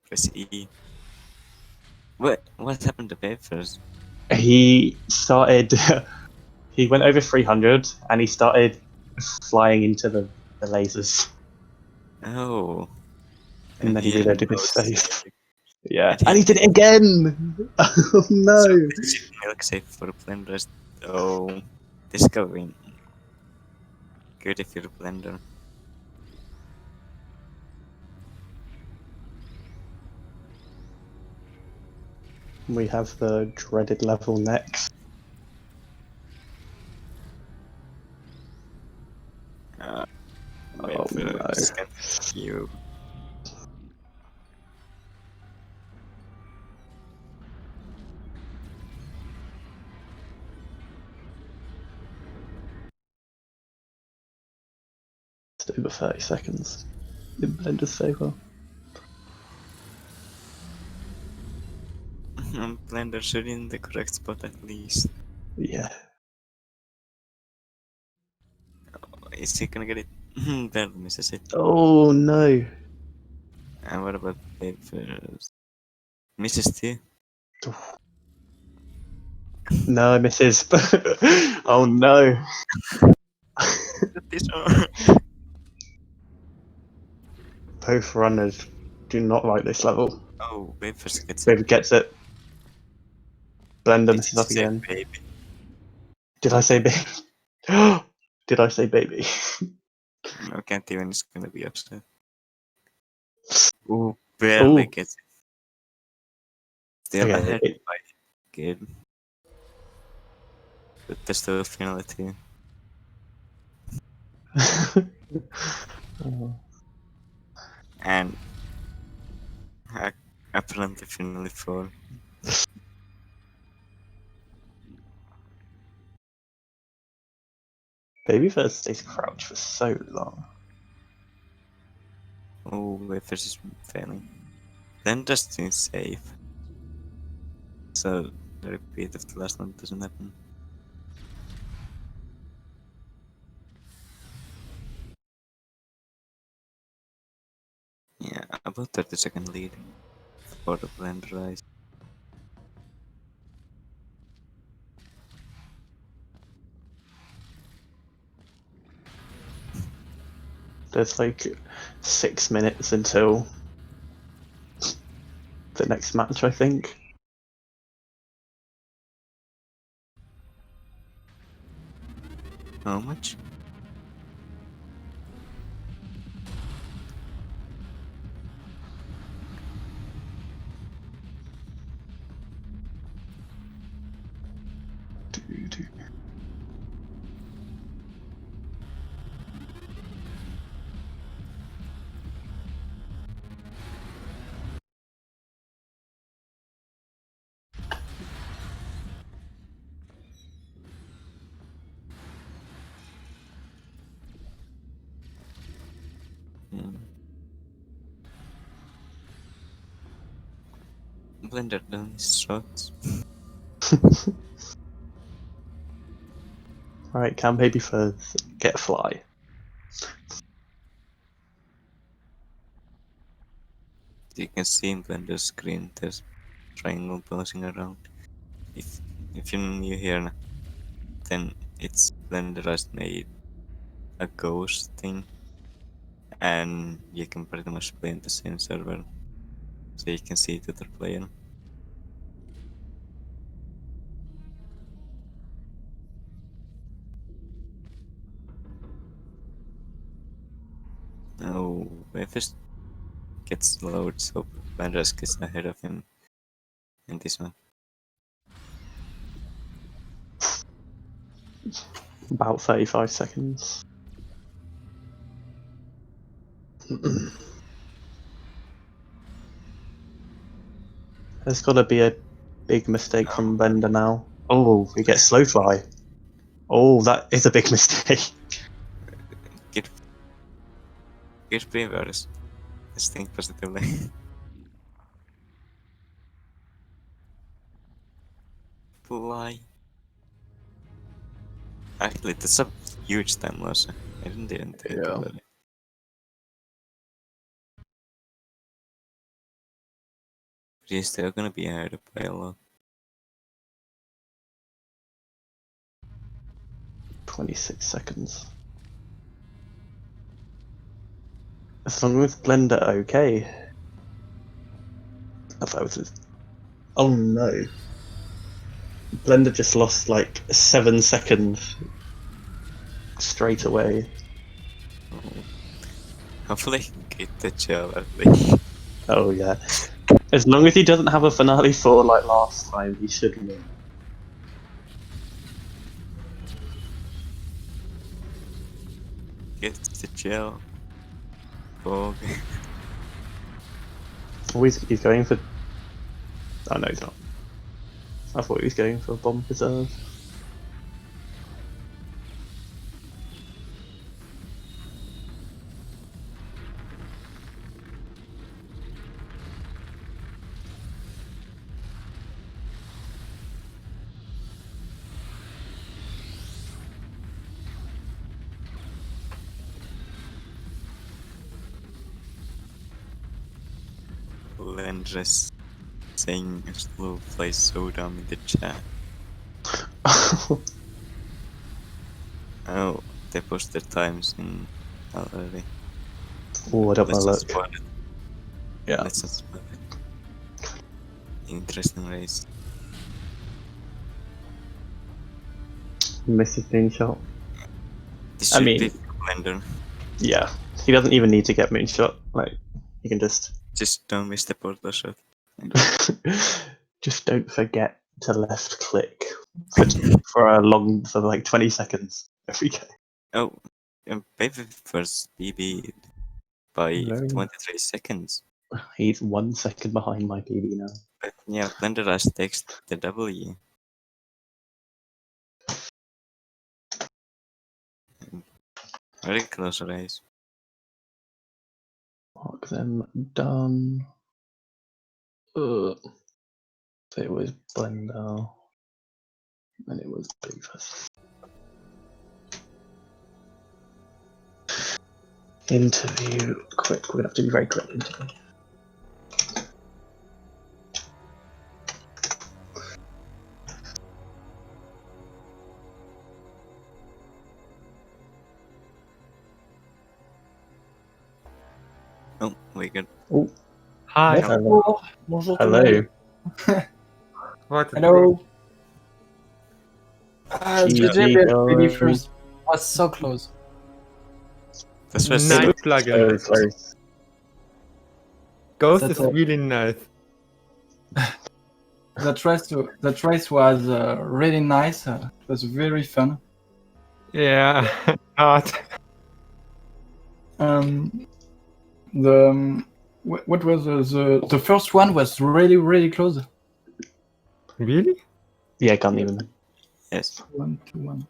Press E. What happened to Babyfurz?
He started. He went over 300 and he started flying into the lasers.
Oh.
And then he
had
reloaded
no
his face.
save.
Yeah. And he did it again! Oh no!
So this is milkshake for Blenderiste. Oh. This could win. Good if you're a Blender.
We have the dreaded level next. Oh no.
You.
Just over 30 seconds in Blender's favour.
Blender should in the correct spot at least.
Yeah.
Is he gonna get it? Barely misses it.
Oh no.
And what about Babyfurz? Misses too.
No, I misses. Oh no.
This one.
Both runners do not like this level.
Oh, Babyfurz gets
Baby
it.
gets it. Blender
Did
misses
you
up
say
again.
baby?
Did I say baby? Did I say baby?
No, can't even. It's gonna be upset. Ooh, barely
Ooh.
gets it. Still
Okay,
ahead by good. But there's still a finality.
Oh.
And Apparently finally fall.
Babyfurz stays crouched for so long.
Oh, Babyfurz is failing. Then just stay safe. So the repeat of the last one doesn't happen. Yeah, about 30-second lead for the Blenderiste.
There's like 6 minutes until the next match, I think.
How much? Blender done his shots.
Alright, can Babyfurz get a fly?
You can see in Blender's screen there's triangle bouncing around. If you're new here, then it's Blenderiste made a ghost thing, and you can pretty much play in the same server, so you can see the other player. Oh, Babyfurz gets lowered, so Blenderiste gets ahead of him in this one.
About 35 seconds. There's got to be a big mistake from Blender now. Oh, we get slow fly. Oh, that is a big mistake.
Get Babyfurz. Let's think positively. Fly. Actually, that's a huge time loss. I didn't even think about it. He's still gonna be ahead by a lot.
26 seconds. As long as Blender okay. I thought it was. Oh no. Blender just lost like 7 seconds straight away.
Hopefully, get the gel at least.
Oh yeah. As long as he doesn't have a finale 4 like last time, he should win.
Get the gel. Fog.
Oh, he's going for. Oh no, he's not. I thought he was going for bomb preserve.
Blenderiste saying slow fly so dumb in the chat. Oh, they pushed their times in already.
Oh, I don't
Let's
want
not
to look.
spoil it.
Yeah.
Let's not spoil it. Interesting race.
Missed his moonshot.
This
I
should
mean-
be Blender.
Yeah. He doesn't even need to get moonshot. Like, he can just.
Just don't miss the portal shot.
Just don't forget to left click for like 20 seconds every game.
Oh, Babyfurz BB by
No.
23 seconds.
He's 1 second behind my PB now.
But yeah, Blenderiste takes the W. Very close race.
Mark them done. So it was Blender. And it was Babyfurz. Interview. Quick, we're gonna have to be very quick. Interview.
Oh, we good.
Oh,
Hi.
hello.
Bonjour.
Hello.
What?
Hello.
GG,
Babyfurz was so close.
This was
Nice
So
plugin.
close.
Ghost
That's
is
all.
really nice.
That race was really nice. It was very fun.
Yeah. Hard.
What was the first one was really close.
Really?
Yeah, I can't even.
Yes.
1-1.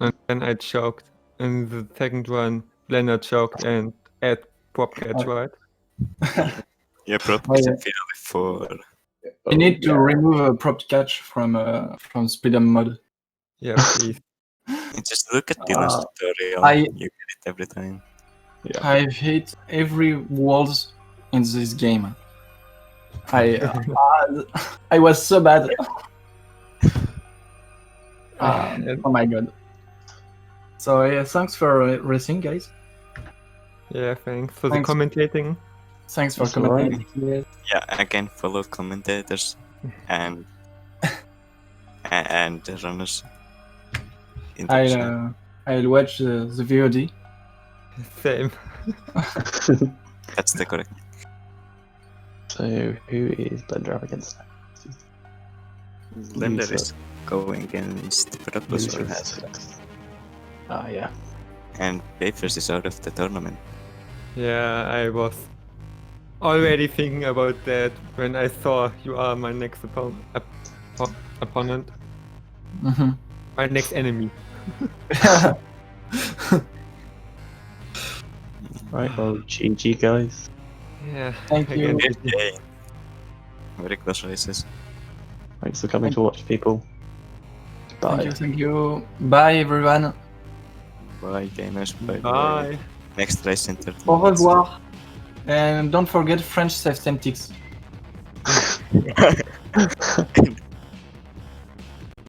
And then I choked. And the second one, Blender choked and add prop catch, right?
Yeah, probably
Oh, yeah.
video before.
You need to remove a prop catch from Speedrun mode.
Yeah, please.
Just look at Dylan's tutorial.
I-
You get it every time.
I've hit every walls in this game. I was so bad. Oh my god. So yeah, thanks for racing, guys.
Yeah, thanks for
Thanks.
the commentating.
Thanks for
That's all right.
commenting.
Yeah, again, follow commentators and and the runners. in the channel.
I'll watch the VOD.
Same.
That's the correct.
So who is Blender up against?
Blender is going against Professor
Ah, yeah.
and Babyfurz is out of the tournament.
Yeah, I was already thinking about that when I saw you are my next opponent.
Mm-hmm.
My next enemy.
Right, well, GG, guys.
Yeah.
Thank you.
again.
Yay. Very close races.
Thanks for coming to watch, people. Bye.
Thank you. Bye, everyone.
Bye, gamers. Bye.
Bye.
Next race in 30
Au
minutes.
revoir. And don't forget French self-stem tics.